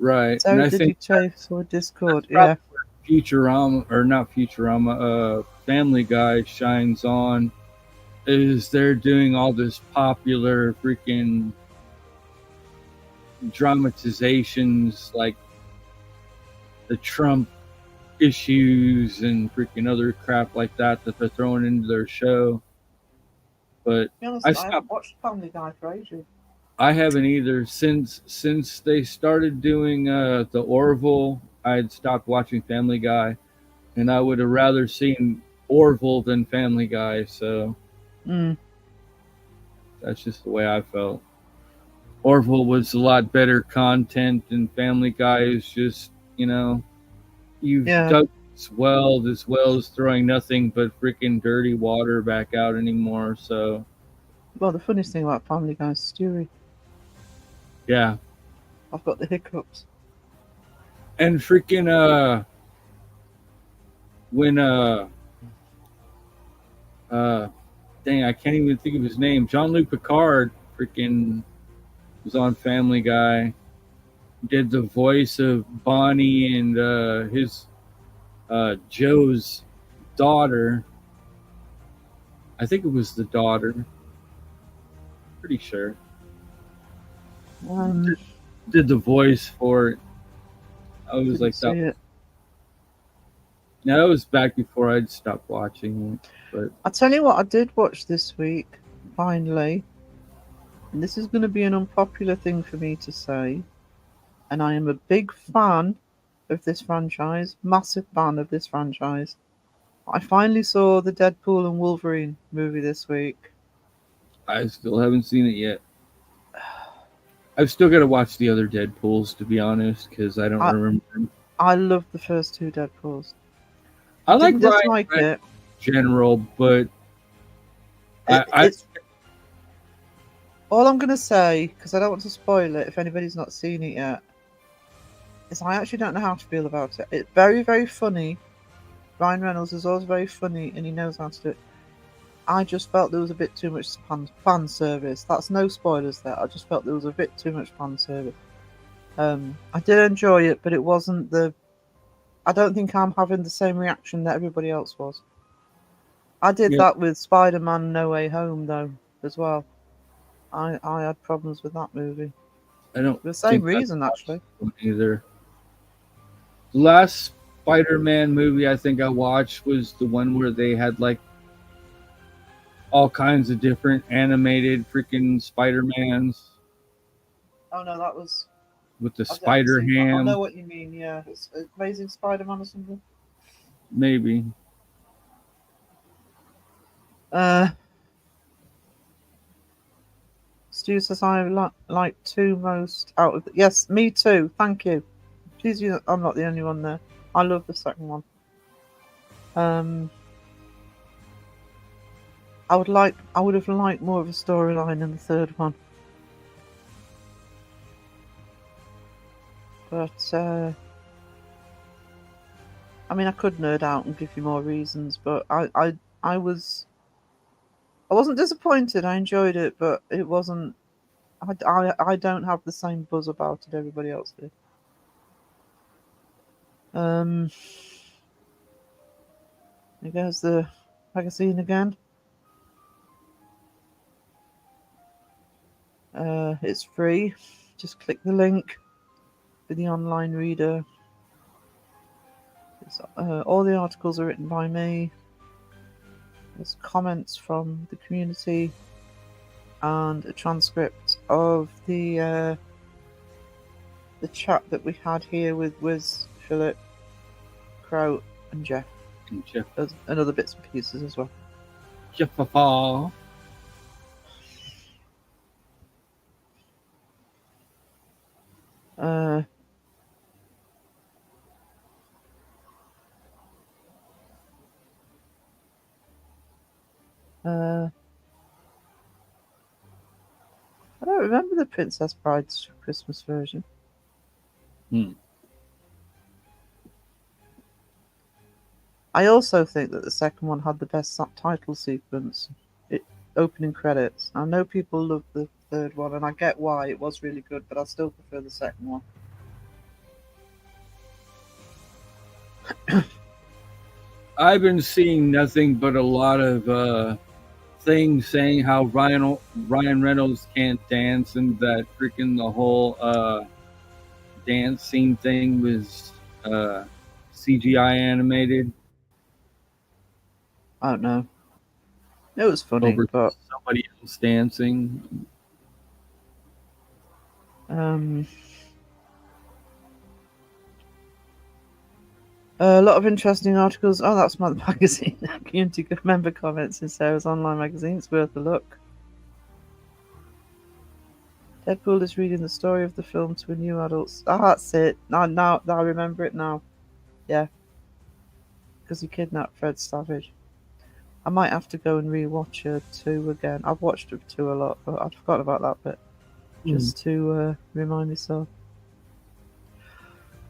C: right. And
B: Terry,
C: I
B: did you
C: think
B: chase or Discord?
C: that's
B: Yeah.
C: probably Futurama, or not Futurama, Family Guy shines on, is they're doing all this popular freaking dramatizations like the Trump issues and freaking other crap like that they're throwing into their show. But
B: To be honest,
C: I
B: I haven't
C: stopped.
B: watched Family Guy for ages.
C: I haven't either since they started doing the Orville. I had stopped watching Family Guy, and I would have rather seen Orville than Family Guy. So
B: Mm,
C: that's just the way I felt. Orville was a lot better content, and Family Guy is just, you've
B: yeah.
C: dug this well. This well is throwing nothing but freaking dirty water back out anymore. So
B: Well, the funniest thing about Family Guy is Stewie.
C: yeah,
B: I've got the hiccups.
C: and freaking when uh dang, I can't even think of his name. Jean-Luc Picard freaking was on Family Guy. Did the voice of Bonnie and his Joe's daughter. I think it was the daughter. Pretty sure. Did the voice for it. I was like
B: See
C: that.
B: it.
C: No, that was back before I'd stopped watching it. But
B: I tell you what, I did watch this week. Finally, and this is going to be an unpopular thing for me to say, and I am a big fan of this franchise, massive fan of this franchise. I finally saw the Deadpool and Wolverine movie this week.
C: I still haven't seen it yet. I've still got to watch the other Deadpools, to be honest, because I don't remember them.
B: I love the first two Deadpools.
C: I like
B: Didn't dislike
C: Ryan
B: it.
C: in general, but
B: It's all I'm going to say, because I don't want to spoil it if anybody's not seen it yet, is I actually don't know how to feel about it. It's very, very funny. Ryan Reynolds is always very funny and he knows how to do it. I just felt there was a bit too much fan service. That's no spoilers there. I just felt there was a bit too much fan service. I did enjoy it, but it wasn't the... I don't think I'm having the same reaction that everybody else was. I did that with Spider-Man No Way Home, though, as well. I had problems with that movie.
C: I don't.
B: For the same reason, actually.
C: Either. The last Spider-Man movie I think I watched was the one where they had like all kinds of different animated freaking Spider-Mans.
B: Oh no, that was
C: with the
B: I've
C: spider
B: never seen that. I
C: ham.
B: know what you mean. Yeah, it's Amazing Spider-Man or something.
C: Maybe.
B: Stu says I like two most out of yes, me too. Thank you. Please, I'm not the only one there. I love the second one. I would have liked more of a storyline in the third one. But I mean, I could nerd out and give you more reasons, but I wasn't disappointed. I enjoyed it, but it wasn't. I don't have the same buzz about it everybody else did. There's the magazine again. It's free. Just click the link for the online reader. All the articles are written by me. There's comments from the community and a transcript of the chat that we had here with Wiz, Philip, Crow, and Jeff. And other bits and pieces as well.
C: Jeff.
B: I don't remember the Princess Bride's Christmas version. I also think that the second one had the best title sequence, opening credits. I know people love the third one, and I get why it was really good, but I still prefer the second one.
C: I've been seeing nothing but a lot of things saying how Ryan Reynolds can't dance and that freaking the whole dance scene thing was CGI animated
B: I don't know. It was funny,
C: over
B: but
C: somebody else dancing.
B: um, a lot of interesting articles. Oh, that's my magazine. Community member comments in Sarah's online magazine. It's worth a look. Deadpool is reading the story of the film to a new adult. Ah, that's it. Now, I remember it now. Yeah, because he kidnapped Fred Savage. I might have to go and rewatch 2 again. I've watched 2 a lot, but I'd forgotten about that bit. Just to remind myself.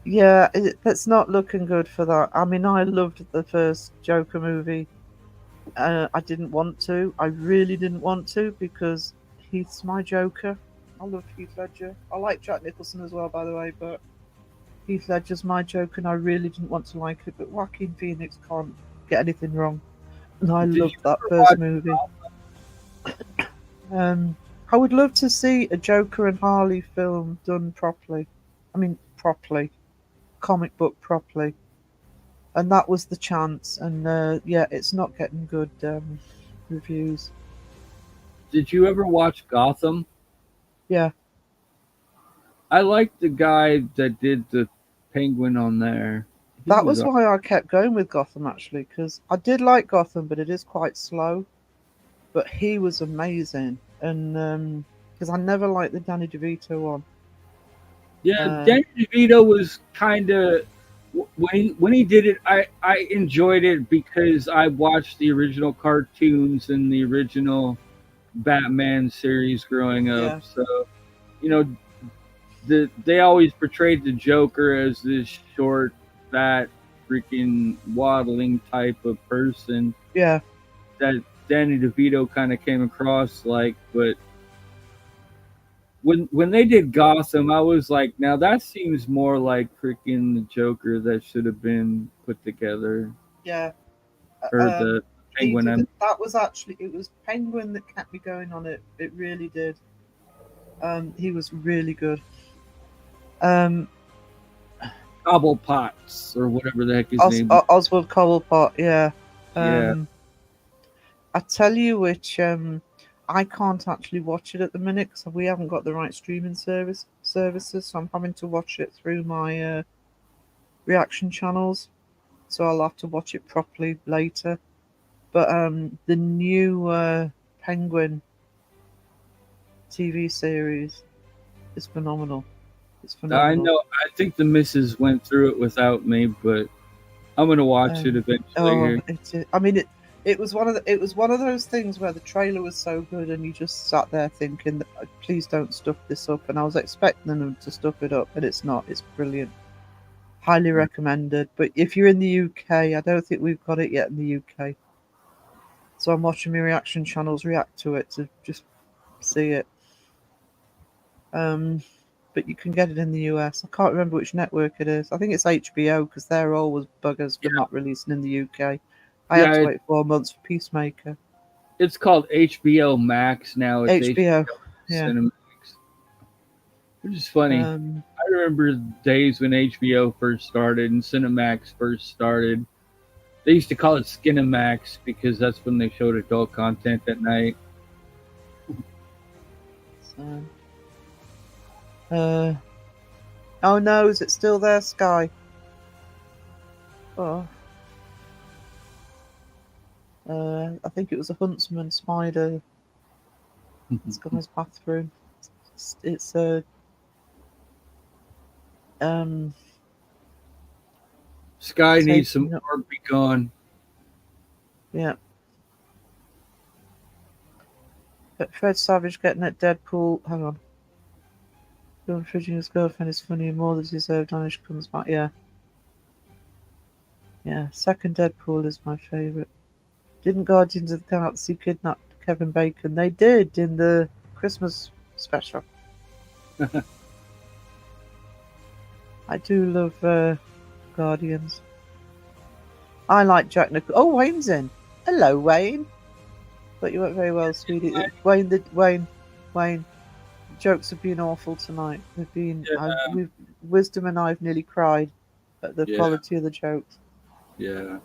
B: Yeah, it's not looking good for that. I mean, I loved the first Joker movie. I didn't want to. I really didn't want to because Heath's my Joker. I love Heath Ledger. I like Jack Nicholson as well, by the way, but Heath Ledger's my Joker, and I really didn't want to like it. But Joaquin Phoenix can't get anything wrong, and I loved that first movie. I would love to see a Joker and Harley film done properly. I mean, properly. Comic book properly. And that was the chance. And yeah, it's not getting good reviews.
C: Did you ever watch Gotham?
B: Yeah.
C: I liked the guy that did the Penguin on there.
B: That was why I kept going with Gotham, actually, because I did like Gotham, but it is quite slow. But he was amazing. And because I never liked the Danny DeVito one.
C: Yeah, Danny DeVito was kind of when he did it. I enjoyed it because I watched the original cartoons and the original Batman series growing up.
B: Yeah.
C: So, you know, they always portrayed the Joker as this short, fat, freaking waddling type of person.
B: Yeah.
C: That Danny DeVito kind of came across like, but when they did Gotham, I was like, now that seems more like freaking the Joker that should have been put together.
B: Yeah.
C: Or the Penguin.
B: That was actually, it was Penguin that kept me going on it. It really did. He was really good.
C: Cobblepot's or whatever the heck his name is.
B: Oswald Cobblepot, yeah.
C: Yeah.
B: I tell you which, I can't actually watch it at the minute because we haven't got the right streaming services, so I'm having to watch it through my reaction channels. So I'll have to watch it properly later. But the new Penguin TV series is phenomenal. It's phenomenal.
C: I know. I think the missus went through it without me, but I'm gonna watch it eventually.
B: I mean, it was one of those things where the trailer was so good, and you just sat there thinking, "Please don't stuff this up." And I was expecting them to stuff it up, but it's not. It's brilliant. Highly recommended. But if you're in the UK, I don't think we've got it yet in the UK. So I'm watching my reaction channels react to it to just see it. But you can get it in the US. I can't remember which network it is. I think it's HBO because they're always buggers for not releasing in the UK. I had to wait 4 months for Peacemaker.
C: It's called HBO Max now. It's
B: HBO, yeah.
C: Cinemax. Which is funny. I remember days when HBO first started and Cinemax first started. They used to call it Skinemax because that's when they showed adult content at night.
B: Oh no, is it still there, Sky? Oh. I think it was a huntsman spider. It's got his bathroom. It's a
C: Sky needs some more be gone.
B: Yeah. But Fred Savage getting at Deadpool. Hang on. John fridging his girlfriend is funny and more than deserved. Danish comes back. Yeah. Yeah. Second Deadpool is my favourite. Didn't Guardians of the Galaxy kidnap Kevin Bacon? They did in the Christmas special. I do love Guardians. I like Jack Nicholson. Oh, Wayne's in. Hello, Wayne. But you weren't very well, sweetie. Wayne. Jokes have been awful tonight. They've been. Wisdom and I've nearly cried at the quality of the jokes.
C: Yeah.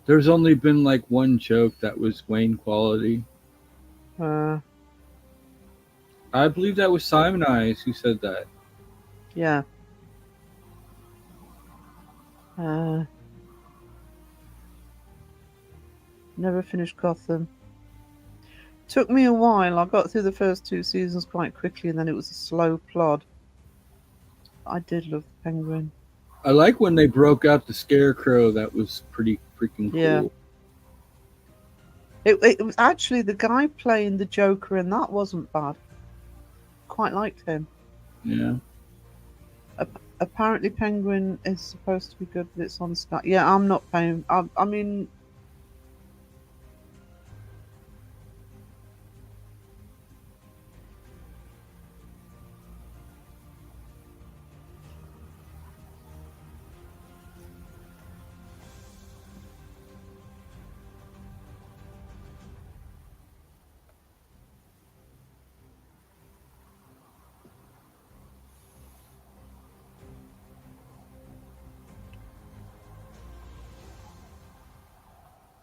C: There's only been like one joke that was Wayne quality. I believe that was Simon Eyes who said that.
B: Yeah. Never finished Gotham. Took me a while. I got through the first 2 seasons quite quickly, and then it was a slow plod. I did love the Penguin.
C: I like when they broke out the Scarecrow. That was pretty freaking cool.
B: Yeah. It was actually the guy playing the Joker, and that wasn't bad. Quite liked him.
C: Yeah.
B: Apparently, Penguin is supposed to be good, but it's on Sky. Yeah, I'm not paying. I mean.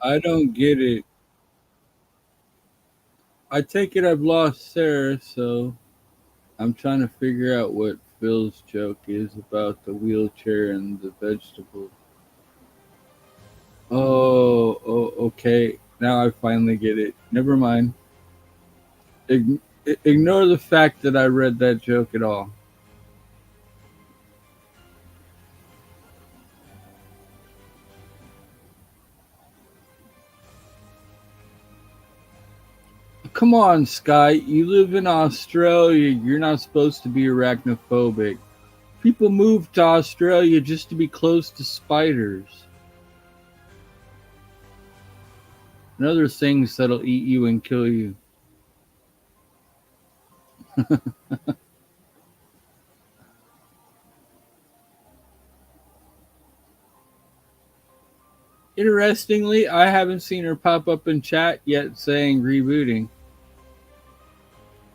C: I don't get it. I take it I've lost Sarah, so I'm trying to figure out what Phil's joke is about the wheelchair and the vegetable. Oh, okay. Now I finally get it. Never mind. Ignore the fact that I read that joke at all. Come on, Sky. You live in Australia. You're not supposed to be arachnophobic. People move to Australia just to be close to spiders and other things that'll eat you and kill you. Interestingly, I haven't seen her pop up in chat yet saying rebooting.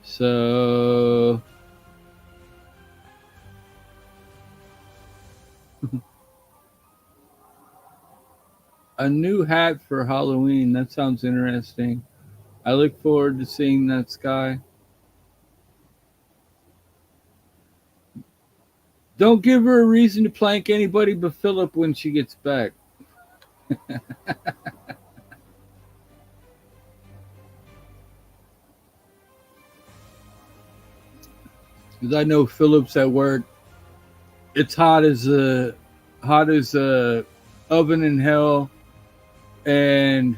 C: So a new hat for Halloween. That sounds interesting. I look forward to seeing that, Sky. Don't give her a reason to plank anybody but Philip when she gets back. Because I know Philip's at work. It's hot as a oven in hell, and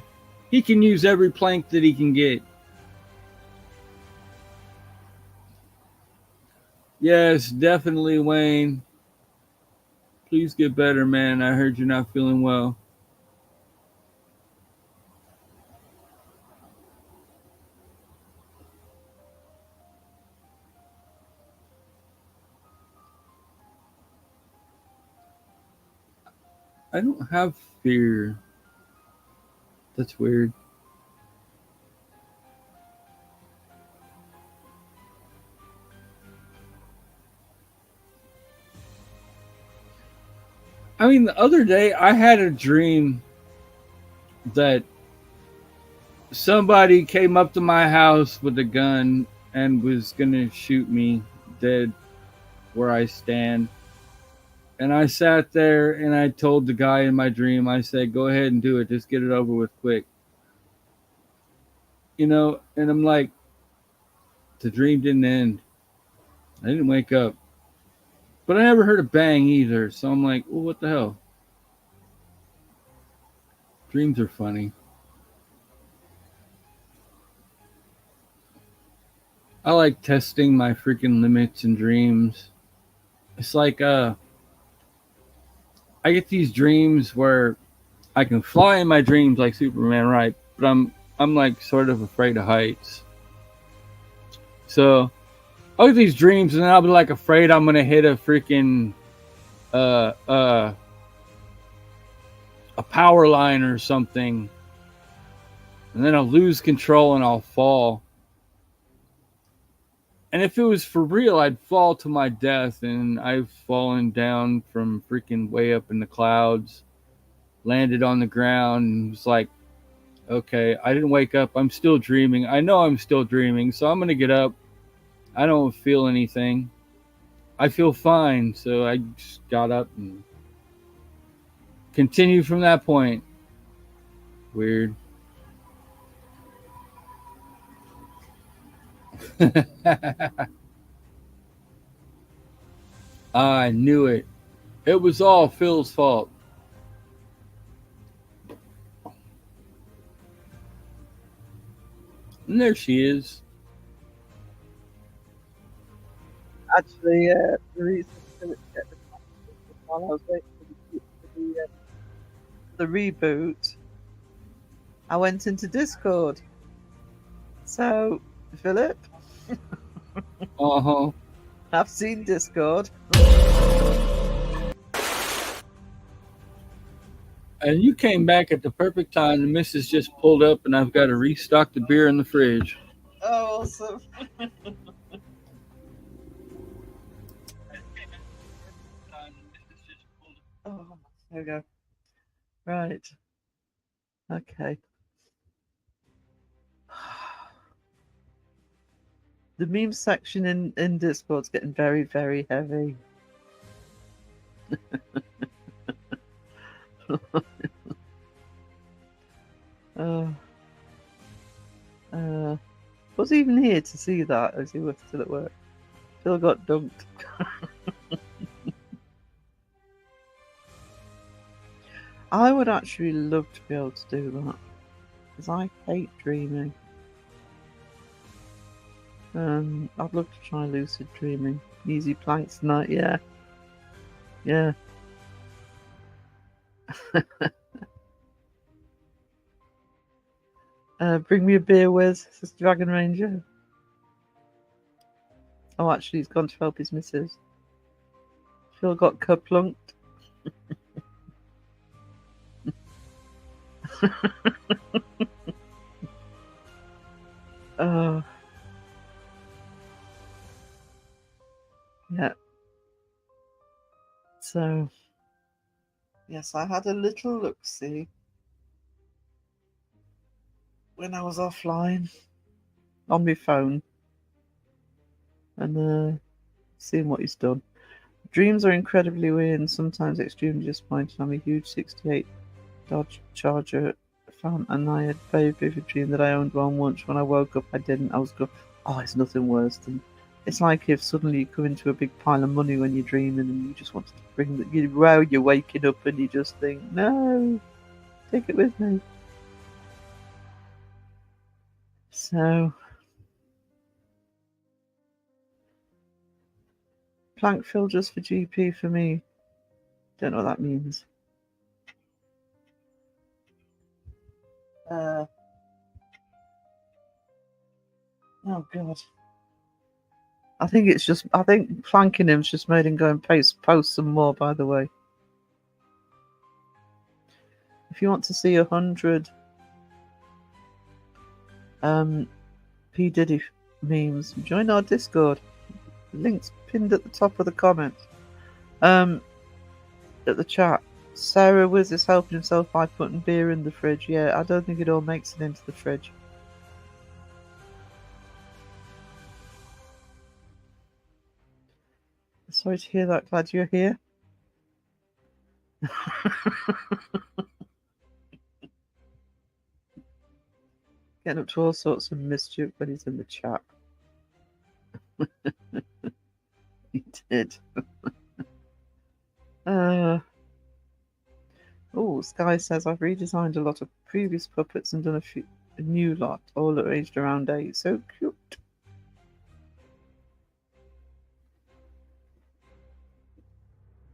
C: he can use every plank that he can get. Yes, definitely, Wayne. Please get better, man. I heard you're not feeling well. I don't have fear. That's weird. I mean, the other day I had a dream that somebody came up to my house with a gun and was going to shoot me dead where I stand. And I sat there and I told the guy in my dream, I said, go ahead and do it. Just get it over with quick. You know, and I'm like, the dream didn't end. I didn't wake up. But I never heard a bang either. So I'm like, well, what the hell? Dreams are funny. I like testing my freaking limits in dreams. It's like, I get these dreams where I can fly in my dreams like Superman, right? But I'm like sort of afraid of heights. So I'll get these dreams and I'll be like afraid I'm gonna hit a freaking a power line or something, and then I'll lose control and I'll fall. And if it was for real, I'd fall to my death. And I've fallen down from freaking way up in the clouds, landed on the ground, and was like, okay, I didn't wake up. I'm still dreaming. I know I'm still dreaming, so I'm going to get up. I don't feel anything. I feel fine. So I just got up and continued from that point. Weird. I knew it. It was all Phil's fault. And there she is.
B: Actually, the reason Philip get the while I was waiting for the reboot, I went into Discord. So, Philip,
C: Uh-huh.
B: I've seen Discord.
C: And you came back at the perfect time. The missus just pulled up, and I've got to restock the beer in the fridge.
B: Oh, awesome. Oh, there we go. Right. Okay. The meme section in Discord's getting very, very heavy. Was he even here to see that as he was still at work? Phil got dunked. I would actually love to be able to do that, because I hate dreaming. I'd love to try lucid dreaming. Easy planks tonight, yeah. Yeah. Bring me a beer, Wiz, says Dragon Ranger. Oh, actually, he's gone to help his missus. Phil got kerplunked. Oh. Yeah. So, yes, I had a little look-see when I was offline on my phone and seeing what he's done. Dreams are incredibly weird and sometimes extremely disappointing. I'm a huge 68 Dodge Charger fan, and I had a very vivid dream that I owned one once. When I woke up, I didn't. I was going, oh, it's nothing worse than. It's like if suddenly you come into a big pile of money when you're dreaming and you just want to bring the. You're waking up and you just think, no, take it with me. So. Plank fill just for GP for me. Don't know what that means. Oh God. I think planking him's just made him go and post some more, by the way. If you want to see 100 P. Diddy memes, join our Discord. Links pinned at the top of the comment. At the chat. Sarah Wiz is helping himself by putting beer in the fridge. Yeah, I don't think it all makes it into the fridge. Sorry to hear that. Glad you're here. Getting up to all sorts of mischief when he's in the chat. He did. Oh, Sky says I've redesigned a lot of previous puppets and done a new lot, all arranged around 8. So cute.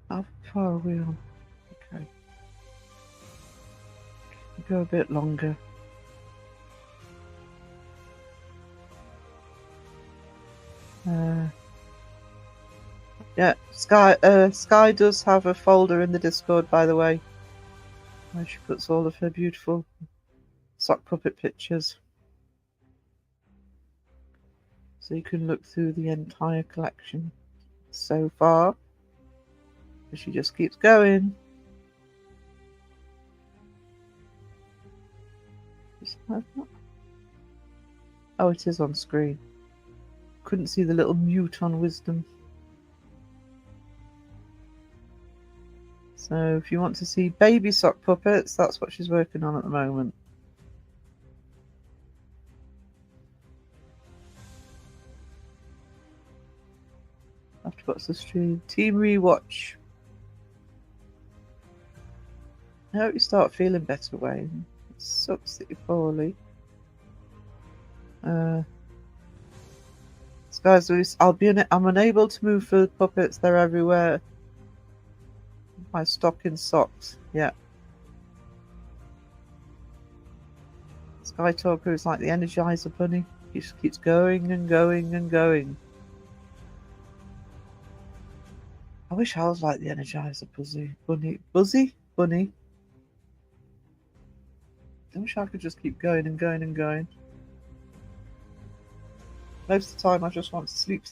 B: How far are we on? Okay. Go a bit longer. Yeah, Sky does have a folder in the Discord, by the way. where she puts all of her beautiful sock puppet pictures. So you can look through the entire collection so far. She just keeps going. Oh, it is on screen. Couldn't see the little mute on Wisdom. So if you want to see baby sock puppets, that's what she's working on at the moment. After what's the stream? Team Rewatch. I hope you start feeling better, Wayne. It sucks that you're poorly. Guys, I'm unable to move for puppets. They're everywhere. My stocking socks. Yeah. Sky Talker is like the Energizer Bunny. He just keeps going and going and going. I wish I was like the Energizer Bunny. I wish I could just keep going and going and going. Most of the time I just want to sleep.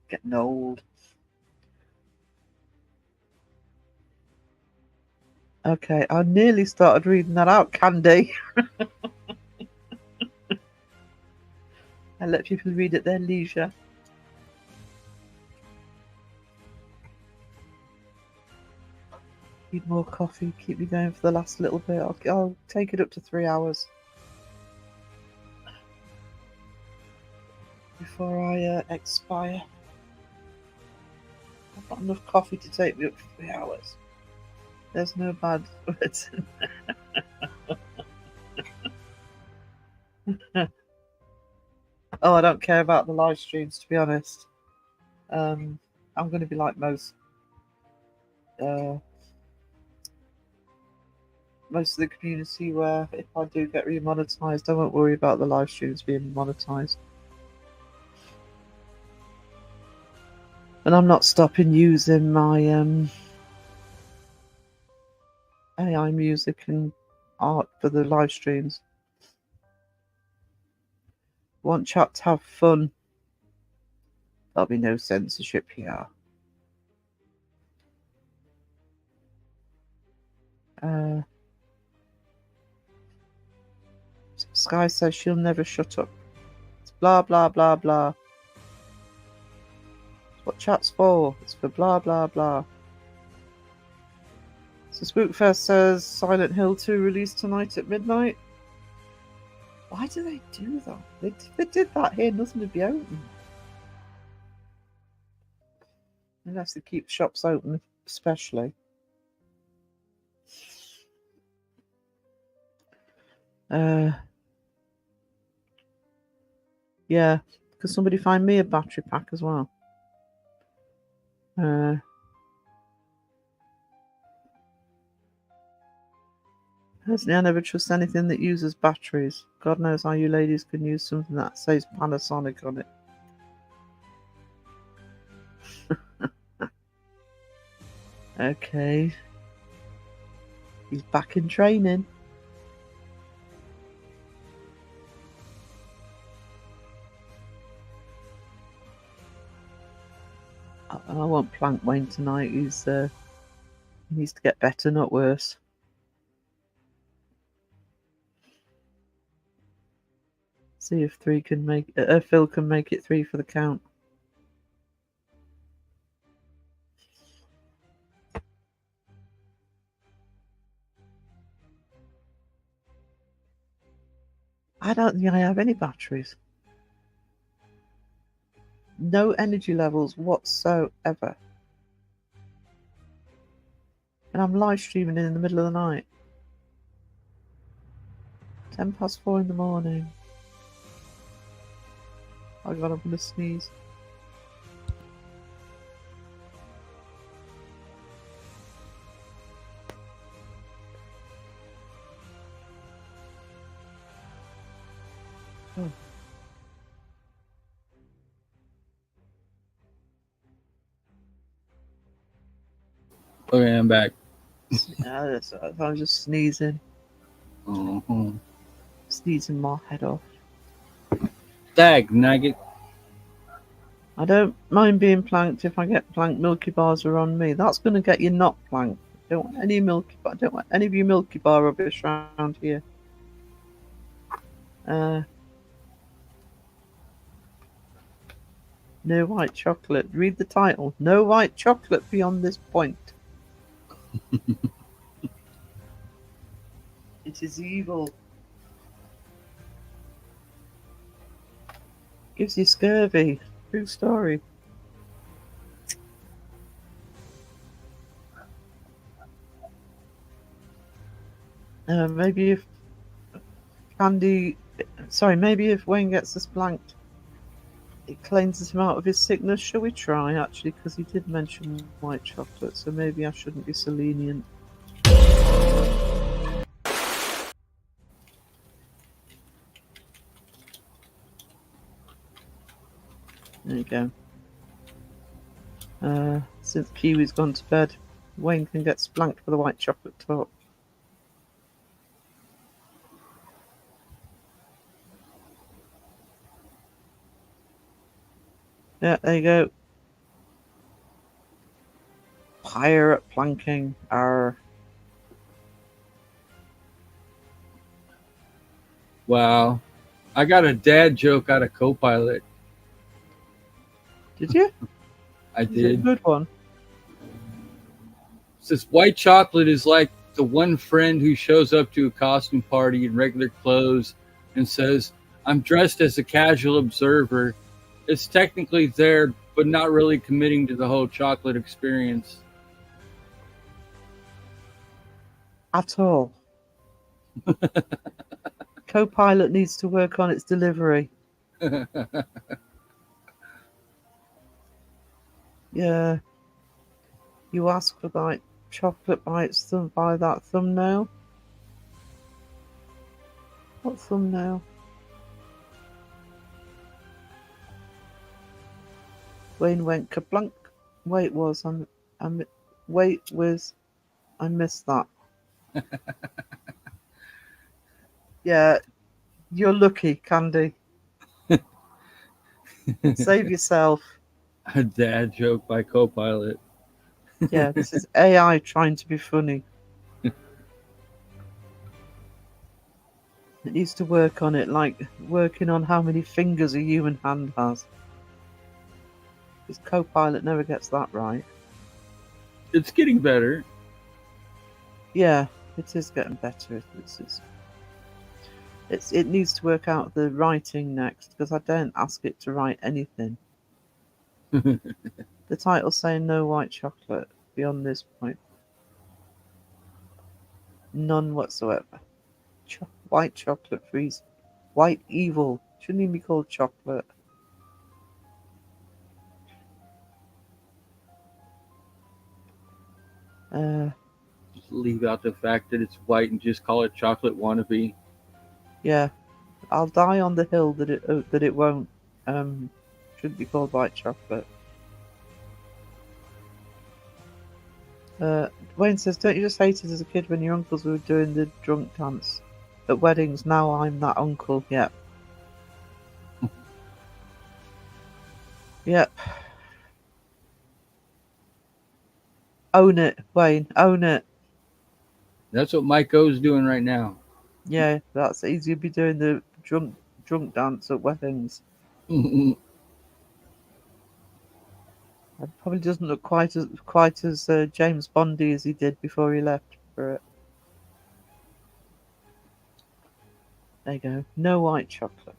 B: Getting old. Okay, I nearly started reading that out, Candy. I let people read at their leisure. Need more coffee. Keep me going for the last little bit. I'll take it up to 3 hours before I expire. I've got enough coffee to take me up for 3 hours. There's no bad words in there. Oh, I don't care about the live streams, to be honest. I'm going to be like most of the community, where if I do get remonetized, I won't worry about the live streams being monetized. And I'm not stopping using my AI music and art for the live streams. Want chat to have fun. There'll be no censorship here. Sky says she'll never shut up. It's blah blah blah blah. It's what chat's for. It's for blah blah blah. So Spookfest says Silent Hill 2 released tonight at midnight. Why do they do that? If they did that here, nothing would be open. Unless they keep shops open, especially. Yeah, could somebody find me a battery pack as well? Personally, I never trust anything that uses batteries. God knows how you ladies can use something that says Panasonic on it. Okay. He's back in training. I won't plank Wayne tonight. He needs to get better, not worse. See if Phil can make it 3 for the count. I don't think I have any batteries. No energy levels whatsoever. And I'm live streaming in the middle of the night. 4:10 in the morning. Oh God, I'm gonna sneeze.
C: Okay, I'm back.
B: I'm just sneezing.
C: Uh-huh.
B: Sneezing my head off.
C: Dag nugget.
B: I don't mind being planked if I get planked. Milky Bars are on me. That's going to get you not planked. Don't want any Milky Bar. Don't want any of you Milky Bar rubbish around here. No white chocolate. Read the title. No white chocolate beyond this point. It is evil. Gives you scurvy. True story. Maybe if maybe if Wayne gets us blanked, it cleanses him out of his sickness. Shall we try, actually? Because he did mention white chocolate, so maybe I shouldn't be so lenient. There you go. Since Kiwi's gone to bed, Wayne can get splanked for the white chocolate talk. Yeah, there you go. Pirate planking.
C: Wow. I got a dad joke out of Copilot.
B: Did you?
C: I
B: Is it a
C: did.
B: good one?
C: It says white chocolate is like the one friend who shows up to a costume party in regular clothes and says, I'm dressed as a casual observer. It's technically there, but not really committing to the whole chocolate experience.
B: At all. Copilot needs to work on its delivery. Yeah. You ask for like chocolate bites by that thumbnail. What thumbnail? Wayne went kablunk. Wait was I missed that. Yeah, you're lucky, Candy. Save yourself.
C: A dad joke by Copilot.
B: Yeah, this is AI trying to be funny. It needs to work on it, like working on how many fingers a human hand has. Because Copilot never gets that right.
C: It's getting better.
B: Yeah, it is getting better. It needs to work out the writing next, because I don't ask it to write anything. The title's saying no white chocolate beyond this point. None whatsoever. White chocolate freeze. White evil. Shouldn't even be called chocolate.
C: Just leave out the fact that it's white and just call it chocolate wannabe.
B: Yeah, I'll die on the hill that it won't. Shouldn't be called white chocolate. Wayne says, don't you just hate it as a kid when your uncles were doing the drunk dance at weddings? Now I'm that uncle. Yep. Yep. Own it, Wayne. Own it.
C: That's what Mike O's doing right now.
B: Yeah, that's easy. You'll be doing the drunk dance at weddings. It probably doesn't look quite as James Bondy as he did before he left for it. There you go. No white chocolate.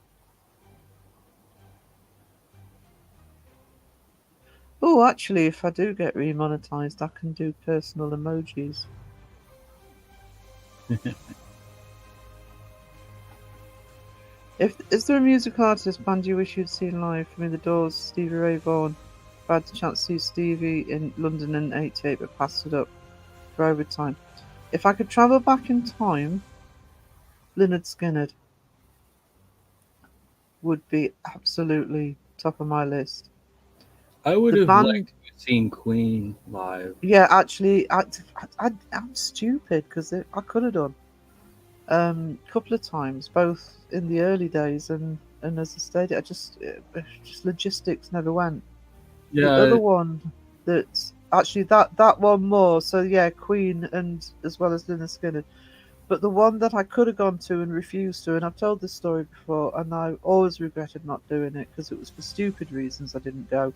B: Oh, actually, if I do get remonetized, I can do personal emojis. Is there a music artist band you wish you'd seen live? For me, The Doors, Stevie Ray Vaughan. I had the chance to see Stevie in London in '88, but passed it up for overtime. If I could travel back in time, Lynyrd Skynyrd would be absolutely top of my list.
C: I would
B: The
C: have
B: band,
C: liked to have seen Queen live.
B: yeah, actually, I'm stupid because I could have done a couple of times, both in the early days and as a stayed. Just logistics never went. The other
C: Yeah,
B: one that actually that one more. So yeah, Queen and as well as Lynyrd Skynyrd. But the one that I could have gone to and refused to, and I've told this story before, and I always regretted not doing it because it was for stupid reasons I didn't go,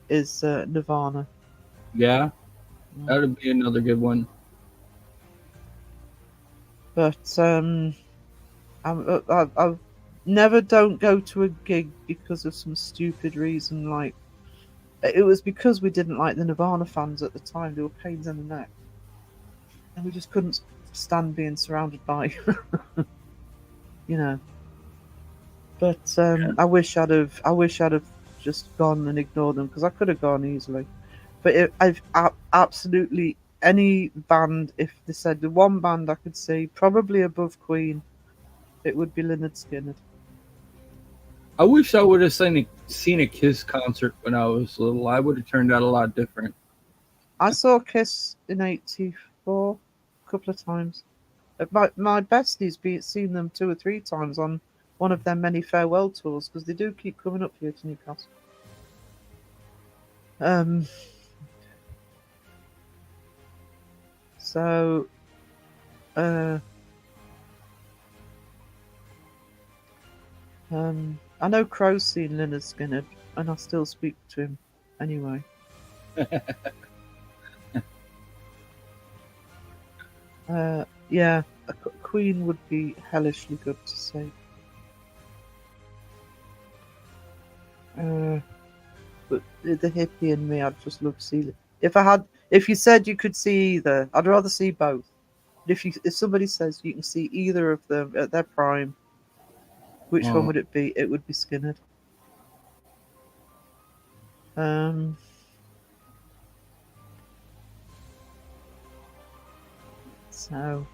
B: is Nirvana.
C: yeah,
B: Mm.
C: that would be another good one.
B: But I've never don't go to a gig because of some stupid reason. Like it was because we didn't like the Nirvana fans at the time. They were pains in the neck, and we just couldn't stand being surrounded by, you know. But I wish I'd have just gone and ignored them because I could have gone easily. But absolutely any band, if they said the one band I could see probably above Queen, it would be Lynyrd Skynyrd.
C: I wish I would have seen a Kiss concert when I was little. I would have turned out a lot different.
B: I saw Kiss in '84 a couple of times. My besties seen them 2 or 3 times on one of their many farewell tours because they do keep coming up here to Newcastle. Um, so uh, I know Crow's seen Lynyrd Skynyrd, and I still speak to him anyway. Yeah, Queen would be hellishly good to see. But the hippie in me, I'd just love to see. If you said you could see either, I'd rather see both. But if somebody says you can see either of them at their prime, which one
C: Oh,
B: would it be? It would be Skynyrd. Um, so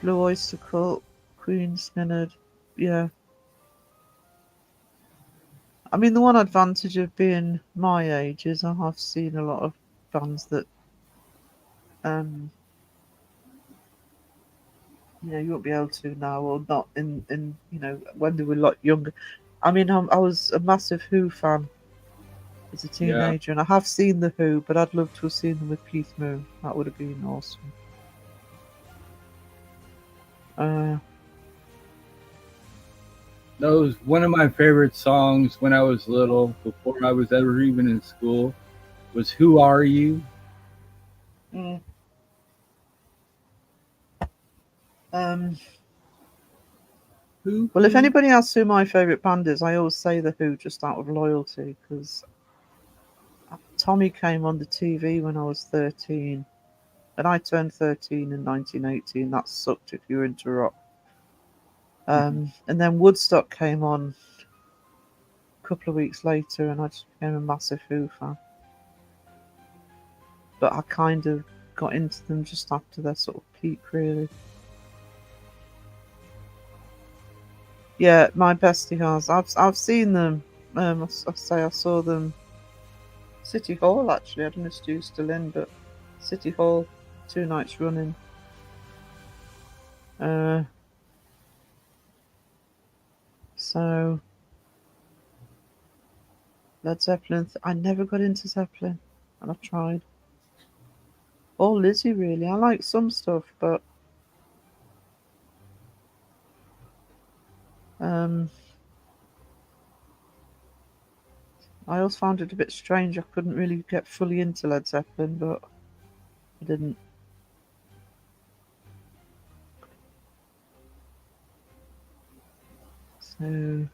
B: Blue Oyster Cult, Queen, Skynyrd, yeah. I mean, the one advantage of being my age is I have seen a lot of bands that, um, you won't be able to now, or not in when they were a lot younger. I mean, I was a massive Who fan as a
C: yeah.
B: teenager, and I have seen the Who, but I'd love to have seen them with Keith Moon. That would have been awesome. Uh,
C: That was one of my favorite songs when I was little, before I was ever even in school, was Who Are You?
B: mm, um, well, if
C: Who?
B: anybody asks who my favourite band is, I always say the Who just out of loyalty because Tommy came on the TV when I was 13, and I turned 13 in 1980, and that sucked if you were into rock. And then Woodstock came on a couple of weeks later, and I just became a massive Who fan. But I kind of got into them just after their sort of peak, really. Yeah, my bestie has. I've seen them. I saw them City Hall actually. I don't know if Stu's still in, but City Hall 2 nights running. So Led Zeppelin. I never got into Zeppelin, and I've tried. Or Lizzie, really. I like some stuff, but I always found it a bit strange. I couldn't really get fully into Led Zeppelin, but I didn't. So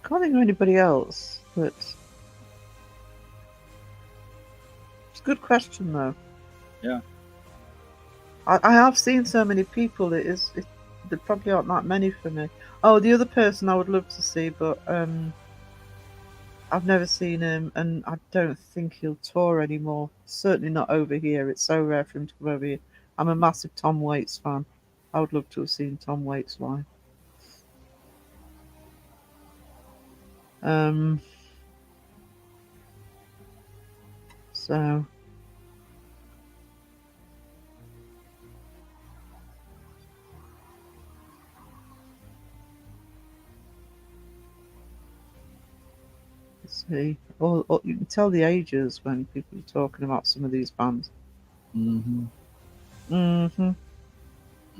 B: can't think of anybody else. But it's a good question, though.
C: Yeah.
B: I have seen so many people. There probably aren't that many for me. Oh, the other person I would love to see, but I've never seen him, and I don't think he'll tour anymore. Certainly not over here. It's so rare for him to come over here. I'm a massive Tom Waits fan. I would love to have seen Tom Waits live. Um, so let's see. Or you can tell the ages when people are talking about some of these bands.
C: Mm-hmm.
B: Hmm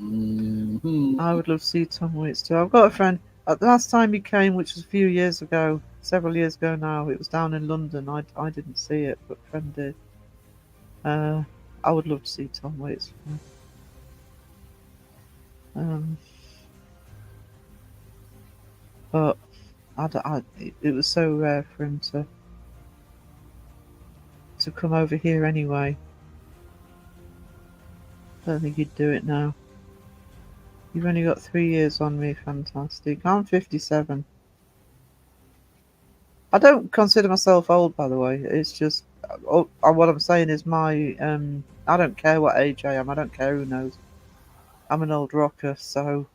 C: Mm-hmm.
B: I would love to see Tom Waits too. I've got a friend. At the last time he came, which was a few years ago, several years ago now, it was down in London. I didn't see it, but a friend did. I would love to see Tom Waits. Um, but it was so rare for him to come over here anyway. I don't think he'd do it now. You've only got 3 years on me, fantastic. I'm 57. I don't consider myself old, by the way. It's just what I'm saying is I don't care what age I am. I don't care who knows. I'm an old rocker, so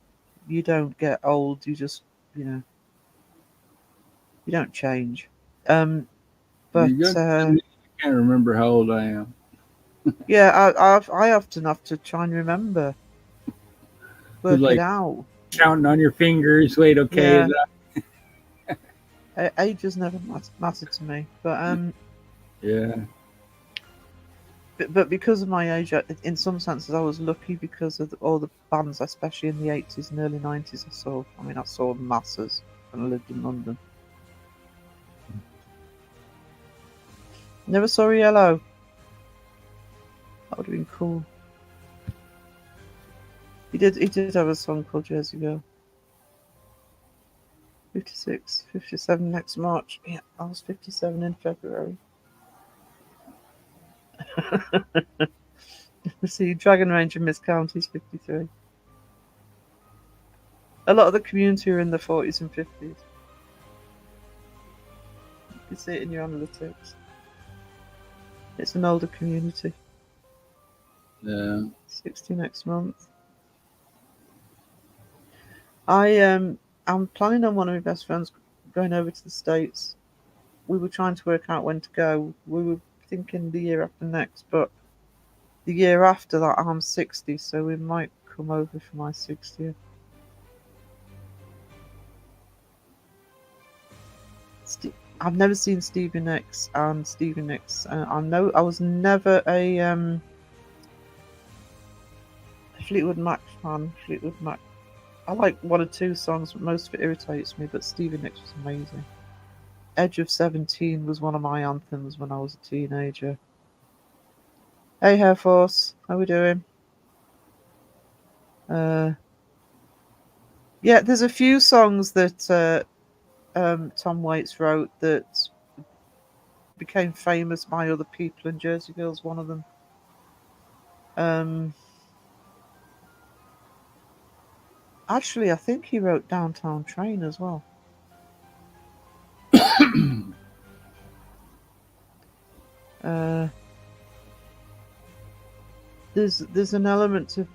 B: you don't get old. You just, you know, you don't change. Um, but
C: You're younger than me. I can't remember how old I am.
B: yeah, I often have to try and remember,
C: It's
B: work it
C: like
B: out.
C: counting on your fingers. Wait, okay,
B: Yeah,
C: is that?
B: age has never mattered to me.
C: Yeah.
B: But because of my age, in some senses, I was lucky because of all the bands, especially in the 80s and early 90s. I saw. I mean, I saw masses when I lived in London. Never saw Yellow. That would have been cool. He did have a song called Jersey Girl. 56, 57 next March. Yeah, I was 57 in February. See, Dragon Range in Miss County's 53. A lot of the community are in the 40s and 50s. You can see it in your analytics. It's an older community.
C: Yeah.
B: 60 next month. I'm planning on one of my best friends going over to the States. We were trying to work out when to go. We were thinking the year after next, but the year after that I'm 60, so we might come over for my 60th. I've never seen Stevie Nicks and Stevie Nicks. I was never a Fleetwood Mac fan. Fleetwood Mac. I like one or two songs, but most of it irritates me. But Stevie Nicks was amazing. Edge of 17 was one of my anthems when I was a teenager. Hey, Hair Force, how we doing? Yeah, there's a few songs that Tom Waits wrote that became famous by other people, and Jersey Girl's one of them. Actually, I think he wrote Downtown Train as well. There's an element to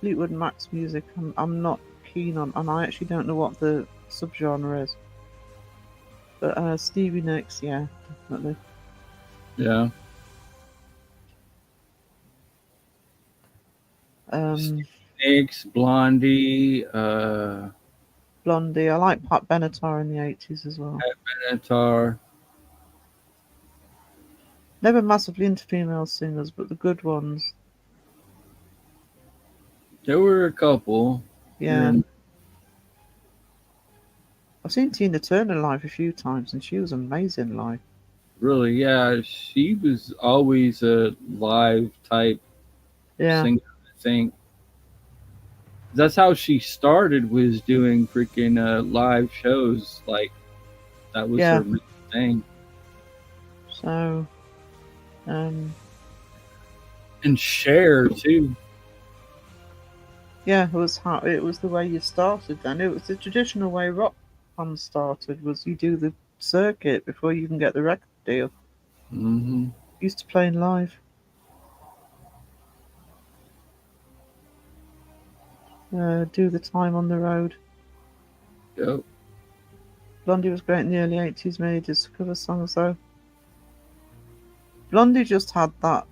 B: Fleetwood Mac's music I'm not keen on, and I actually don't know what the subgenre is. But Stevie Nicks, yeah, definitely.
C: Yeah. Nicks, Blondie,
B: Blondie. I like Pat Benatar in the 80s as well.
C: Benatar.
B: Never massively into female singers, but the good ones.
C: There were a couple.
B: Yeah. I've seen Tina Turner live a few times, and she was amazing live.
C: Really, yeah. She was always a live type singer, I think. That's how she started, was doing freaking live shows. Like, that was her main thing.
B: So,
C: and Cher too.
B: Yeah, it was the way you started then. It was the traditional way rock bands started, was you do the circuit before you can get the record deal.
C: Mm-hmm.
B: Used to playing live. Do the time on the road.
C: Yep.
B: Blondie was great in the early 80s, many did cover songs though. Blondie just had that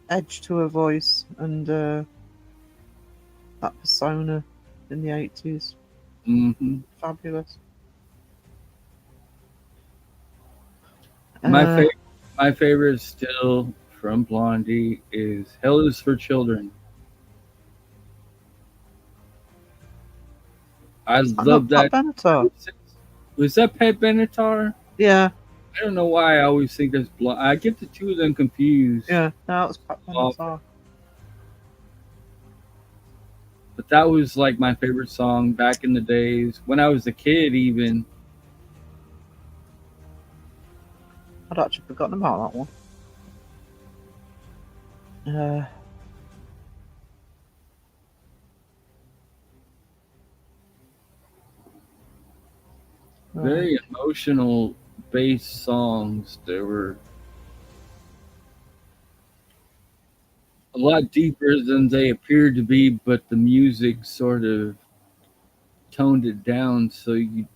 B: edge to her voice and that persona in the 80s.
C: Mm-hmm.
B: Fabulous.
C: My favorite still from Blondie is "Hell Is for Children." I love that.
B: Pat Benatar.
C: Was that Pat Benatar?
B: Yeah.
C: I don't know why I always think that's Blondie. I get the two of them confused.
B: Yeah, no, it was Pat Benatar.
C: But that was like my favorite song back in the days when I was a kid, even.
B: I'd actually forgotten about that one.
C: Very emotional bass songs. There were a lot deeper than they appeared to be, but the music sort of toned it down so you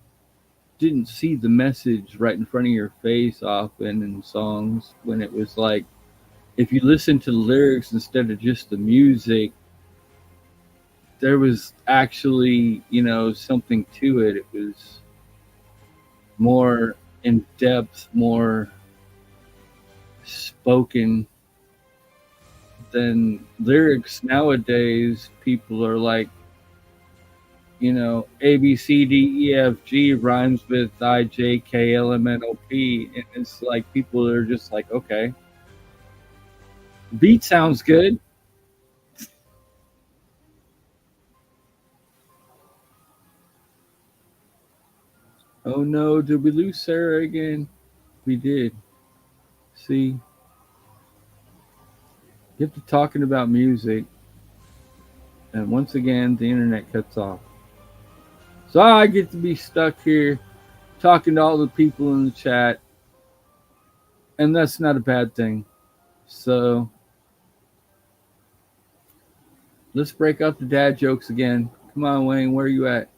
C: didn't see the message right in front of your face often in songs, when it was like, if you listen to the lyrics instead of just the music, there was actually, something to it. It was more in depth, more spoken than lyrics. Nowadays, people are like, A, B, C, D, E, F, G rhymes with I, J, K, L, M, N, O, P. And it's like people are just like, okay, beat sounds good. Oh no, did we lose Sarah again? We did. See, get to talking about music, and once again, the internet cuts off. So I get to be stuck here talking to all the people in the chat, and that's not a bad thing. So let's break up the dad jokes again. Come on, Wayne, where are you at?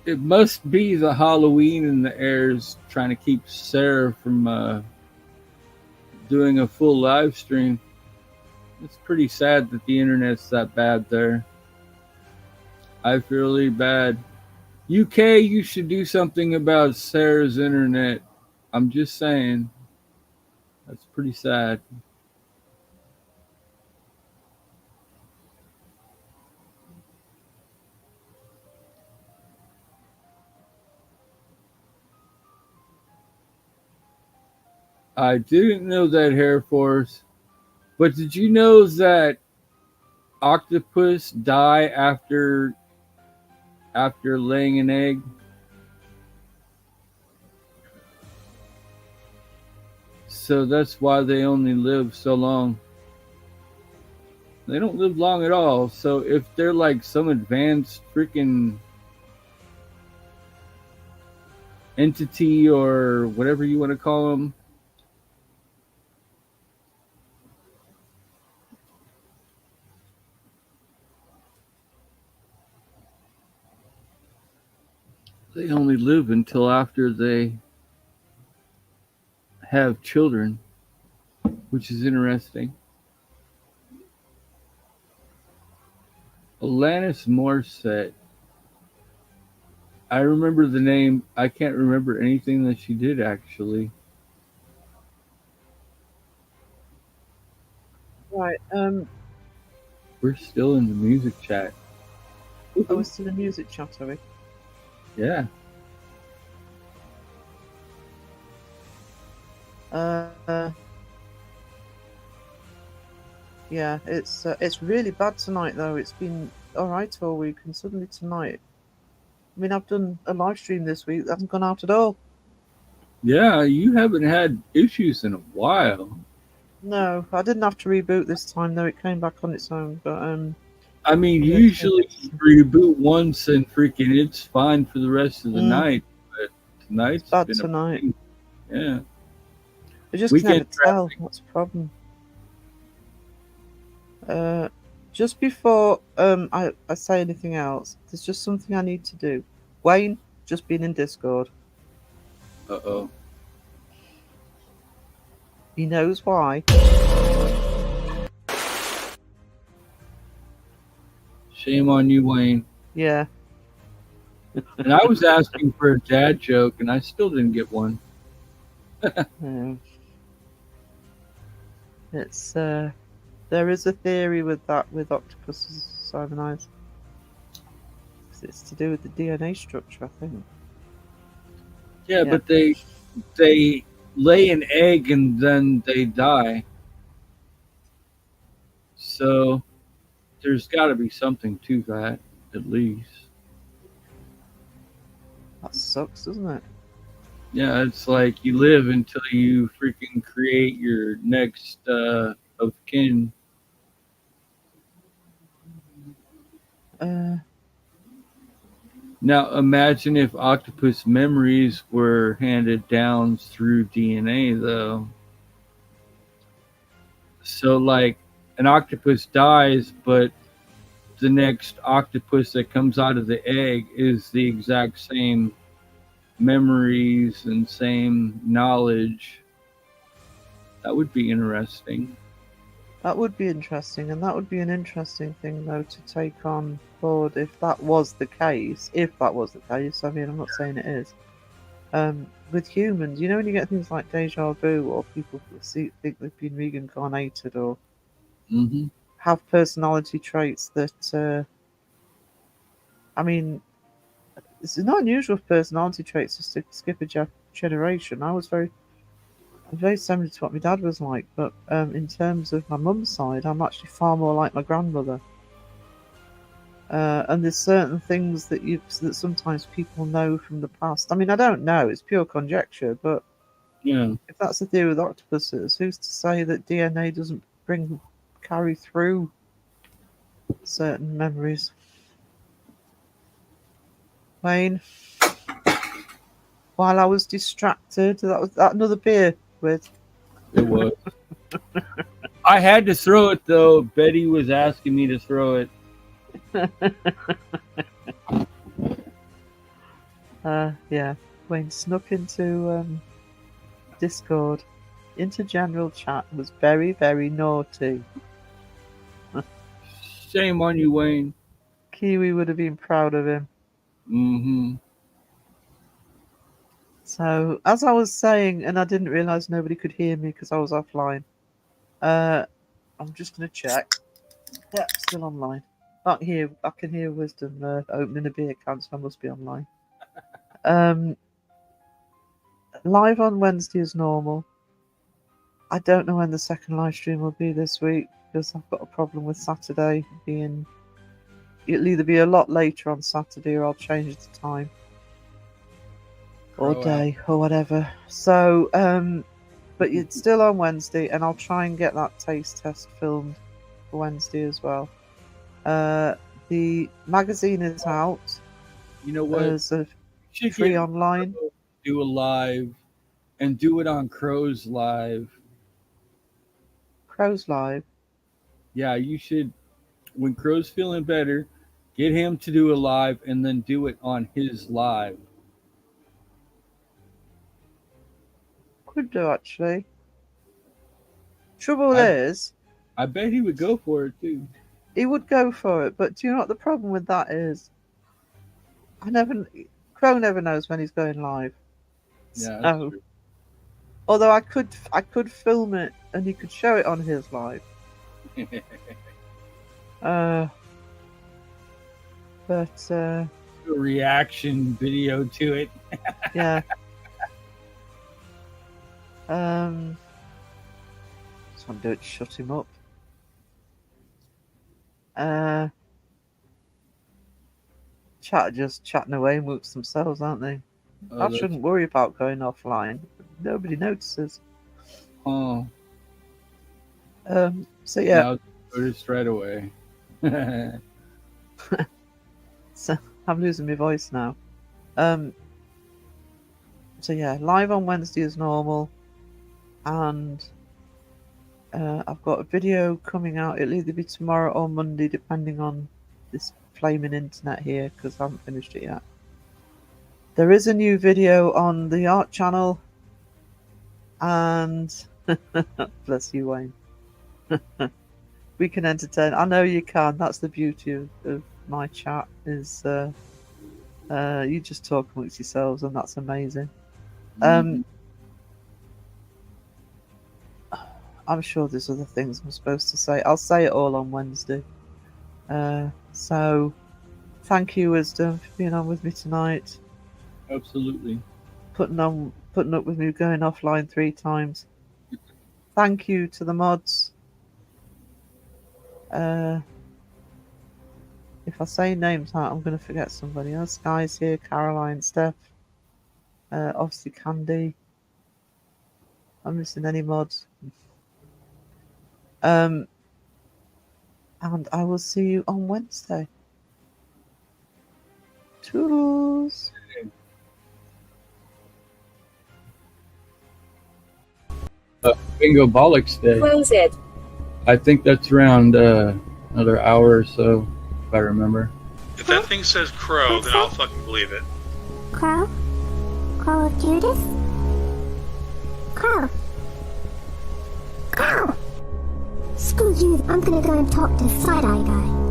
C: It must be the Halloween in the airs trying to keep Sarah from doing a full live stream. It's pretty sad that the internet's that bad there. I feel really bad. UK, you should do something about Sarah's internet. I'm just saying. That's pretty sad. I didn't know that, Air Force. But did you know that octopus die after laying an egg? So that's why they only live so long. They don't live long at all. So if they're like some advanced freaking entity or whatever you want to call them, they only live until after they have children, which is interesting. Alanis Morissette. I remember the name. I can't remember anything that she did, actually.
B: Right.
C: We're still in the music chat.
B: I was still in the music chat, are we?
C: Yeah.
B: Yeah, it's really bad tonight though. It's been alright all week, and suddenly tonight. I mean, I've done a live stream this week that hasn't gone out at all.
C: Yeah, you haven't had issues in a while.
B: No, I didn't have to reboot this time though. It came back on its own, but
C: I mean,
B: yeah,
C: usually you reboot once and freaking it's fine for the rest of the night. But
D: Tonight's
B: bad
D: been
B: tonight.
D: yeah.
B: I just can never
D: Weekend
B: tell.
D: traffic.
B: What's the problem? Just before I say anything else, there's just something I need to do. Wayne, just been in Discord.
D: Uh-oh.
B: He knows why.
D: Shame on you, Wayne.
B: Yeah.
D: And I was asking for a dad joke, and I still didn't get one.
B: It's there is a theory with that with octopuses, Simon Eyes. It's to do with the DNA structure, I think.
D: Yeah,
B: Yeah.
D: but they lay an egg and then they die. So there's got to be something to that, at least.
B: That sucks, doesn't it?
D: Yeah, it's like you live until you freaking create your next of kin. Now imagine if octopus memories were handed down through DNA, though. So, like, an octopus dies, but the next octopus that comes out of the egg is the exact same memories and same knowledge. That would be interesting.
B: That would be interesting, and that would be an interesting thing, though, to take on board if that was the case. If that was the case, I mean, I'm not saying it is. With humans, you know, when you get things like deja vu, or people think they've been reincarnated, or
D: Mm-hmm.
B: have personality traits that, I mean, it's not unusual for personality traits to skip a generation. I'm very similar to what my dad was like, but in terms of my mum's side, I'm actually far more like my grandmother. And there's certain things that sometimes people know from the past. I mean, I don't know; it's pure conjecture. But
D: Yeah.
B: if that's the theory with octopuses, who's to say that DNA doesn't carry through certain memories? Wayne, while I was distracted, that was another beer with.
D: It was. I had to throw it, though. Betty was asking me to throw it.
B: Yeah, Wayne snuck into Discord, into general chat, was very, very naughty.
D: Shame on you, Wayne.
B: Kiwi would have been proud of him.
D: Mm-hmm.
B: So, as I was saying, and I didn't realise nobody could hear me because I was offline, I'm just going to check. Yeah, still online. I can hear Wisdom opening a beer can, so I must be online. Live on Wednesday as normal. I don't know when the second live stream will be this week because I've got a problem with Saturday being. It'll either be a lot later on Saturday or I'll change the time or day or whatever. So, but it's still on Wednesday, and I'll try and get that taste test filmed for Wednesday as well. The magazine is out.
D: You know what?
B: There's a
D: Should
B: free
D: get
B: online.
D: do a live and do it on Crow's Live.
B: Crow's Live.
D: Yeah, you should. When Crow's feeling better, get him to do a live and then do it on his live.
B: Could do, actually. Trouble is,
D: I bet he would go for it too.
B: he would go for it, but do you know what the problem with that is? Crow never knows when he's going live.
D: Yeah.
B: So, although I could film it and he could show it on his live. But
D: A reaction video to it.
B: yeah. Just want to do it to shut him up. Chat are just chatting away amongst themselves, aren't they?
D: Oh,
B: I shouldn't worry about going offline. Nobody notices.
D: Oh.
B: So yeah.
D: Now noticed right away.
B: So I'm losing my voice now. So yeah, live on Wednesday as normal, and I've got a video coming out. It'll either be tomorrow or Monday, depending on this flaming internet here, because I haven't finished it yet. There is a new video on the art channel, and bless you, Wayne. We can entertain. I know you can. That's the beauty of my chat. Is you just talk amongst yourselves, and that's amazing. I'm sure there's other things I'm supposed to say. I'll say it all on Wednesday. So, thank you, Wisdom, for being on with me tonight.
D: Absolutely.
B: Putting up with me going offline 3 times. Thank you to the mods. If I say names out, I'm going to forget somebody else. Guy's here, Caroline, Steph, obviously Candy. I'm missing any mods. And I will see you on Wednesday. Toodles.
C: Bingo Bollocks Day.
E: Close it.
C: I think that's around another hour or so, if I remember.
F: If that thing says crow, then I'll fucking believe it.
G: Crow? Crow of Judas? Crow! Crow! Screw you, I'm gonna go and talk to Side-Eye Guy.